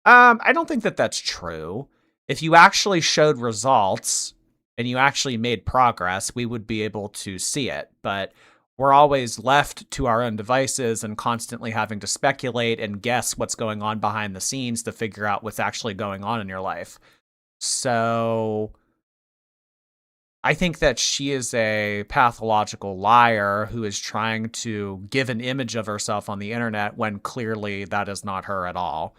I don't think that that's true. If you actually showed results and you actually made progress, we would be able to see it. But we're always left to our own devices and constantly having to speculate and guess what's going on behind the scenes to figure out what's actually going on in your life. So I think that she is a pathological liar who is trying to give an image of herself on the internet when clearly that is not her at all.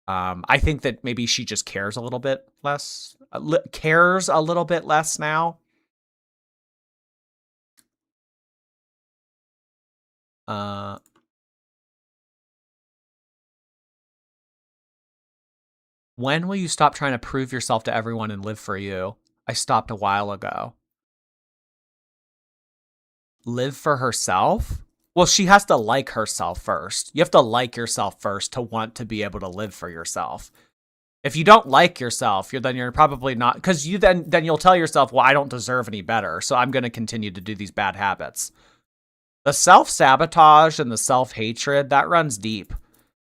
I think that maybe she just cares a little bit less, now. When will you stop trying to prove yourself to everyone and live for you? I stopped a while ago. Live for herself? Well, she has to like herself first. You have to like yourself first to want to be able to live for yourself. If you don't like yourself, you're probably not, because you then you'll tell yourself, well, I don't deserve any better, so I'm going to continue to do these bad habits. The self-sabotage and the self-hatred, that runs deep.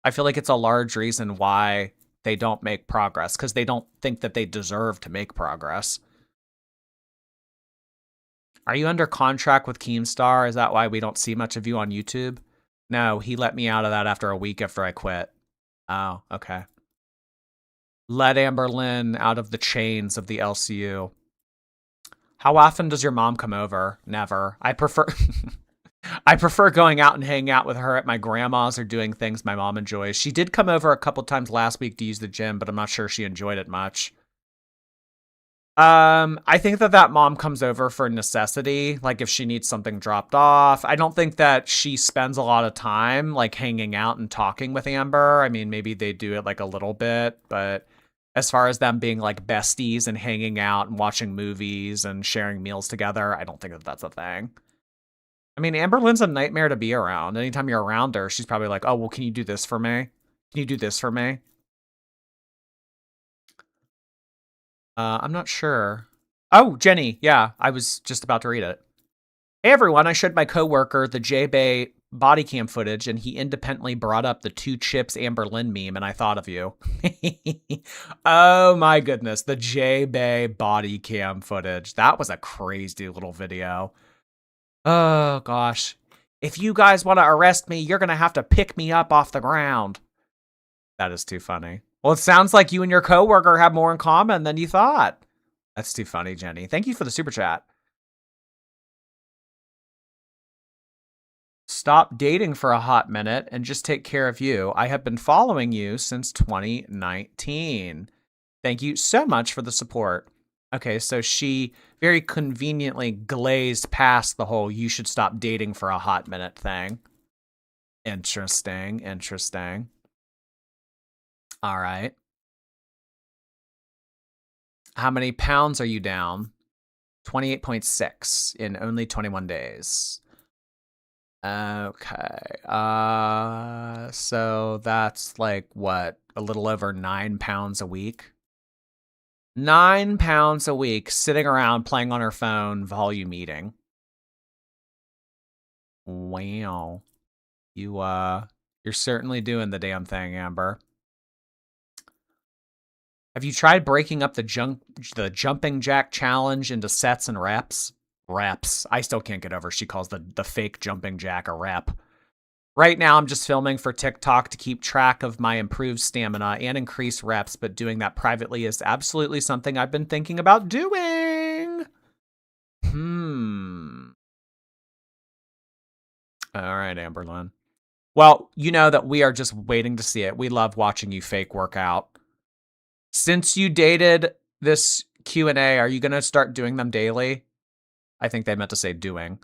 I feel like it's a large reason why they don't make progress, because they don't think that they deserve to make progress. Are you under contract with Keemstar? Is that why we don't see much of you on YouTube? No, he let me out of that after a week after I quit. Oh, okay. Let Amberlynn out of the chains of the LCU. How often does your mom come over? Never. I prefer I prefer going out and hanging out with her at my grandma's or doing things my mom enjoys. She did come over a couple times last week to use the gym, but I'm not sure she enjoyed it much. I think that mom comes over for necessity, like if she needs something dropped off. I don't think that she spends a lot of time like hanging out and talking with Amber. I mean, maybe they do it like a little bit, but as far as them being like besties and hanging out and watching movies and sharing meals together, I don't think that that's a thing. I mean, Amberlynn's a nightmare to be around. Anytime you're around her, she's probably like, "Oh, well, can you do this for me? Can you do this for me?" I'm not sure. Oh, Jenny. Yeah, I was just about to read it. Hey everyone, I showed my coworker the J-Bay body cam footage and he independently brought up the two chips Amberlynn meme and I thought of you. Oh my goodness, the J-Bay body cam footage. That was a crazy little video. Oh gosh. If you guys want to arrest me, you're going to have to pick me up off the ground. That is too funny. Well, it sounds like you and your coworker have more in common than you thought. That's too funny, Jenny. Thank you for the super chat. Stop dating for a hot minute and just take care of you. I have been following you since 2019. Thank you so much for the support. Okay, so she very conveniently glazed past the whole you should stop dating for a hot minute thing. Interesting, interesting. All right. How many pounds are you down? 28.6 in only 21 days. Okay. So that's like what? A little over 9 pounds a week? 9 pounds a week sitting around playing on her phone, volume eating. Wow. You're certainly doing the damn thing, Amber. Have you tried breaking up the jumping jack challenge into sets and reps? Reps. I still can't get over she calls the fake jumping jack a rep. Right now, I'm just filming for TikTok to keep track of my improved stamina and increase reps, but doing that privately is absolutely something I've been thinking about doing. All right, Amberlynn. Well, you know that we are just waiting to see it. We love watching you fake work out. Since you dated this Q&A, are you going to start doing them daily? I think they meant to say doing.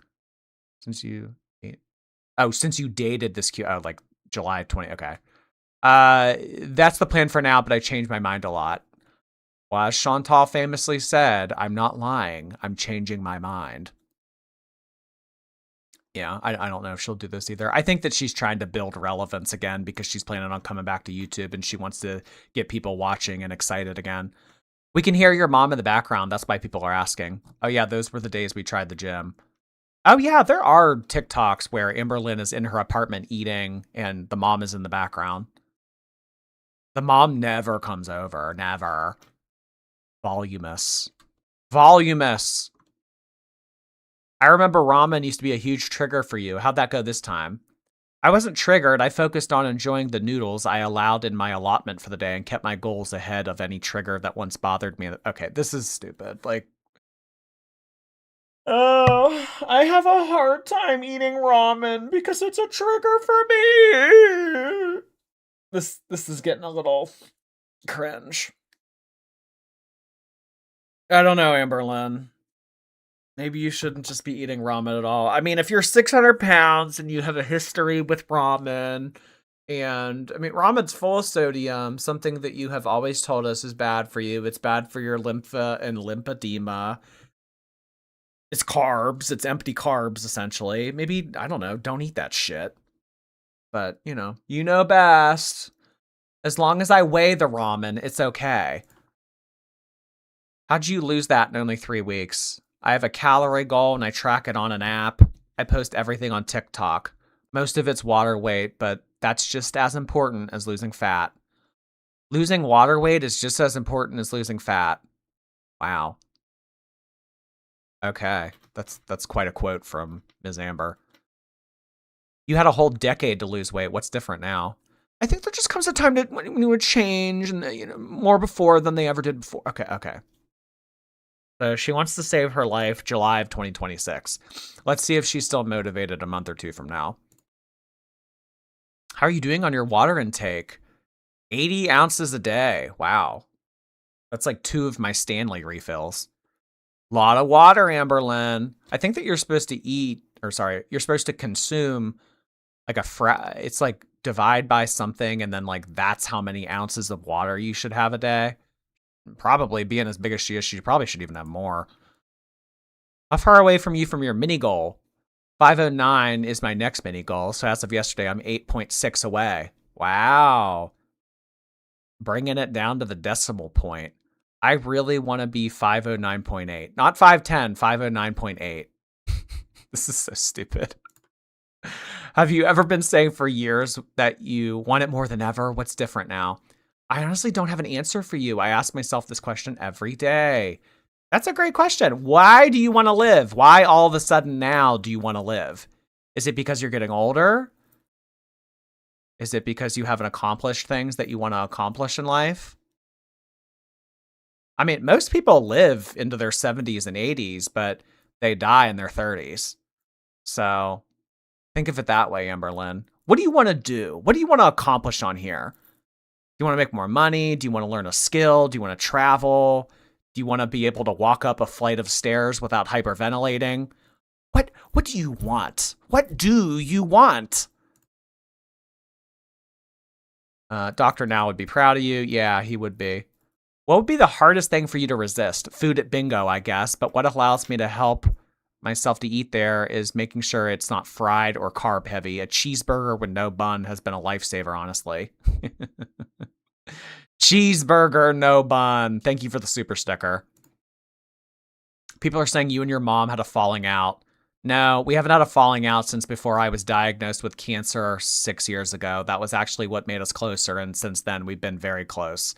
Since you dated this like July 20. Okay. That's the plan for now, but I changed my mind a lot. Well, as Chantal famously said, I'm not lying. I'm changing my mind. Yeah, I don't know if she'll do this either. I think that she's trying to build relevance again because she's planning on coming back to YouTube and she wants to get people watching and excited again. We can hear your mom in the background. That's why people are asking. Oh yeah, those were the days we tried the gym. Oh yeah, there are TikToks where Amberlynn is in her apartment eating and the mom is in the background. The mom never comes over, never. Voluminous. Voluminous. I remember ramen used to be a huge trigger for you. How'd that go this time? I wasn't triggered. I focused on enjoying the noodles I allowed in my allotment for the day and kept my goals ahead of any trigger that once bothered me. Okay, this is stupid. Like, oh, I have a hard time eating ramen because it's a trigger for me. This is getting a little cringe. I don't know, Amberlynn. Maybe you shouldn't just be eating ramen at all. I mean, if you're 600 pounds and you have a history with ramen, and I mean, ramen's full of sodium, something that you have always told us is bad for you. It's bad for your lympha and lymphedema. It's carbs. It's empty carbs, essentially. Maybe, I don't know, don't eat that shit. But, you know best. As long as I weigh the ramen, it's okay. How'd you lose that in only 3 weeks? I have a calorie goal and I track it on an app. I post everything on TikTok. Most of it's water weight, but that's just as important as losing fat. Losing water weight is just as important as losing fat. Wow. Okay. That's quite a quote from Ms. Amber. You had a whole decade to lose weight. What's different now? I think there just comes a time when you would change and more before than they ever did before. Okay. So she wants to save her life July of 2026. Let's see if she's still motivated a month or two from now. How are you doing on your water intake? 80 ounces a day. Wow. That's like 2 of my Stanley refills. Lot of water, Amberlynn. I think that you're supposed to eat, or sorry, you're supposed to consume like it's like divide by something, and then like that's how many ounces of water you should have a day. Probably being as big as she is, she probably should even have more. How far away from you from your mini goal? 509 is my next mini goal. So as of yesterday, I'm 8.6 away. Wow. Bringing it down to the decimal point. I really want to be 509.8. Not 510, 509.8. This is so stupid. Have you ever been saying for years that you want it more than ever? What's different now? I honestly don't have an answer for you. I ask myself this question every day. That's a great question. Why do you want to live? Why all of a sudden now do you want to live? Is it because you're getting older? Is it because you haven't accomplished things that you want to accomplish in life? I mean, most people live into their 70s and 80s, but they die in their 30s. So think of it that way, Amberlynn. What do you want to do? What do you want to accomplish on here? Do you want to make more money? Do you want to learn a skill? Do you want to travel? Do you want to be able to walk up a flight of stairs without hyperventilating? What do you want? What do you want? Dr. Now would be proud of you. Yeah, he would be. What would be the hardest thing for you to resist? Food at bingo, I guess. But what allows me to help myself to eat there is making sure it's not fried or carb heavy. A cheeseburger with no bun has been a lifesaver, honestly. Cheeseburger, no bun. Thank you for the super sticker. People are saying you and your mom had a falling out. No, we haven't had a falling out since before I was diagnosed with cancer 6 years ago. That was actually what made us closer, and since then we've been very close.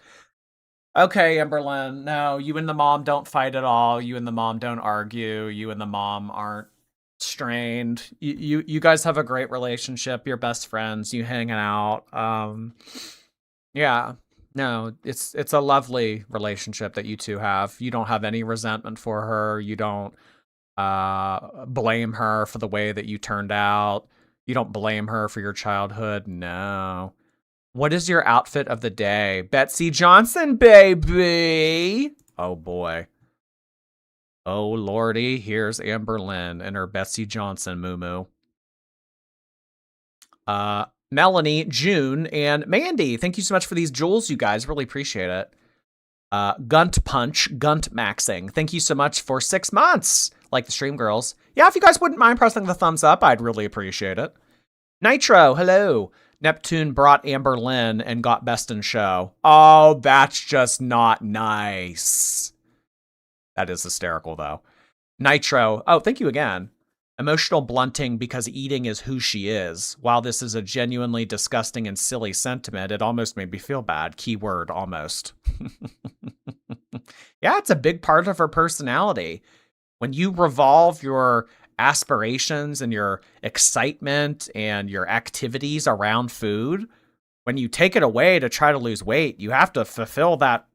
Okay, Amberlynn, no, you and the mom don't fight at all. You and the mom don't argue. You and the mom aren't strained. You guys have a great relationship. You're best friends. You hang out. Yeah. No, it's a lovely relationship that you two have. You don't have any resentment for her. You don't blame her for the way that you turned out. You don't blame her for your childhood. No. What is your outfit of the day? Betsy Johnson, baby. Oh boy. Oh lordy, here's Amberlynn and her Betsy Johnson moo-moo. Melanie, June, and Mandy. Thank you so much for these jewels, you guys. Really appreciate it. Gunt Punch, Gunt Maxing. Thank you so much for 6 months. Like the stream girls. Yeah, if you guys wouldn't mind pressing the thumbs up, I'd really appreciate it. Nitro, hello. Neptune brought Amberlynn and got best in show. Oh, that's just not nice. That is hysterical, though. Nitro, oh, thank you again. Emotional blunting because eating is who she is. While this is a genuinely disgusting and silly sentiment, it almost made me feel bad. Keyword, almost. Yeah, it's a big part of her personality. When you revolve your aspirations and your excitement and your activities around food, when you take it away to try to lose weight, you have to fulfill that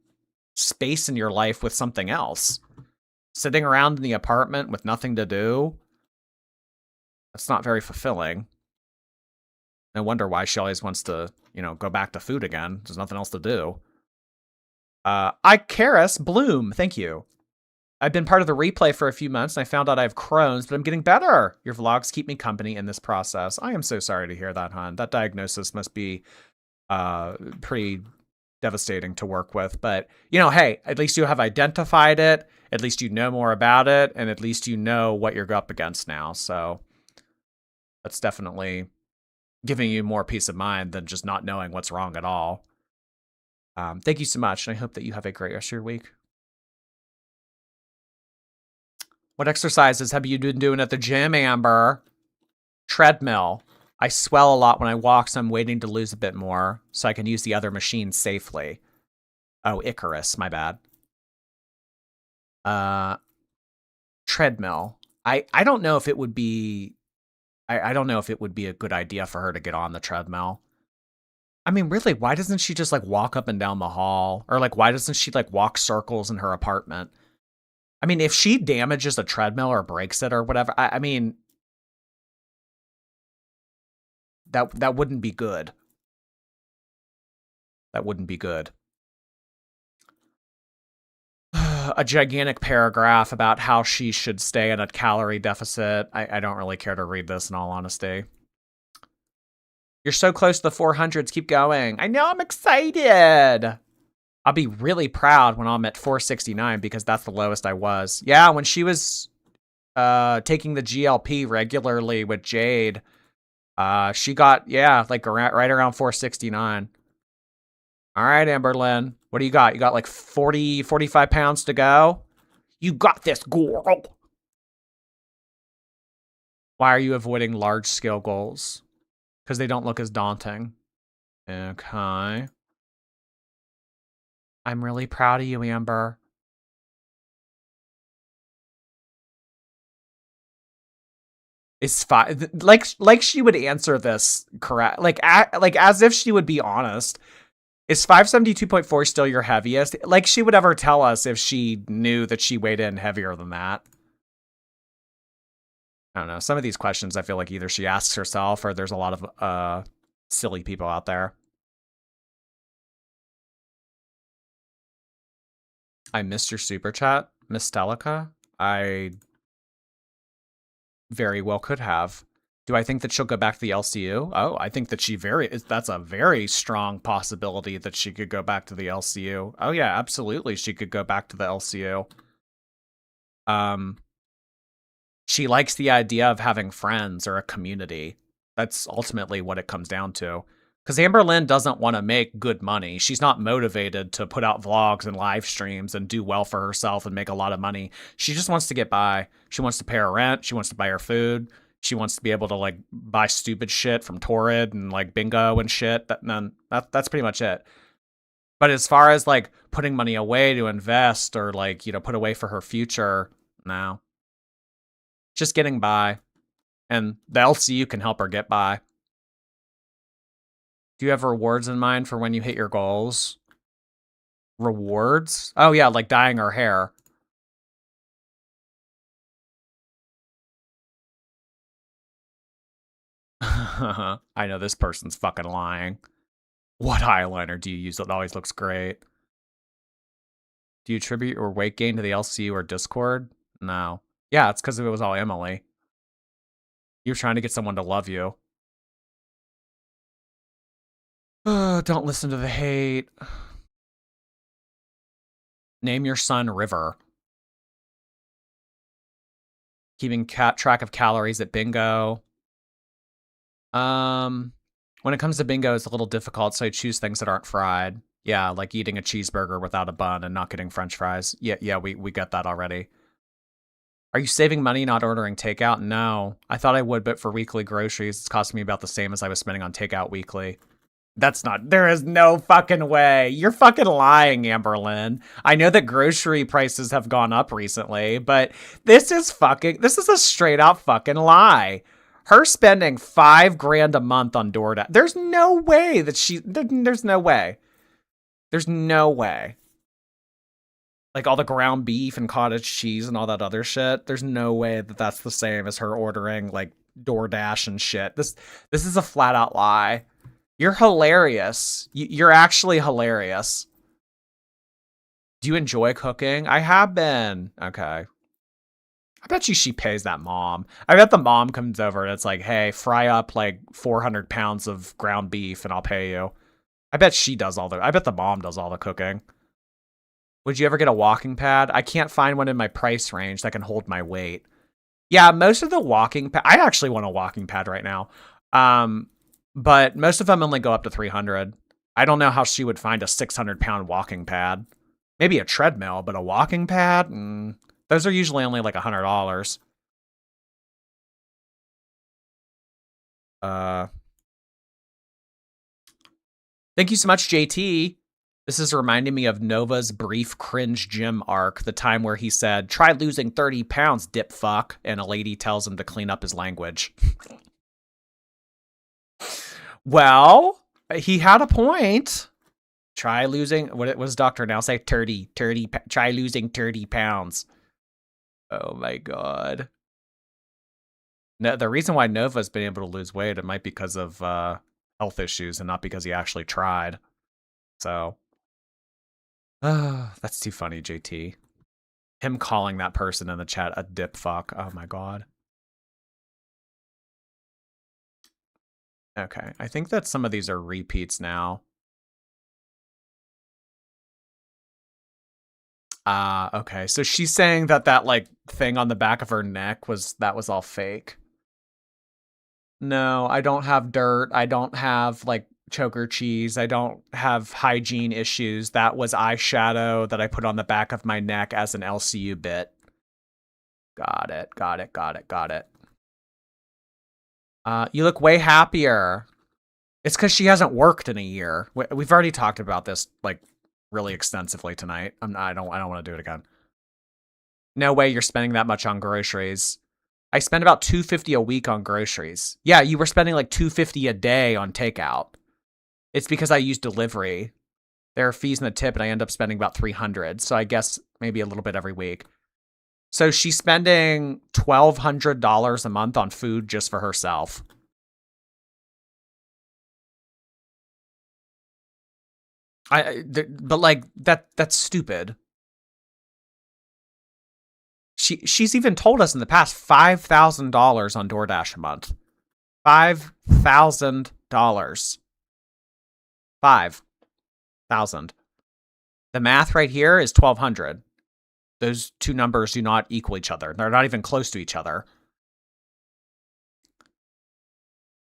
space in your life with something else. Sitting around in the apartment with nothing to do, that's not very fulfilling. No wonder why she always wants to, go back to food again. There's nothing else to do. Icarus Bloom, thank you. I've been part of the replay for a few months, and I found out I have Crohn's, but I'm getting better. Your vlogs keep me company in this process. I am so sorry to hear that, hon. That diagnosis must be pretty devastating to work with. But, hey, at least you have identified it. At least you know more about it, and at least you know what you're up against now. So that's definitely giving you more peace of mind than just not knowing what's wrong at all. Thank you so much, and I hope that you have a great rest of your week. What exercises have you been doing at the gym, Amber? Treadmill. I swell a lot when I walk, so I'm waiting to lose a bit more so I can use the other machine safely. Oh, Icarus, my bad. Treadmill. I don't know if it would be... I don't know if it would be a good idea for her to get on the treadmill. I mean, really, why doesn't she just, walk up and down the hall? Or, why doesn't she, walk circles in her apartment? I mean, if she damages a treadmill or breaks it or whatever, I mean, that wouldn't be good. That wouldn't be good. a gigantic paragraph about how she should stay in a calorie deficit. I don't really care to read this in all honesty. You're so close to the 400s. Keep going. I know, I'm excited. I'll be really proud when I'm at 469 because that's the lowest I was. Yeah, when she was taking the GLP regularly with Jade, she got, yeah, like right around 469. All right, Amberlynn. What do you got? You got like 40, 45 pounds to go? You got this, girl. Why are you avoiding large scale goals? Because they don't look as daunting. Okay. I'm really proud of you, Amber. It's fine. Like she would answer this correct. Like as if she would be honest. Is 572.4 still your heaviest? Like she would ever tell us if she knew that she weighed in heavier than that. I don't know. Some of these questions I feel like either she asks herself or there's a lot of silly people out there. I missed your super chat, Miss Delica. I very well could have. Do I think that she'll go back to the LCU? Oh, I think that that's a very strong possibility that she could go back to the LCU. Oh yeah, absolutely. She could go back to the LCU. She likes the idea of having friends or a community. That's ultimately what it comes down to. Because Amberlynn doesn't want to make good money. She's not motivated to put out vlogs and live streams and do well for herself and make a lot of money. She just wants to get by. She wants to pay her rent. She wants to buy her food. She wants to be able to like buy stupid shit from Torrid and like Bingo and shit. That's pretty much it. But as far as like putting money away to invest or like, you know, put away for her future, no. Just getting by. And the LCU can help her get by. Do you have rewards in mind for when you hit your goals? Rewards? Oh yeah, like dyeing her hair. I know this person's fucking lying. What eyeliner do you use that always looks great? Do you attribute your weight gain to the LCU or Discord? No. Yeah, it's because it was all Emily. You're trying to get someone to love you. Don't listen to the hate. Name your son River. Keeping track of calories at bingo. When it comes to bingo, it's a little difficult, so I choose things that aren't fried. Yeah, like eating a cheeseburger without a bun and not getting french fries. Yeah, we got that already. Are you saving money not ordering takeout? No. I thought I would, but for weekly groceries, it's costing me about the same as I was spending on takeout weekly. That's not, there is no fucking way. You're fucking lying, Amberlynn. I know that grocery prices have gone up recently, but this is a straight out fucking lie. Her spending $5,000 a month on DoorDash. There's no way that there's no way. There's no way. Like all the ground beef and cottage cheese and all that other shit. There's no way that that's the same as her ordering like DoorDash and shit. This is a flat out lie. You're hilarious. You're actually hilarious. Do you enjoy cooking? I have been. Okay. I bet you she pays that mom. I bet the mom comes over and it's like, hey, fry up like 400 pounds of ground beef and I'll pay you. I bet I bet the mom does all the cooking. Would you ever get a walking pad? I can't find one in my price range that can hold my weight. Yeah, most of the walking pad, I actually want a walking pad right now. But most of them only go up to 300. I don't know how she would find a 600-pound walking pad. Maybe a treadmill, but a walking pad? Those are usually only like $100. Thank you so much, JT. This is reminding me of Nova's brief cringe gym arc, the time where he said, try losing 30 pounds, dip fuck, and a lady tells him to clean up his language. Well, he had a point. Try losing, what was Dr. Now say? 30, try losing 30 pounds. Oh my God. No, the reason why Nova's been able to lose weight, it might be because of health issues and not because he actually tried. So, that's too funny, JT. Him calling that person in the chat a dip fuck. Oh my god. Okay, I think that some of these are repeats now. Okay. So she's saying that like thing on the back of her neck was all fake. No, I don't have dirt. I don't have like choker cheese. I don't have hygiene issues. That was eyeshadow that I put on the back of my neck as an LCU bit. Got it. Got it. Got it. Got it. You look way happier. It's because she hasn't worked in a year. We've already talked about this like really extensively tonight. I don't want to do it again. No way you're spending that much on groceries. I spend about $250 a week on groceries. Yeah, you were spending like $250 a day on takeout. It's because I use delivery. There are fees in the tip, and I end up spending about $300. So I guess maybe a little bit every week. So she's spending $1,200 a month on food just for herself. But like that's stupid. She's even told us in the past $5,000 on DoorDash a month. $5,000. 5,000. The math right here is 1,200. Those two numbers do not equal each other. They're not even close to each other.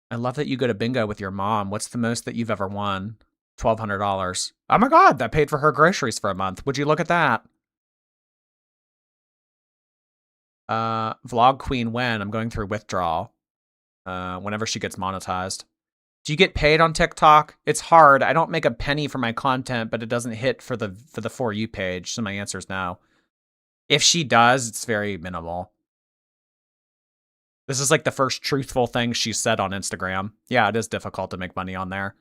I love that you go to bingo with your mom. What's the most that you've ever won? $1,200. Oh my god, that paid for her groceries for a month. Would you look at that? Vlog Queen when I'm going through withdrawal. Whenever she gets monetized. Do you get paid on TikTok? It's hard. I don't make a penny for my content, but it doesn't hit for the For You page. So my answer is no. If she does, it's very minimal. This is like the first truthful thing she said on Instagram. Yeah, it is difficult to make money on there.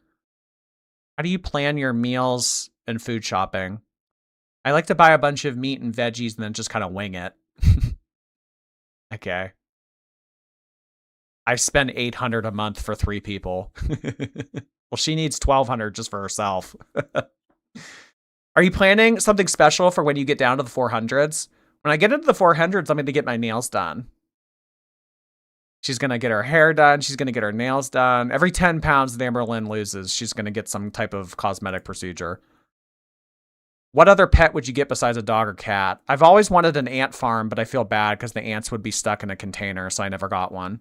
How do you plan your meals and food shopping? I like to buy a bunch of meat and veggies and then just kind of wing it. Okay. I spend $800 a month for 3 people. Well, she needs $1,200 just for herself. Are you planning something special for when you get down to the 400s? When I get into the 400s, I'm going to get my nails done. She's going to get her hair done. She's going to get her nails done. Every 10 pounds that Amberlynn loses, she's going to get some type of cosmetic procedure. What other pet would you get besides a dog or cat? I've always wanted an ant farm, but I feel bad because the ants would be stuck in a container, so I never got one.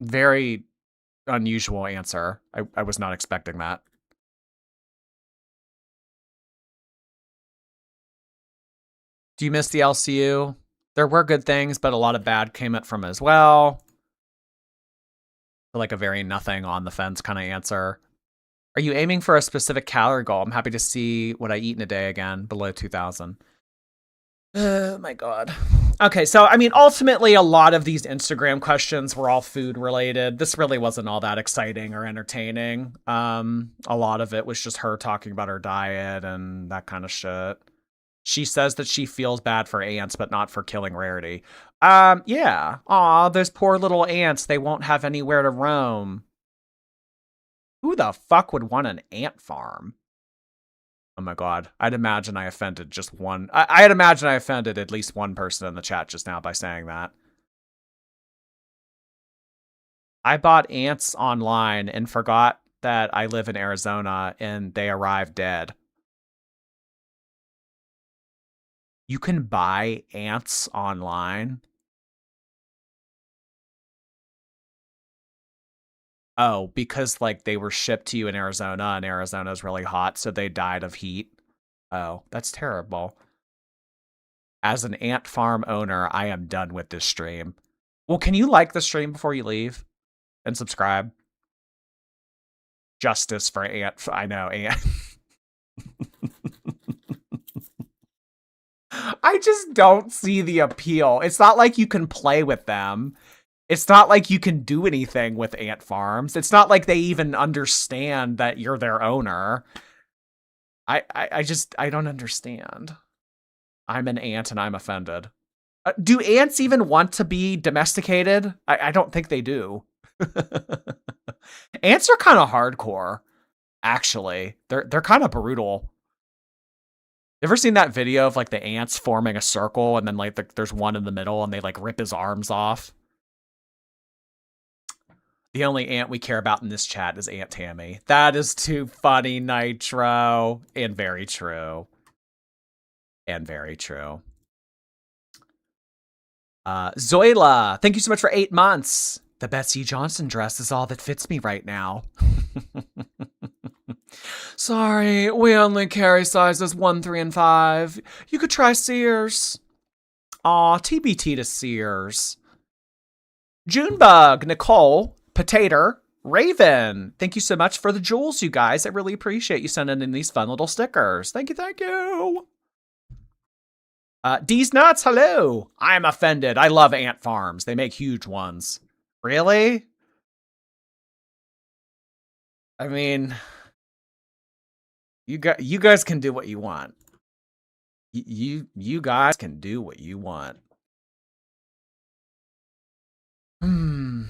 Very unusual answer. I was not expecting that. Do you miss the LCU? There were good things, but a lot of bad came up from as well. Like a very nothing on the fence kind of answer. Are you aiming for a specific calorie goal? I'm happy to see what I eat in a day again, below 2,000. Oh my god. Okay, so I mean, ultimately, a lot of these Instagram questions were all food related. This really wasn't all that exciting or entertaining. A lot of it was just her talking about her diet and that kind of shit. She says that she feels bad for ants, but not for killing Rarity. Yeah. Aw, those poor little ants. They won't have anywhere to roam. Who the fuck would want an ant farm? Oh my god. I'd imagine I offended just one. I'd imagine I offended at least one person in the chat just now by saying that. I bought ants online and forgot that I live in Arizona and they arrived dead. You can buy ants online? Oh, because like they were shipped to you in Arizona and Arizona's really hot, so they died of heat. Oh, that's terrible. As an ant farm owner, I am done with this stream. Well, can you like the stream before you leave? And subscribe? Justice for ant. I know, ant. I just don't see the appeal. It's not like you can play with them. It's not like you can do anything with ant farms. It's not like they even understand that you're their owner. I don't understand. I'm an ant and I'm offended. Do ants even want to be domesticated? I don't think they do. Ants are kind of hardcore. Actually, they're kind of brutal. Ever seen that video of like the ants forming a circle and then like there's one in the middle and they like rip his arms off? The only ant we care about in this chat is Aunt Tammy. That is too funny, Nitro. And very true. And very true. Zoila, thank you so much for 8 months. The Betsy Johnson dress is all that fits me right now. Sorry, we only carry sizes 1, 3, and 5. You could try Sears. Aw, TBT to Sears. Junebug, Nicole, Potato, Raven. Thank you so much for the jewels, you guys. I really appreciate you sending in these fun little stickers. Thank you, thank you. D's Nuts, hello. I'm offended. I love ant farms. They make huge ones. Really? I mean, you guys can do what you want. You guys can do what you want. Oh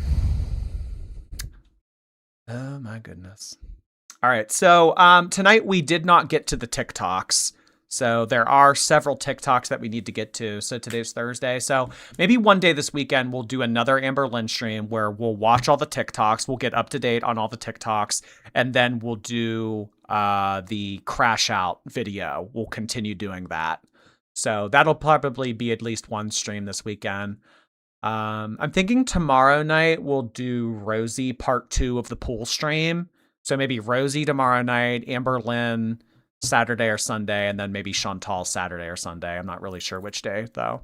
my goodness. All right, so tonight we did not get to the TikToks. So there are several TikToks that we need to get to. So today's Thursday. So maybe one day this weekend we'll do another Amberlynn stream where we'll watch all the TikToks. We'll get up to date on all the TikToks. And then we'll do the crash out video. We'll continue doing that. So that'll probably be at least one stream this weekend. I'm thinking tomorrow night we'll do Rosie part 2 of the pool stream. So maybe Rosie tomorrow night, Amberlynn Saturday or Sunday, and then maybe Chantal Saturday or Sunday. I'm not really sure which day, though.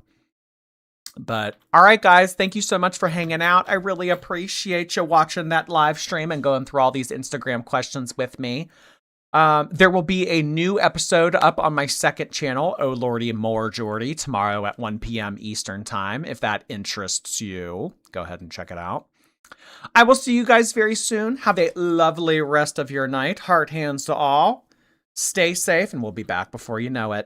But all right, guys, thank you so much for hanging out. I really appreciate you watching that live stream and going through all these Instagram questions with me. There will be a new episode up on my second channel, Oh Lordy More Jordy, tomorrow at 1 p.m. Eastern Time. If that interests you, go ahead and check it out. I will see you guys very soon. Have a lovely rest of your night. Heart hands to all. Stay safe, and we'll be back before you know it.